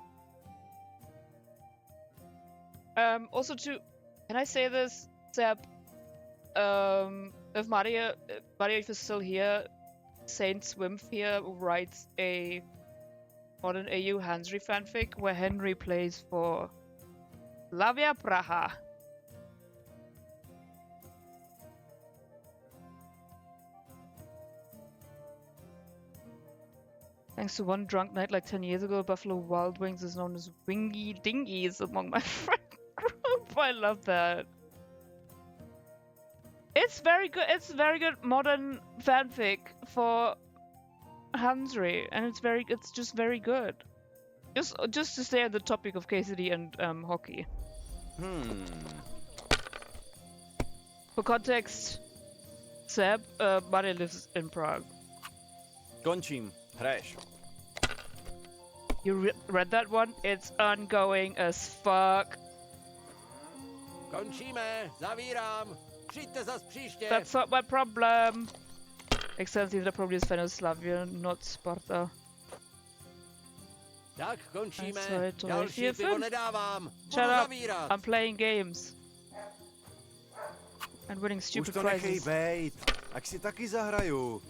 Also, can I say this, Seb? If Maria, if you're still here, Saint Swimf here writes a modern AU Henry fanfic where Henry plays for Slavia Praha. Thanks to one drunk night like 10 years ago, Buffalo Wild Wings is known as Wingy Dingies among my friend group. I love that. It's very good. It's very good modern fanfic for Hansry, and it's just very good. Just to stay on the topic of KCD and hockey. For context, Seb, Maria lives in Prague. Končím. Hraješ. You read that one? It's ongoing as fuck. Končíme, zavírám. Přijďte zas příště. That's not my problem. Except that probably is Slavia, not Sparta. Tak, končíme. To Další pivo nedávám. Shut up. Zavírat. I'm playing games. And winning stupid Už to prizes. nechej bejt. Ať si taky zahraju.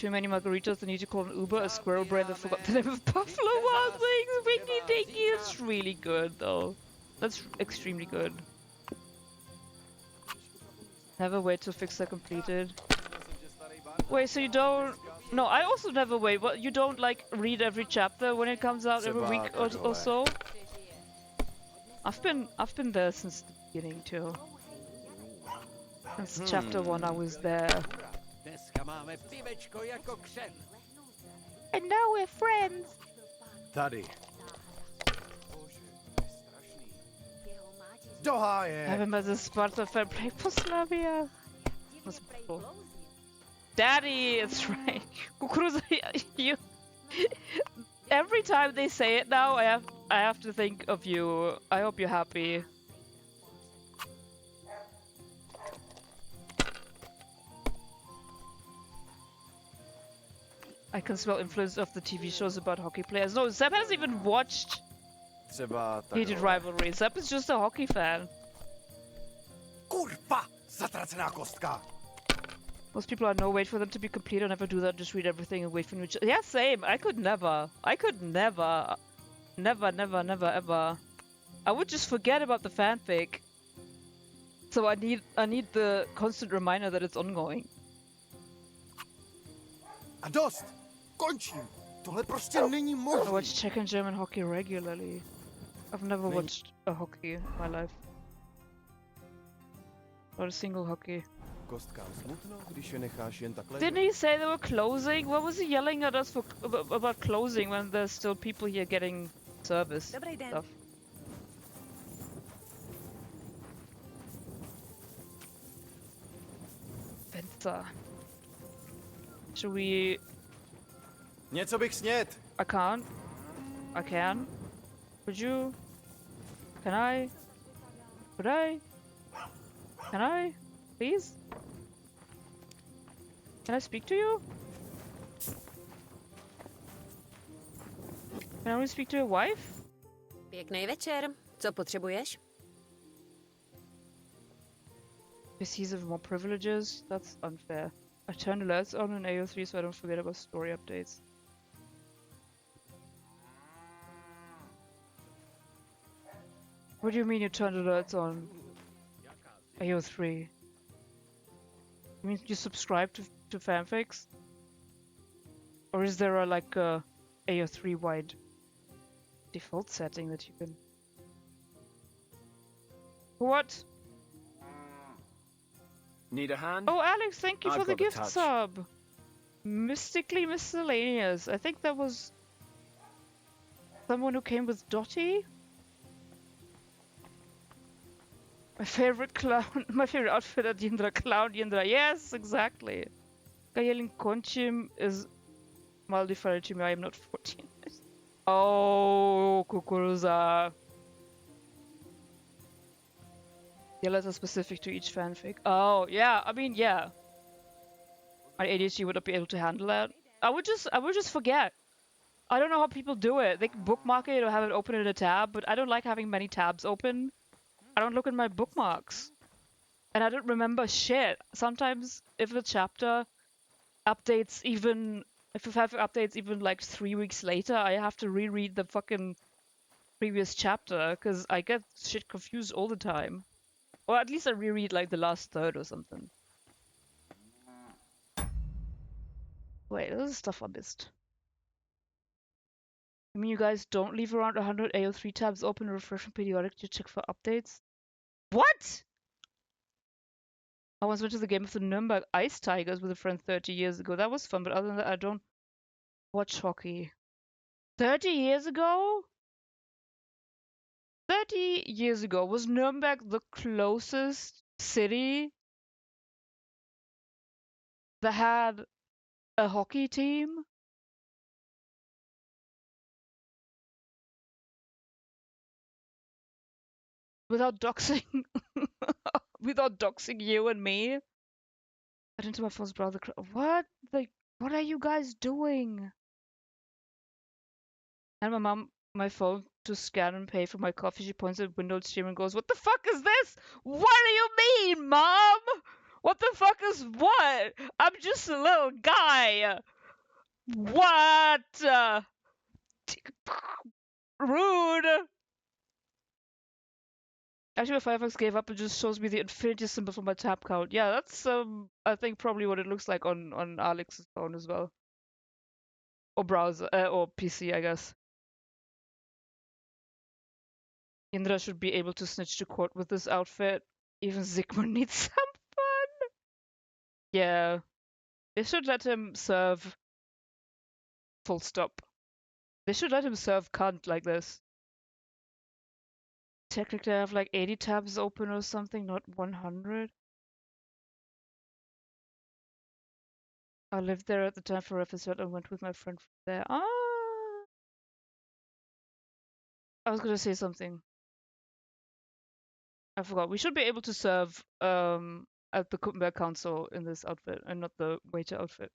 Too many margaritas, they need to call an Uber, a squirrel brain that forgot the name of Buffalo Wild Wings. Winky Dinky is really good though. That's extremely good. Never wait till fix are completed. Wait, so you don't... No, I also never wait. What, you don't like read every chapter when it comes out every week or so? I've been there since the beginning too. Since chapter 1 I was there. And now we're friends. Tady. Do háje. I remember the Sparta fan playing for Slavia. Was cool. Daddy, it's right. Kukuruza, you. Every time they say it now, I have to think of you. I hope you're happy. I can smell influence of the TV shows about hockey players. No, Zeb hasn't even watched Třeba Heated Rivalry. Zeb is just a hockey fan. Kurva! Zatracená kostka! Most people are no, wait for them to be complete. I'll never do that. Just read everything and wait for new. Yeah, same. I could never. Never, ever. I would just forget about the fanfic. So I need the constant reminder that it's ongoing. A dost! Končím! Tohle prostě není možné. I watch Czech and German hockey regularly. I've never watched a hockey in my life. Not a single hockey. Kostkám smutno, když je necháš jen takhle. Didn't he say they were closing? What was he yelling at us for about closing when there's still people here getting service stuff? Venta. Should we... Něco bych snět. I can't. I can. Could you? Can I? Could I? Can I? Please? Can I speak to you? Can I only speak to your wife? Pěkný večer. Co potřebuješ? PCs have more privileges? That's unfair. I turned alerts on in AO3 so I don't forget about story updates. What do you mean you turned alerts on AO3? You mean you subscribe to fanfics? Or is there like a AO3 wide default setting that you can... What? Need a hand? Oh, Alex, thank you I've for the got the gift touch. sub. Mystically miscellaneous. I think that was someone who came with Dottie. My favorite clown, my favorite outfit at Yindra, Clown Yindra. Yes, exactly. Kayelin Konchim is mildly to me. I am not 14. Oh, Kukuruza. The letters specific to each fanfic. Oh, yeah. I mean, yeah. My ADHD would not be able to handle that. I would just forget. I don't know how people do it. They can bookmark it or have it open in a tab, but I don't like having many tabs open. I don't look at my bookmarks. And I don't remember shit. Sometimes if the chapter updates even, if the fanfic updates even like 3 weeks later, I have to reread the fucking previous chapter because I get shit confused all the time. Or at least I reread like the last third or something. Wait, this is stuff I missed. I mean, you guys don't leave around 100 AO3 tabs open and refreshing periodically to check for updates? What? I once went to the game of the Nuremberg Ice Tigers with a friend 30 years ago. That was fun, but other than that, I don't watch hockey. 30 years ago? 30 years ago, was Nuremberg the closest city that had a hockey team? Without doxing, without doxing you and me? I didn't my phone's browser. What? What are you guys doing? And my mom, my phone to scan and pay for my coffee. She points at Windows stream and goes, "What the fuck is this? What do you mean, mom? What the fuck is what? I'm just a little guy. What? Rude." Actually, my Firefox gave up and just shows me the infinity symbol for my tab count. Yeah, that's I think probably what it looks like on Alex's phone as well, or browser or PC, I guess. Indra should be able to snitch to court with this outfit. Even Zygmunt needs some fun. Yeah, they should let him serve. Full stop. They should let him serve cunt like this. Technically, I have like 80 tabs open or something, not 100. I lived there at the time for episode and went with my friend from there. Ah, I was gonna say something. I forgot. We should be able to serve at the Gutenberg Council in this outfit and not the waiter outfit.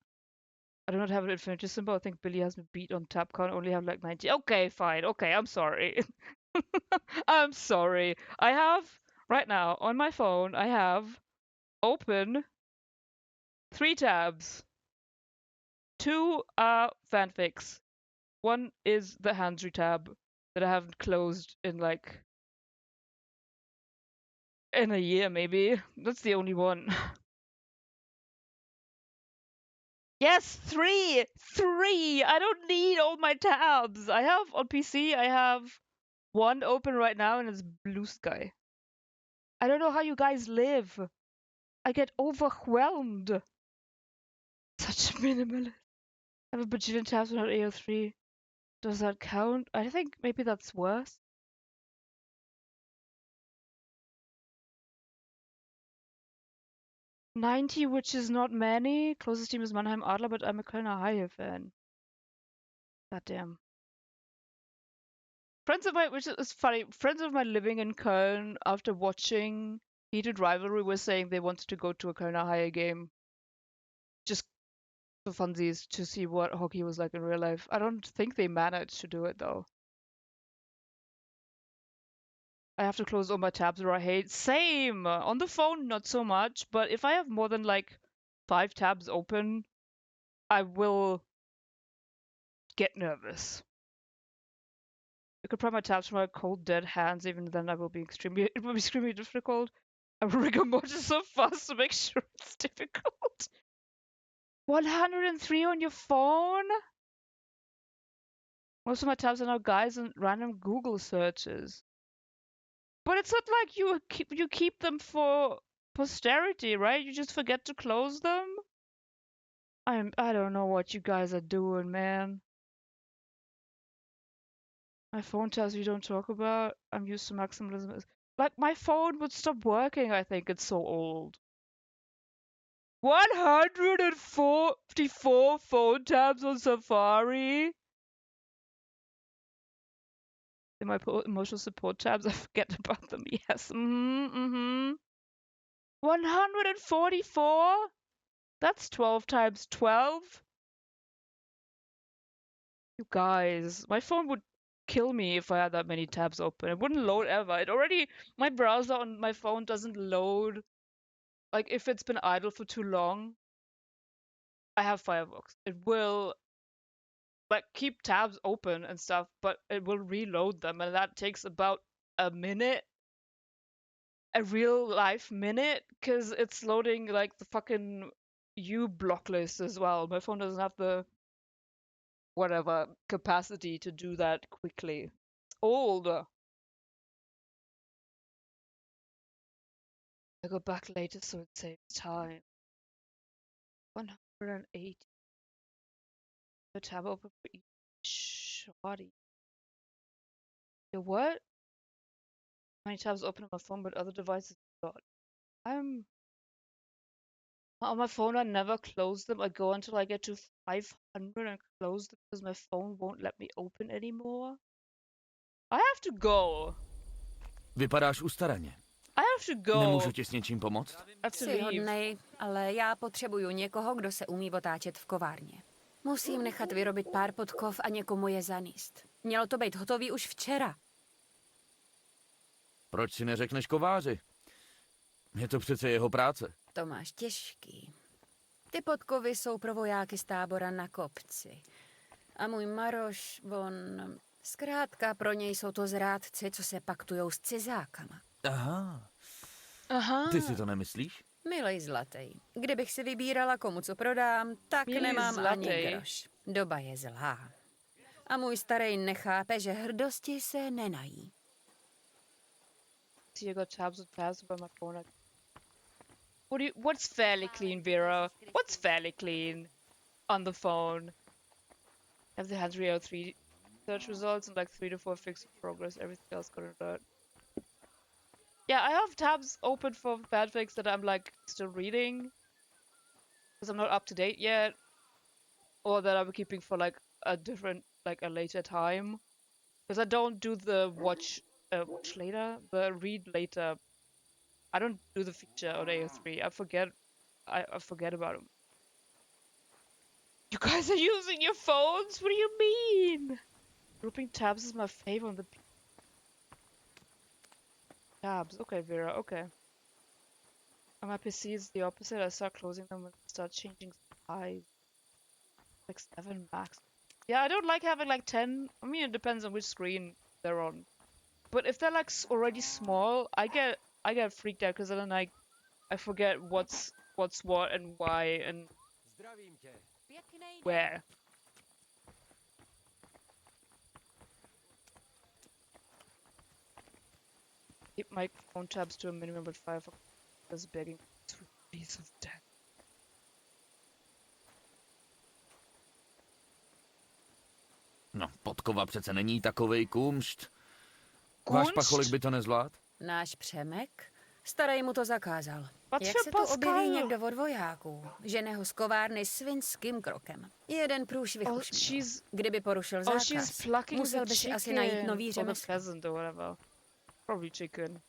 I do not have an infinity symbol. I think Billy has me beat on tab count. I only have like 90. Okay, fine. Okay, I'm sorry. I'm sorry. I have right now on my phone. I have open 3 tabs. 2 are fanfics. 1 is the Hansry tab that I haven't closed in like in a year maybe. That's the only one. Yes, 3! 3! I don't need all my tabs. I have on PC, I have 1 open right now and it's Blue Sky. I don't know how you guys live. I get overwhelmed. Such a minimalist. I have a bajillion tabs on AO3. Does that count? I think maybe that's worse. $90, which is not many. Closest team is Mannheim Adler, but I'm a Kölner Haie fan. Goddamn. Friends of mine, which is funny, friends of mine living in Köln after watching Heated Rivalry were saying they wanted to go to a kind of higher game. Just for funsies, to see what hockey was like in real life. I don't think they managed to do it, though. I have to close all my tabs or I hate. Same! On the phone, not so much, but if I have more than like 5 tabs open, I will get nervous. I could pry my tabs from my cold, dead hands, even then it will be extremely difficult. I will rigor mortis so fast to make sure it's difficult. 103 on your phone? Most of my tabs are now guides and random Google searches. But it's not like you keep them for posterity, right? You just forget to close them? I don't know what you guys are doing, man. My phone tabs you don't talk about. I'm used to maximalism. Like, my phone would stop working, I think. It's so old. 144 phone tabs on Safari? In my emotional support tabs, I forget about them. Yes. 144? That's 12 times 12? You guys, my phone would kill me if I had that many tabs open. It wouldn't load ever. My browser on my phone doesn't load. Like, if it's been idle for too long, I have Firefox. It will, like, keep tabs open and stuff, but it will reload them, and that takes about a minute. A real life minute, because it's loading, like, the fucking uBlock list as well. My phone doesn't have the whatever capacity to do that quickly. It's old. I go back later so it saves time. 180. The tab open for each shoddy. Yo, what? How many tabs open on my phone but other devices not? On my phone I never close them. I go until I get to 500 and close them because my phone won't let me open anymore. I have to go. Vypadáš ustaraně. I have to go. Nemůžu ti s něčím pomoct? Jsi hodnej, ale já potřebuju někoho, kdo se umí otáčet v kovárně. Musím nechat vyrobit pár podkov a někomu je zanést. Mělo to být hotový už včera. Proč si neřekneš kováři? Je to přece jeho práce. To máš těžký. Ty podkovy jsou pro vojáky z tábora na kopci. A můj Maroš, zkrátka pro něj jsou to zrádci, co se paktujou s cizákama. Aha. Ty si to nemyslíš? Milej zlatej, kdybych si vybírala, komu co prodám, tak nemám ani groš. Doba je zlá. A můj starej nechápe, že hrdosti se nenají. You got tabs on tabs by my phone. What's fairly clean, Vera? What's fairly clean on the phone? Have the hands 303 search results and like 3 to 4 fixed progress. Everything else got a dirt. Yeah, I have tabs open for fanfics that I'm like still reading because I'm not up to date yet, or that I'm keeping for like a different, like a later time. Because I don't do the watch later, the read later. I don't do the feature on AO3. I forget about them. You guys are using your phones? What do you mean? Grouping tabs is my favorite on the tabs. Okay, Vera, okay. On my PC it's the opposite. I start closing them and start changing size. Like 7 max. Yeah, I don't like having like 10. I mean, it depends on which screen they're on. But if they're like already small, I get freaked out because then I forget what's what and why and where. Keep my phone tabs to a minimum, but Firefox is begging to a piece of death. No, podkova přece není takovej kumšt. Váš pacholik by to nezvlád? Náš Přemek? Starej mu to zakázal. Jak se tu objeví někdo od vojáků, žene ho z kovárny svinským krokem. Jeden průšvih už měl. Kdyby porušil zákaz, musel by si asi najít nový řemeslo. Probably chicken.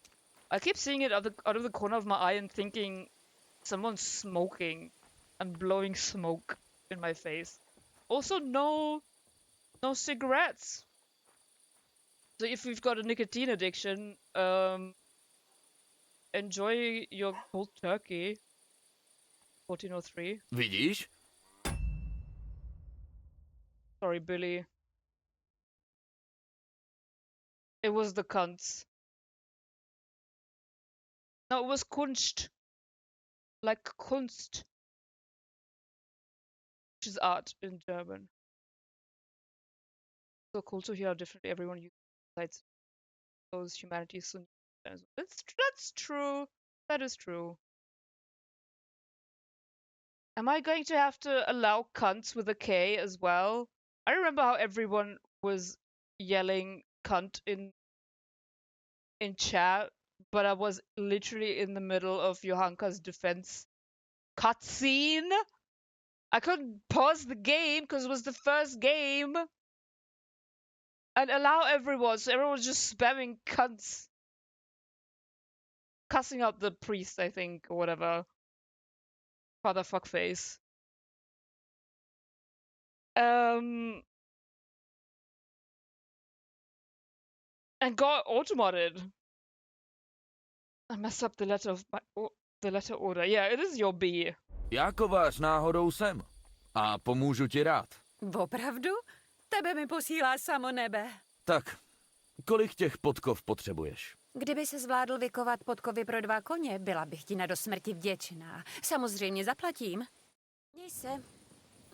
I keep seeing it out of the corner of my eye and thinking someone's smoking and blowing smoke in my face. Also, no cigarettes. So if you've got a nicotine addiction, enjoy your cold turkey. 1403. Vidíš? Sorry, Billy. It was the cunts. No, it was Kunst. Like Kunst. Which is art in German. So cool to hear how differently everyone uses those humanities. That's true. That is true. Am I going to have to allow cunts with a K as well? I remember how everyone was yelling cunt in chat, but I was literally in the middle of Johanka's defense cutscene. I couldn't pause the game because it was the first game. And allow everyone, so everyone was just spamming cunts. Cussing out the priest, I think, or whatever. Father fuckface. And got automodded. I messed up the letter of the letter order. Yeah, it is your B. Já kovář náhodou jsem. A pomůžu ti rád. Opravdu? Tebe mi posílá samo nebe. Tak, kolik těch podkov potřebuješ? Kdyby se zvládl vykovat podkovy pro 2 koně, byla bych ti na dosmrti vděčná. Samozřejmě zaplatím. Měj se.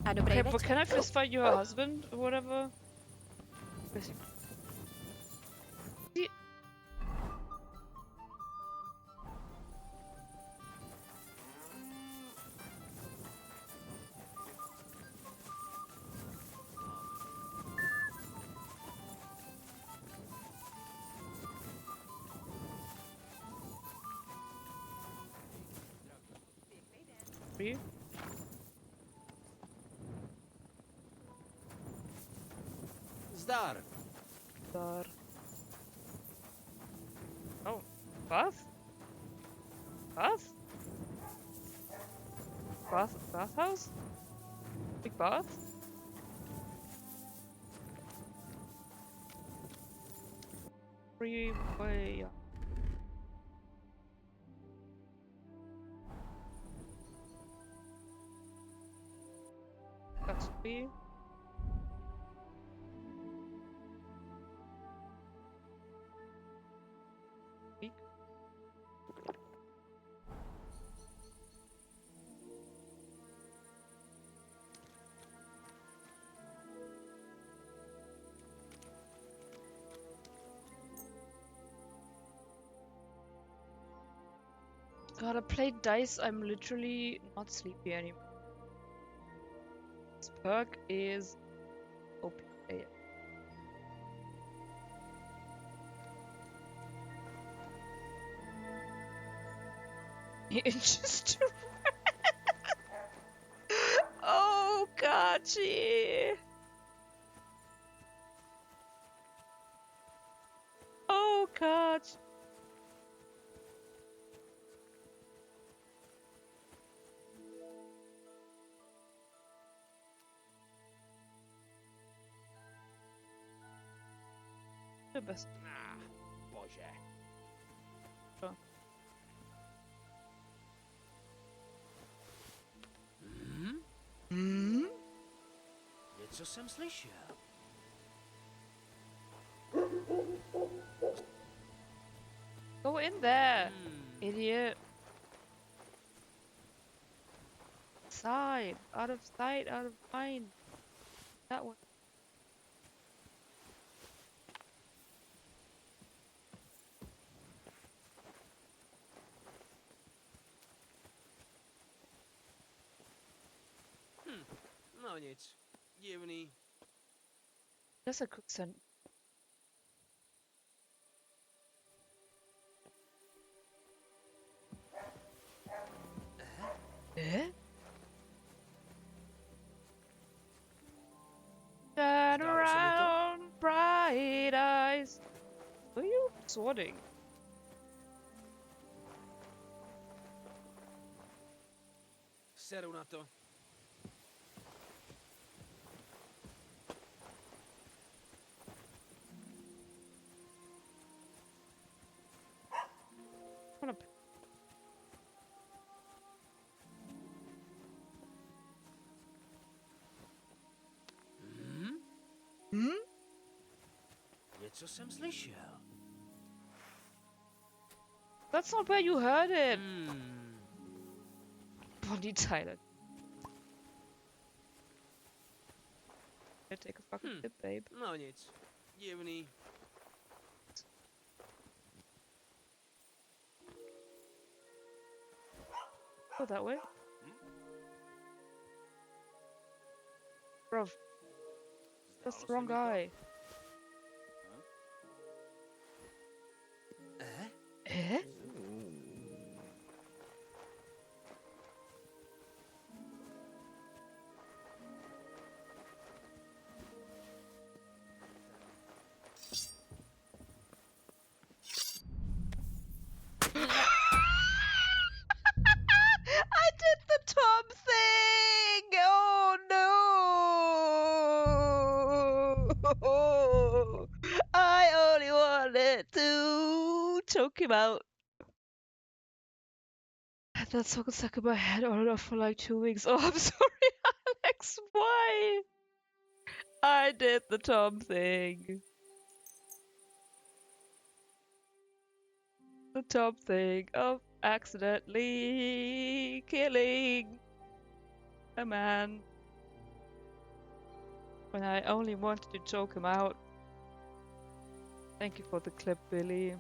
A dobrý večer. But can I fist fight your husband or whatever? Zdar. Zdar. Oh, bath? Bath? Bathhouse? Big bath? Freeway. That's B. God, I played dice. I'm literally not sleepy anymore. This perk is OP. Inches to Oh, Kachi! Oh, Kachi! The best. Bože. Co? Něco jsem slyšel. Go in there, idiot. Side, out of sight, out of mind. That one. No nic. Divný. Guess I could send. Eh? Turn around, bright eyes. Who are you swording? seru na to. Něco jsem slyšel. That's not where you heard it. Bonnie Tyler. Take a fucking dip, babe. No nic. Divný. Go that way. Bro. That's the wrong guy. Eh? I did the Tom thing! Oh no! I only wanted to choke him out. I had that song stuck in my head on and off for like 2 weeks. Oh, I'm sorry, Alex. Why? I did the Tom thing. The Tom thing of accidentally killing a man when I only wanted to choke him out. Thank you for the clip, Billy.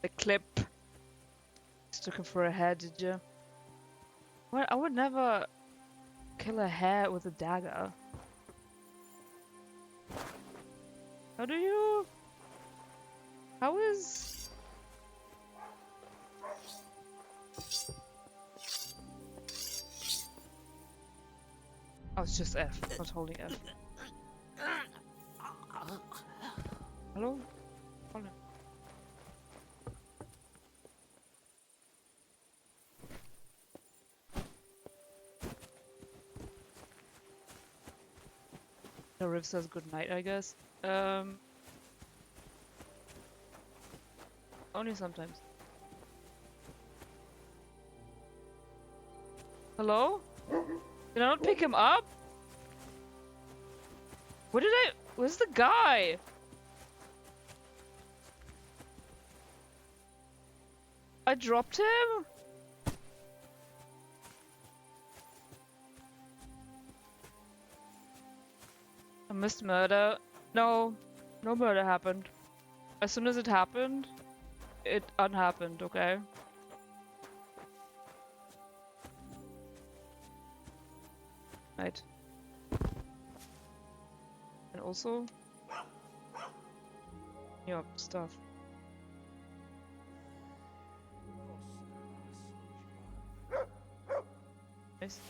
The clip. Just looking for a hair, did you? What? I would never kill a hare with a dagger. How do you? How is? Oh, it's just F, not holding F. Hello? Hold on. The Riv says good night, I guess. Only sometimes. Hello? Did I not pick him up? Where did I? Where's the guy? I dropped him? I missed murder. No. No murder happened. As soon as it happened, it unhappened, okay? Right. And also... yeah, stuff. Nice.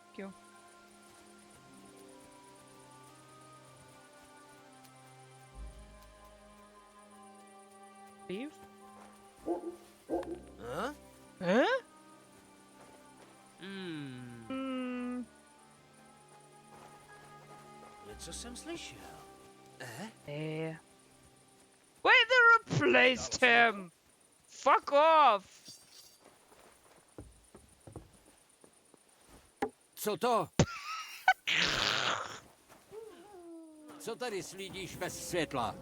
Thank you. Leave? Huh? Huh? Něco jsem slyšel. Eh? Wait, they replaced him! Fuck off! Co to? Co tady slídíš bez světla?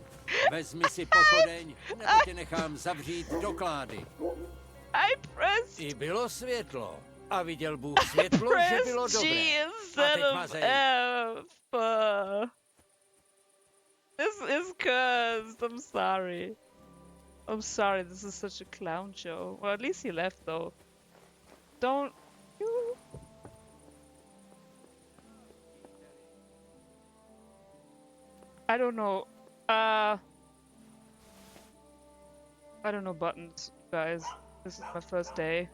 Vezmi si pochodeň, nebo tě nechám zavřít do klády. I pressed... I bylo světlo. A viděl Bůh světlo, že bylo dobré. A teď má This is cursed. I'm sorry. I'm sorry, this is such a clown show. Well, at least he left, though. Don't... you... I don't know. I don't know buttons, guys. This is my first day.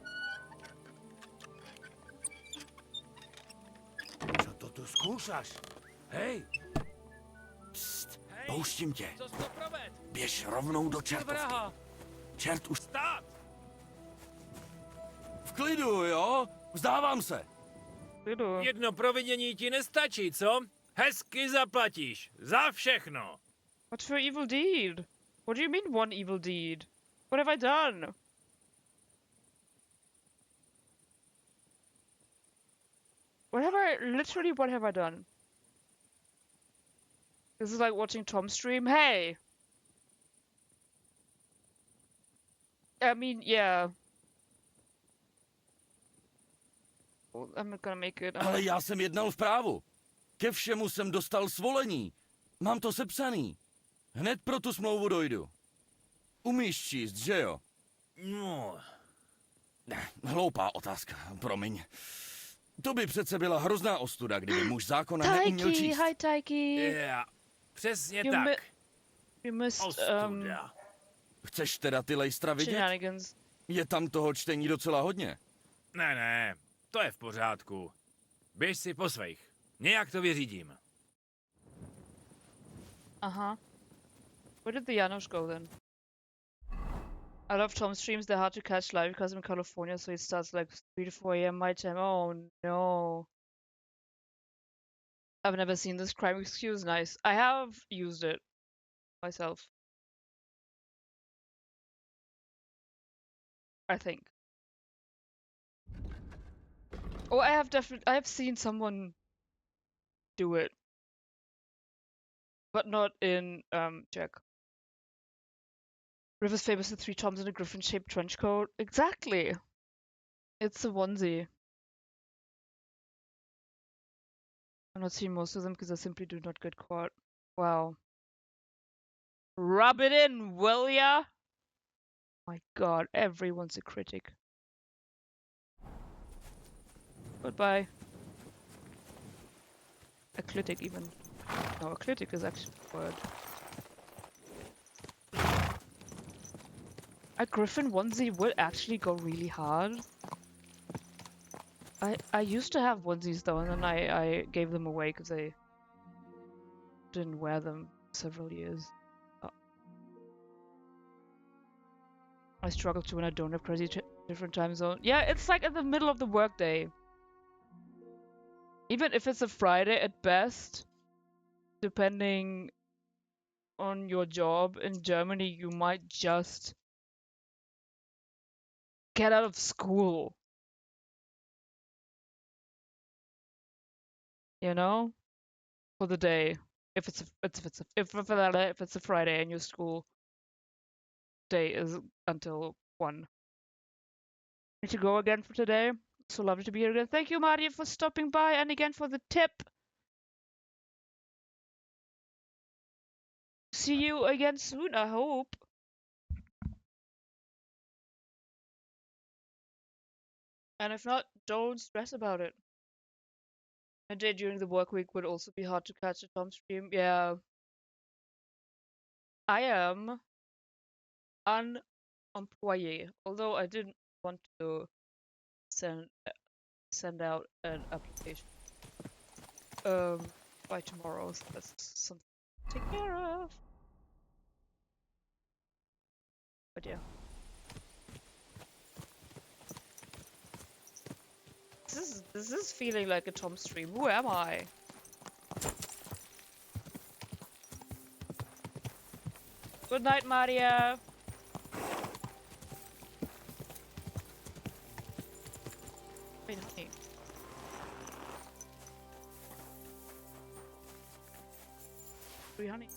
Co to tu skúšaš? Hej! Psst, pouštím tě. Co jsi to proved? Běž rovnou do čertovky. Čert už... Stát! V klidu, jo? Vzdávám se. Jedno providění ti nestačí, co? Hezky zaplatíš. Za všechno. What for evil deed? What do you mean one evil deed? What have I done? What have I done? This is like watching Tom stream. Hey! I mean, yeah. Well, I'm not gonna make it. Ale já jsem jednal v právu. Ke všemu jsem dostal svolení. Mám to sepsaný. Hned pro tu smlouvu dojdu. Umíš číst, že jo? No. Hloupá otázka, promiň. To by přece byla hrozná ostuda, kdyby muž zákona neuměl číst. Hi, Taiki. Yeah, přesně tak. Ostuda. Chceš teda ty lejstra vidět? Shenanigans. Je tam toho čtení docela hodně. Ne, to je v pořádku. Běž si po svých. Nějak to vyřídím. Uh-huh. Where did the Janusz go then? I love Tom streams. They're hard to catch live because I'm in California, so it starts like 3 to 4 a.m. my time. Oh no. I've never seen this crime excuse. Nice. I have used it myself. I think. Oh, I have seen someone do it. But not in Jack. River's famous for 3 toms in a griffin-shaped trench coat. Exactly. It's a onesie. I'm not seeing most of them because I simply do not get caught. Wow. Rub it in, will ya? My god, everyone's a critic. Goodbye. A critic even. No, a critic is actually a word. A griffin onesie would actually go really hard. I used to have onesies though, and then I gave them away because I didn't wear them several years. Oh. I struggle too when I don't have crazy different time zone. Yeah, it's like in the middle of the workday. Even if it's a Friday at best, depending on your job in Germany, you might just get out of school. You know? For the day. If it's a Friday and your school day is until 1. Need to go again for today. So lovely to be here again. Thank you, Maria, for stopping by and again for the tip. See you again soon, I hope. And if not, don't stress about it. A day during the work week would also be hard to catch a Tom stream. Yeah. I am unemployé, although I didn't want to send out an application by tomorrow, so that's something to take care of. But yeah. This is feeling like a Tom stream. Who am I? Good night, Maria. Wait, honey. Free honey.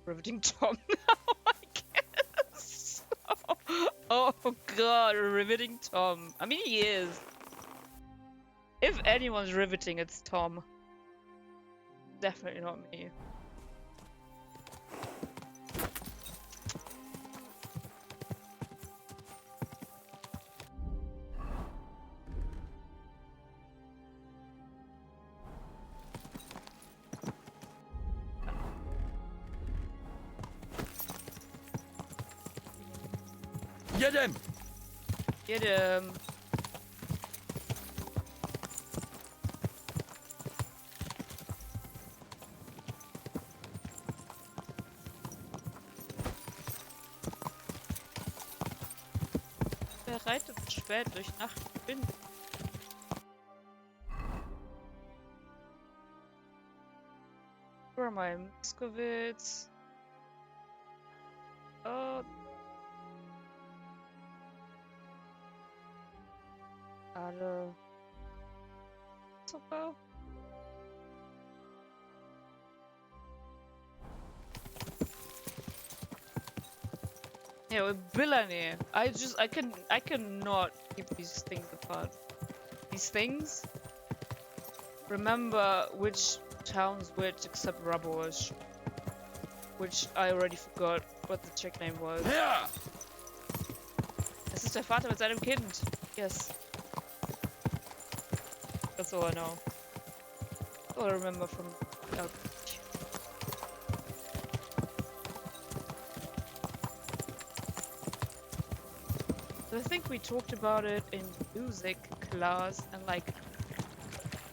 Riveting Tom now, I guess. Oh god, riveting Tom. I mean, he is. If anyone's riveting, it's Tom. Definitely not me. Jedem! Jedem. reitet spät durch Nacht und Wind. Where am I? Moskowitz. Oh. Alle. Zucker. Yeah, with Billany. I cannot keep these things apart. These things? Remember which towns which except Rabosh. Which I already forgot what the chick name was. Ja! Es ist der Vater mit seinem Kind. Yes. That's all I know. All I remember from Outreach. So I think we talked about it in music class and like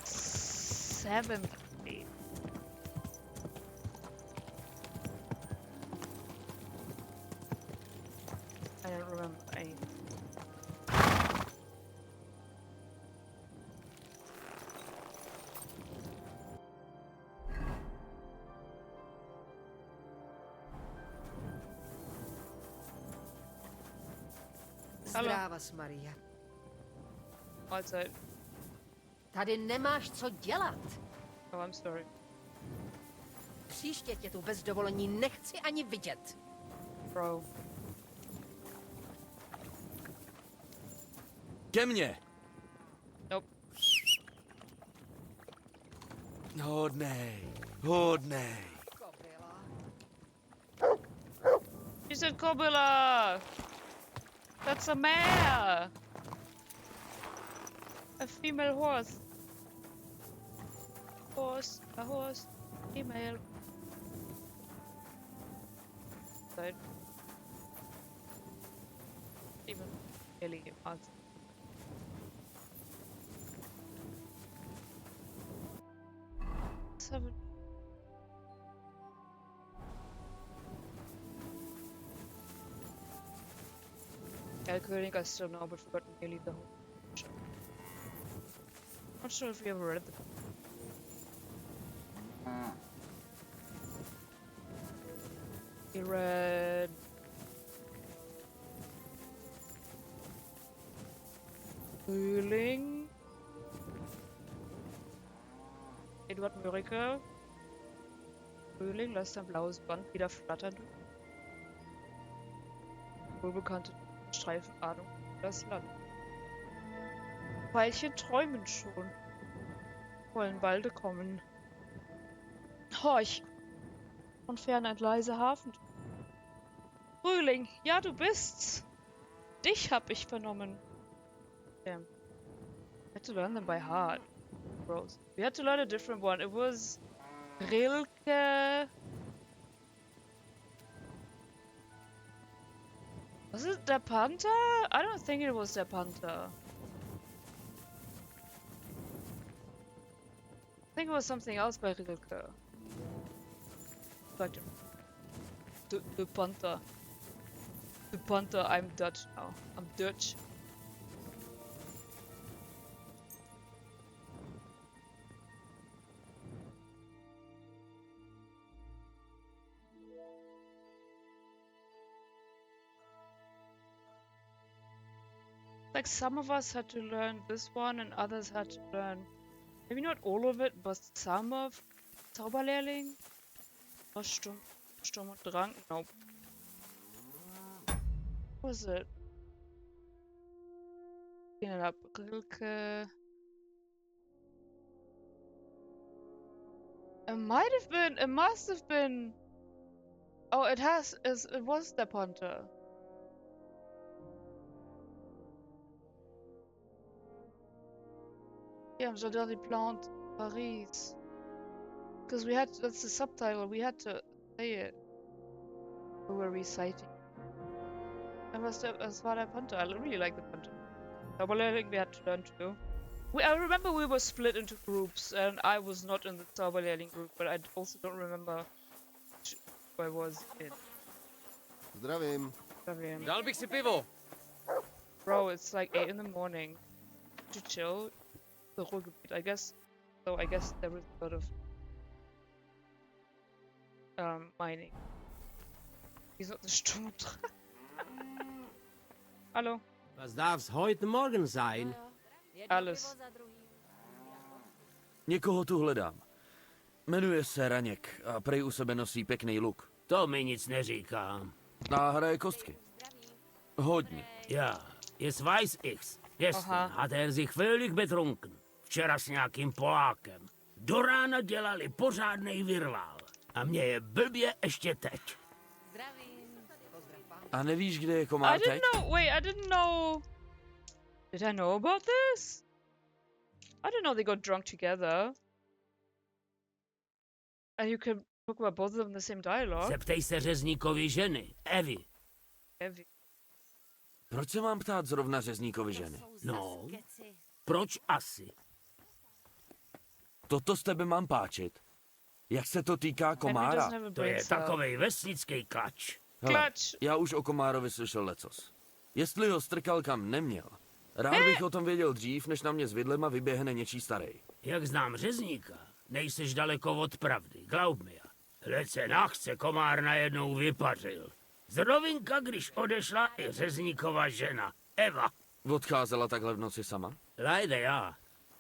7th grade. I don't remember anything. Zdrávas, Maria. Mahlzeit. Tady nemáš co dělat. Oh, I'm sorry. Příště tě tu bez dovolení nechci ani vidět. Bro. Ke mně! Nope. Hodnej, hodnej. She said Kobila! That's a mare! A female horse. A horse, female. Side. Even really answer. Seven. Calculating, I still know, but forgot nearly the whole show. Not sure if you ever read the book. You read Frühling, Eduard Mörike, Frühling, lässt ein blaues Band wieder flattern. Wohlbekannte Streifenahnung über das Land. Weilchen träumen schon, wollen balde kommen. Horch! Von fern ein leiser Hafen. Frühling, ja du bist's! Dich hab ich vernommen. Damn. I had to learn them by heart. Bros. We had to learn a different one. It was Rilke. Was it Der Panther? I don't think it was Der Panther. I think it was something else by Rilke. But the Panther. The Panther, I'm Dutch now. I'm Dutch. Like some of us had to learn this one and others had to learn maybe not all of it, but some of Zauberlehrling. Oh, Sturm und Drang? Nope. What was it? Looking it up. Rilke. It might have been. It must have been. Oh, it was Der Panther. Yeah, Jardin des Plantes, Paris. Because we had, that's the subtitle, we had to say it. We were reciting. Das war Der Panther. I really like the Panther. Zauberlehrling we had to learn too. I remember we were split into groups, and I was not in the Zauberlehrling group, but I also don't remember who I was in. Zdravím. Zdravím. Dal bych si pivo. Bro, it's like 8 in the morning. To chill. The Ruhrgebiet, I guess. So I guess there was a lot of mining. He's not the Sturm. Hallo. Was darf's heute Morgen sein? Alles. Někoho tu hledám. Jmenuje se Raněk a prej u sebe nosí pěkný luk. To mi nic neříká. A hraje kostky. Hodně. Ja, jetzt weiß ich's. Gestern hat er sich völlig betrunken. Včera s nějakým Polákem. Do rána dělali pořádnej virvál. A mě je blbě ještě teď. A nevíš, kde je komár teď? I didn't know. Did I know about this? I didn't know they got drunk together. And you can talk about both of them in the same dialogue. Zeptej se řezníkovi ženy, Evy. Evy. Proč se mám ptát zrovna řezníkovi ženy? No, proč asi? Toto z tebe mám páčit. Jak se to týká komára? To je takovej vesnický klač. Hele, já už o komárovi slyšel lecos. Jestli ho strkal kam neměl, rád bych o tom věděl dřív, než na mě s vidlema vyběhne něčí starý. Jak znám řezníka, nejseš daleko od pravdy, glaub mi. Lece nachce komár najednou vypařil. Zrovinka, když odešla i řezníkova žena, Eva. Odcházela takhle v noci sama? Lajde já.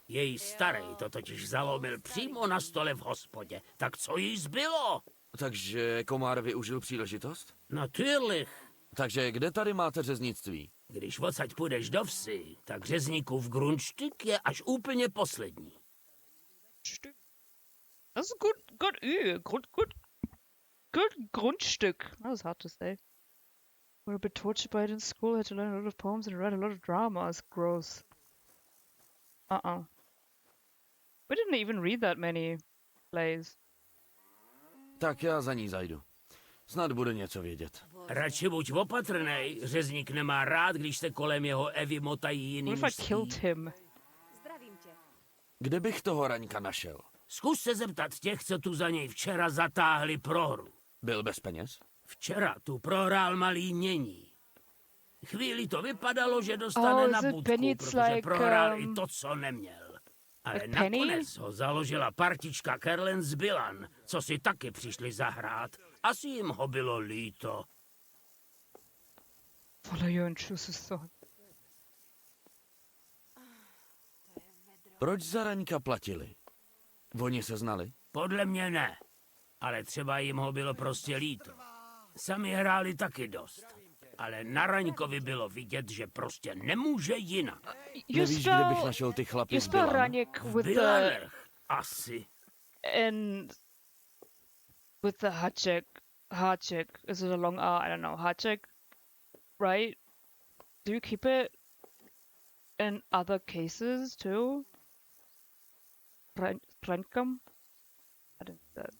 Její starý to totiž zalomil přímo na stole v hospodě. Tak co jí zbylo? Takže komár využil příležitost? Natürlich. Takže kde tady máte řeznictví? Když odsaď půjdeš do vsi, tak řezníkův grundstück je až úplně poslední. Das ist good Grundstück. That was hard to say. We were a bit tortured by it in school, had to learn a lot of poems and read a lot of drama. It's gross. We didn't even read that many plays. Tak já za ní zajdu. Snad bude něco vědět. Radši buď opatrnej, řezník nemá rád, když se kolem jeho Evy motají jiný mužství. Kde bych toho Raňka našel? Zkus se zeptat těch, co tu za něj včera zatáhli prohru. Byl bez peněz? Včera tu prohrál malý mění. Chvíli to vypadalo, že dostane na budku, protože prohrál i to, co neměl. Ale nakonec ho založila partička Kerlen z Bilan, co si taky přišli zahrát. Asi jim ho bylo líto. Proč za Raňka platili? Oni se znali? Podle mě ne, ale třeba jim ho bylo prostě líto. Sami hráli taky dost, ale na Raňkovi bylo vidět, že prostě nemůže jinak. Nevíš, kde bych našel ty chlapy z Bilan? V Bilanech, asi. And with the Hacek, is it a long R? I don't know. Hacek, right? Do you keep it in other cases too? Rankam? I don't know that.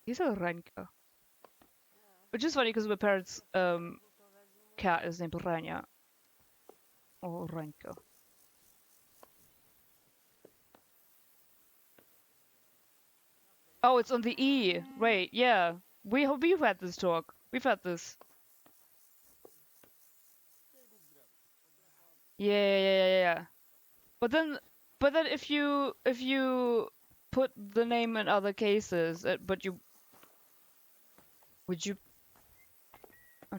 He said Ranka. Which is funny because my parents' cat is named Rania. Or Ranka. Oh, it's on the E. Right, yeah. We've had this talk. We've had this. Yeah. But then if you put the name in other cases, I'm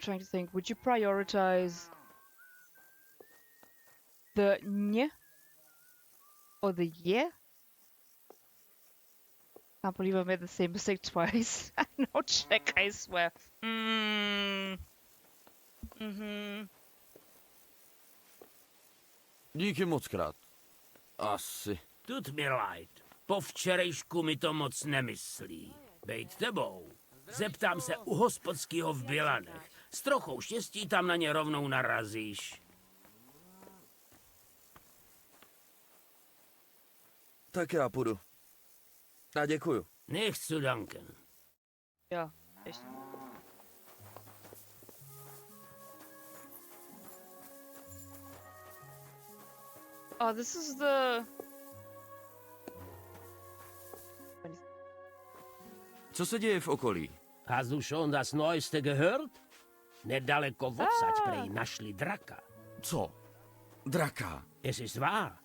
trying to think. Would you prioritize the ñ or the ye? Can't believe I made the same mistake twice. No check, I swear. Díky moc krát. Asi. Tut mi leid. Po včerejšku mi to moc nemyslí. Bejt tebou. Zeptám se u hospodskýho v Bilanech. S trochou štěstí tam na ně rovnou narazíš. Tak já půjdu. A děkuju. Nechci, Duncan. Ja, echt. Oh, this is the... Co se děje v okolí? Hast du schon das Neueste gehört? Nedaleko odsaď prej našli draka. Co? Draka? Jestli svá.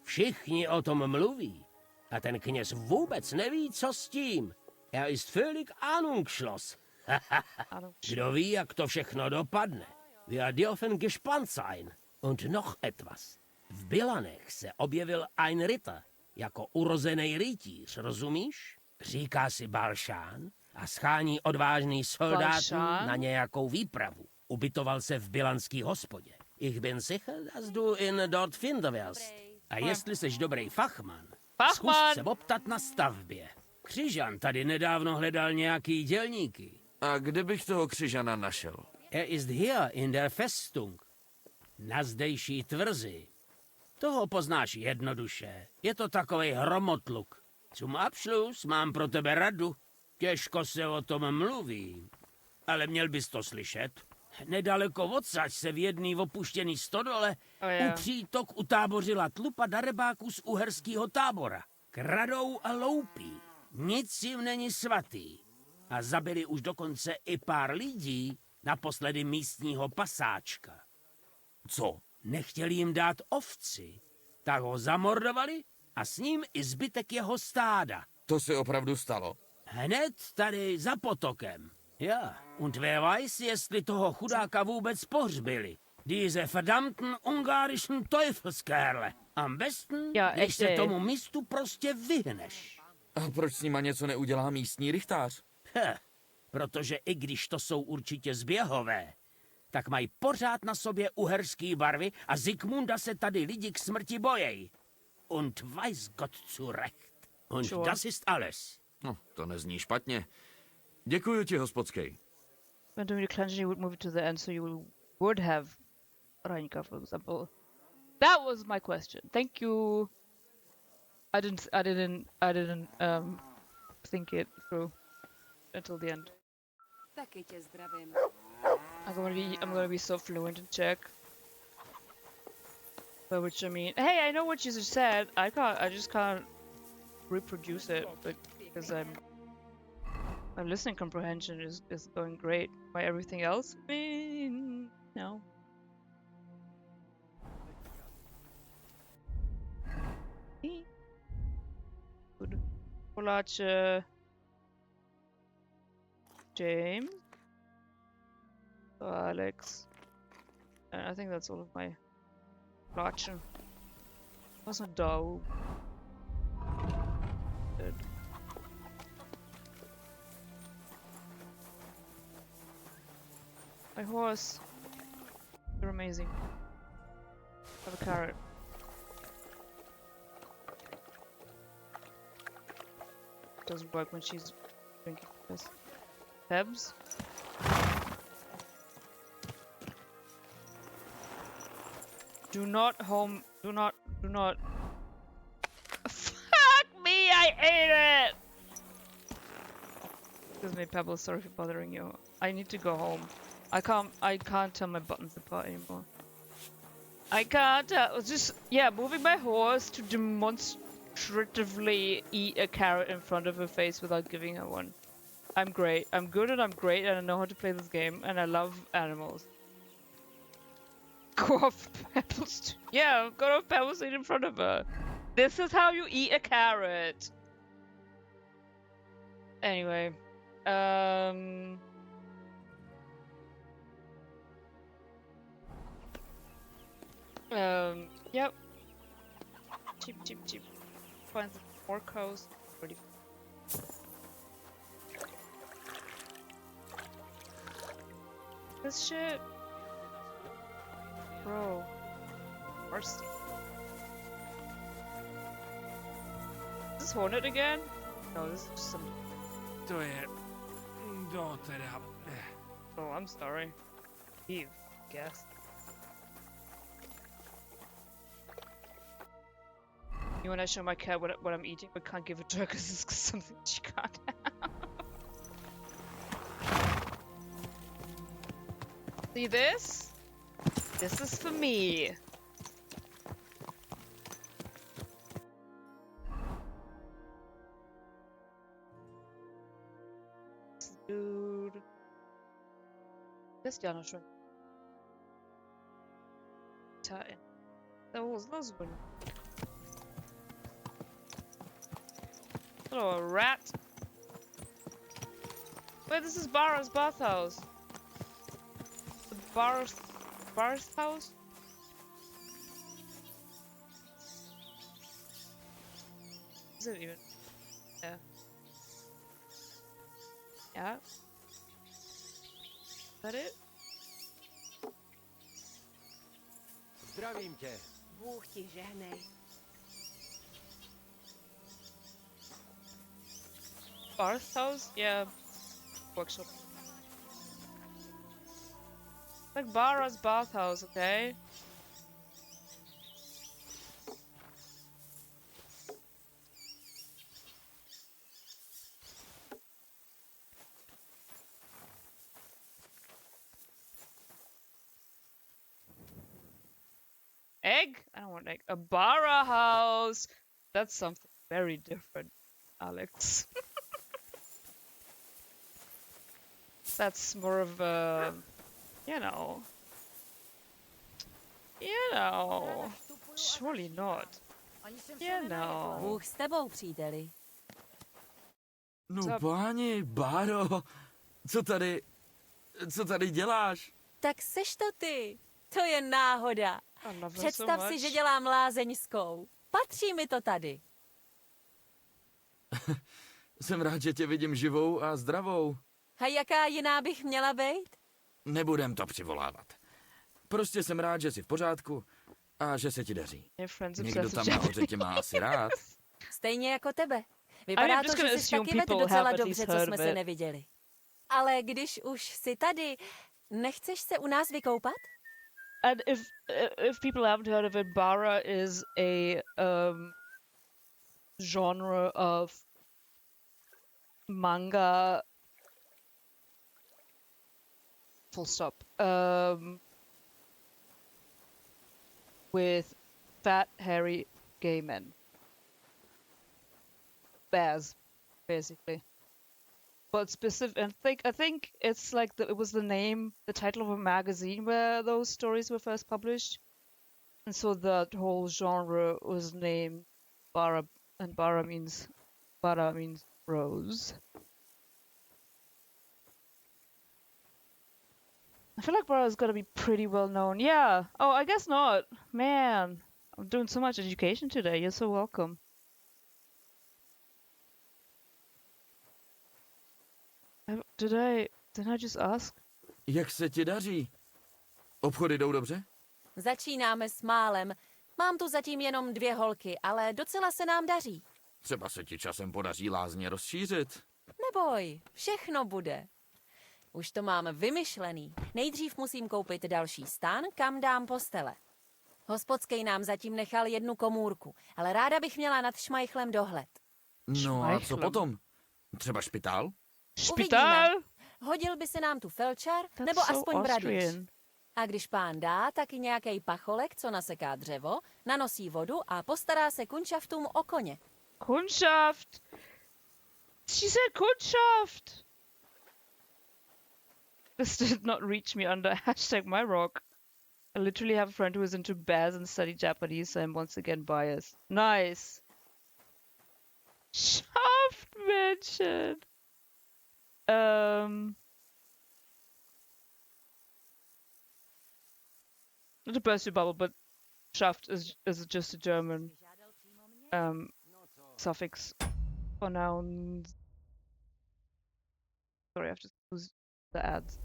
Všichni o tom mluví. A ten kněz vůbec neví, co s tím. Ist völlig ahnungslos. Kdo ví, jak to všechno dopadne. Wir dürfen gespannt sein. Und noch etwas. V Bilanech se objevil ein Ritter, jako urozený rytíř, rozumíš? Říká si Balšán a schání odvážný soldátů na nějakou výpravu. Ubytoval se v bilanský hospodě. Ich bin sicher, dass du ihn dort finden wirst. A jestli seš dobrý fachman, zkus se optat na stavbě. Křižan tady nedávno hledal nějaký dělníky. A kde bych toho křižana našel? Ist hier in der Festung. Na zdejší tvrzi. Toho poznáš jednoduše. Je to takovej hromotluk. Zum Abschluss mám pro tebe radu. Těžko se o tom mluví. Ale měl bys to slyšet. Nedaleko odsaď se v jedný opuštěný stodole u přítok utábořila tlupa darebáků z uherského tábora. Kradou a loupí. Nic jim není svatý. A zabili už dokonce i pár lidí, naposledy místního pasáčka. Co? Nechtěli jim dát ovci, tak ho zamordovali a s ním i zbytek jeho stáda. To se opravdu stalo? Hned tady za potokem. Ja, und wer weiß, jestli toho chudáka vůbec pohřbili. Diese verdammten ungarischen Teufelskerle. Am besten, když se tomu místu prostě vyhneš. A proč s nima něco neudělá místní rychtář? Protože i když to jsou určitě zběhové, tak mají pořád na sobě uherský barvy a Zikmunda se tady lidi k smrti bojej. Und weiß Gott zu Recht. Und das ist alles. No, to nezní špatně. Děkuji ti, hospodskej. When doing the cleansing, you would move it to the end, so you would have Reinka, for example. That was my question. Thank you. I didn't think it through until the end. Taky tě zdravím. I'm gonna be so fluent in Czech. By which I mean, hey, I know what you just said. I just can't reproduce it, but because my listening comprehension is going great. By everything else, I mean, no. Good. Polache. James. Alex. And I think that's all of my Polache. Was a dog. Good. My horse. You're amazing. Have a carrot. Doesn't work when she's drinking this. Pebs? Do not. Fuck me, I hate it! Excuse me, Pebble, sorry for bothering you. I need to go home. I can't tell my buttons apart anymore. I can't, moving my horse to demonstratively eat a carrot in front of her face without giving her one. I'm great. I'm good and I'm great and I know how to play this game and I love animals. Go off Pebbles. Yeah, go off Pebbles, eat in front of her. This is how you eat a carrot. Anyway, yep. Cheap. Find the pork house. Ready. This shit. Bro. Mercy. Is this Hornet again? No, this is just some... To je... Do teda... Oh, I'm sorry. Eve, guess. You want to show my cat what I'm eating, but can't give it to her because it's something she can't have. See this? This is for me. Dude. Křesťana šlo. To was nazvaný. Oh, a rat. Wait, this is Bara's bathhouse. The Bara's house? Is it even? Yeah. Yeah. Is that it? Zdravím tě. Bůh ti žehnej. Bara's house? Yeah. Workshop. Like Bara's bathhouse, okay? Egg? I don't want egg. A Bara house. That's something very different, Alex. That's more of a, you know, surely not. Bůh s tebou, příteli. No páni, Báro, co tady děláš? Tak seš to ty. To je náhoda. Představ si, že dělám lázeňskou. Patří mi to tady. Jsem rád, že tě vidím živou a zdravou. A jaká jiná bych měla být? Nebudem to přivolávat. Prostě jsem rád, že jsi v pořádku a že se ti daří. Někdo tam nahoře tě má asi rád. Stejně jako tebe. Vypadá to, že jsi taky vedl docela dobře, co jsme se neviděli. Ale když už jsi tady, nechceš se u nás vykoupat? And if people haven't heard of it, Bara is a genre of manga. Full stop. With fat, hairy gay men. Bears, basically. But specific, and I think it's like it was the title of a magazine where those stories were first published, and so that whole genre was named Bara, and Bara means rose. I feel like Bara's gotta be pretty well known. Yeah. Oh, I guess not. Man, I'm doing so much education today. You're so welcome. Did I just ask? Jak se ti daří? Obchody jdou dobře? Začínáme s málem. Mám tu zatím jenom 2 holky, ale docela se nám daří. Třeba se ti časem podaří lázně rozšířit. Neboj, všechno bude. Už to mám vymyšlený. Nejdřív musím koupit další stán, kam dám postele. Hospodský nám zatím nechal 1 komůrku, ale ráda bych měla nad šmajchlem dohled. No a co potom? Třeba špitál? Uvidíme. Hodil by se nám tu felčar, nebo aspoň bradýř. A když pán dá, tak i nějaký pacholek, co naseká dřevo, nanosí vodu a postará se kunšaftům o koně. Kundschaft! She said Kundschaft! This did not reach me under #myrock. I literally have a friend who is into bears and studied Japanese, so I'm once again biased. Nice! Shaft mentioned! Not to burst your bubble, but Shaft is just a German suffix for nouns. Sorry, I have to use the ads.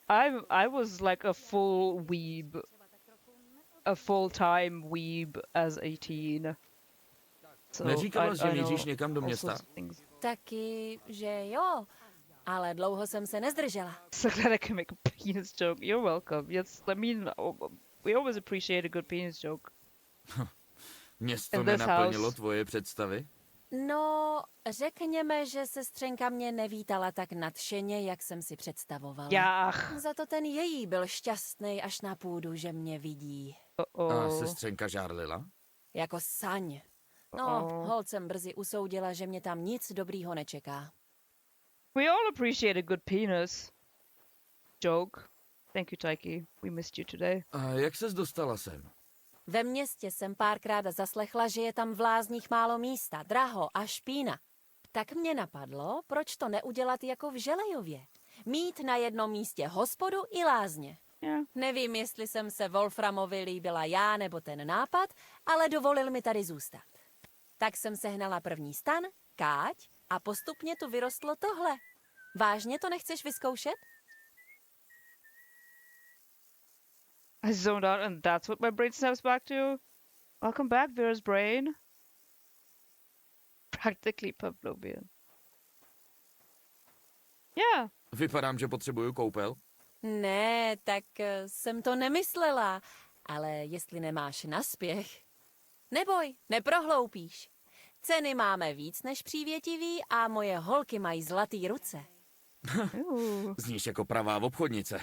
I was like a full weeb, a full-time weeb as a teen. So Neříkala, že míříš někam do města? Taky, že jo, ale dlouho jsem se nezdržela. So glad I can make a penis joke. You're welcome. Yes, I mean, we always appreciate a good penis joke. Město nenaplnilo tvoje představy? No, řekněme, že sestřenka mě nevítala tak nadšeně, jak jsem si představovala. Jach. Za to ten její byl šťastný až na půdu, že mě vidí. A sestřenka žárlila? Jako saň. No, holcem brzy usoudila, že mě tam nic dobrýho nečeká. We all appreciate a good penis. Joke. Thank you, Taiki. We missed you today. A jak ses dostala sem? Ve městě jsem párkrát zaslechla, že je tam v lázních málo místa, draho a špína. Tak mě napadlo, proč to neudělat jako v Želejově. Mít na jednom místě hospodu i lázně. Yeah. Nevím, jestli jsem se Wolframovi líbila já nebo ten nápad, ale dovolil mi tady zůstat. Tak jsem sehnala první stan, káť a postupně tu vyrostlo tohle. Vážně to nechceš vyzkoušet? I zoned out and that's what my brain snaps back to. Welcome back, Vera's brain. Practically Pavlovian. Yeah. Vypadám, že potřebuju koupel. Ne, tak jsem to nemyslela. Ale jestli nemáš naspěch... Neboj, neprohloupíš. Ceny máme víc než přívětivý a moje holky mají zlatý ruce. Zníš jako pravá obchodnice.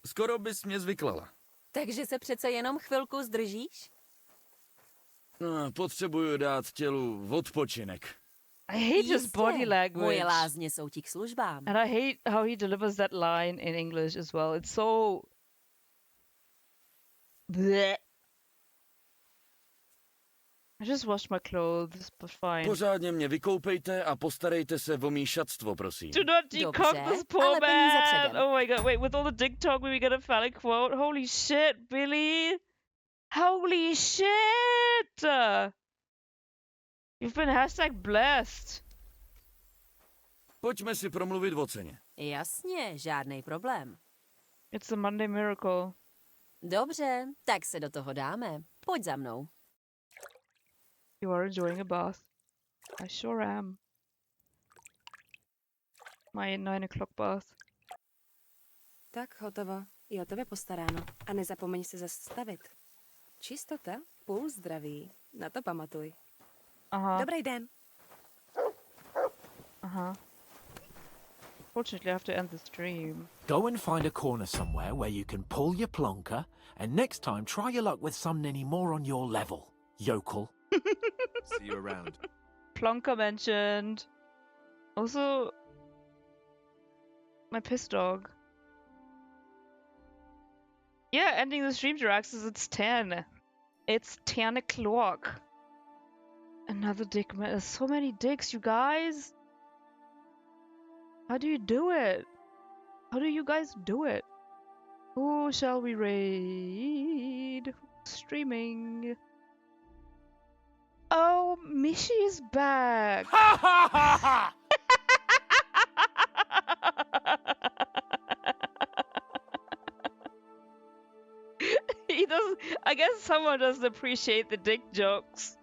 Skoro bys mě zvyklala. Takže se přece jenom chvilku zdržíš? No, potřebuju dát tělu odpočinek. I hate his body language. Moje lázně jsou ti k službám. And I hate how he delivers that line in English as well. It's so... Blech. I just washed my clothes, but fine. Pořádně mě vykoupejte a postarejte se o mý šatstvo, prosím. Do not decock this poor man! Oh my god, wait, with all the dick talk we get a phallic quote? Holy shit, Billy! Holy shit! You've been #blessed. Pojďme si promluvit o ceně. Jasně, žádný problém. It's a Monday miracle. Dobře, tak se do toho dáme. Pojď za mnou. You are enjoying a bath. I sure am. My 9 o'clock bath. Tak hotovo. I o tebe postaráno. A nezapomeň se zastavit. Čistota, puls, zdraví. Na to pamatuj. Aha. Dobrý den. Aha. Fortunately, I have to end the stream. Go and find a corner somewhere where you can pull your plonker, and next time try your luck with some ninny more on your level, yokel. See you around. Plonker mentioned. Also, my piss dog. Yeah, ending the stream, Drax, is it's 10. It's 10 o'clock. Another dick man. There's so many dicks, you guys. How do you do it? How do you guys do it? Who shall we raid? Streaming. Oh, Mishi is back. Ha ha ha ha! He does. I guess someone doesn't appreciate the dick jokes.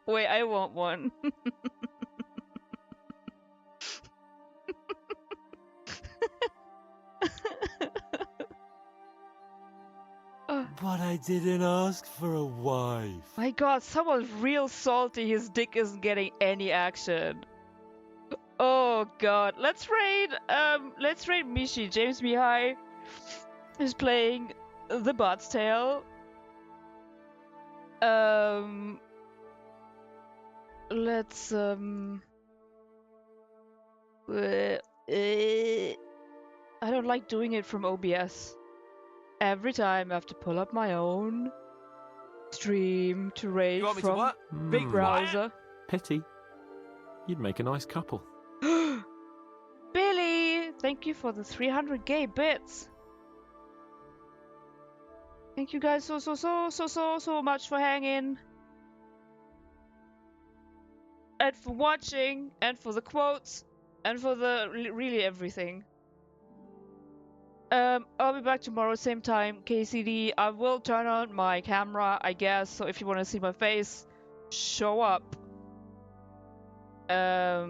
Wait, I want one. But I didn't ask for a wife. My god, someone's real salty his dick isn't getting any action. Oh god, let's raid Mishi. James Mihai is playing the Bard's Tale. Let's I don't like doing it from OBS. Every time I have to pull up my own stream to raid You want me to from what? Big browser. Pity. You'd make a nice couple. Billy, thank you for the 300 gay bits. Thank you guys so much for hanging. And for watching, and for the quotes, and for the really everything. I'll be back tomorrow, same time, KCD. I will turn on my camera, I guess, so if you want to see my face, show up. I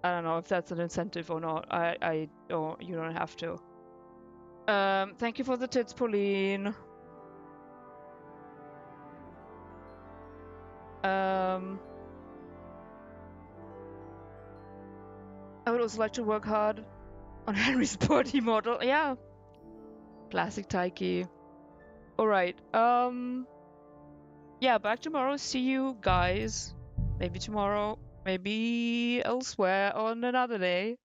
don't know if that's an incentive or not. I don't, you don't have to. Thank you for the tits, Pauline. I would also like to work hard on Henry's body model. Yeah. Classic Taiki. Alright. Yeah, back tomorrow. See you guys. Maybe tomorrow. Maybe elsewhere on another day.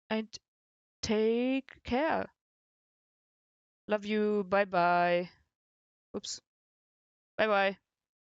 And take care. Love you. Bye bye. Oops. Bye bye.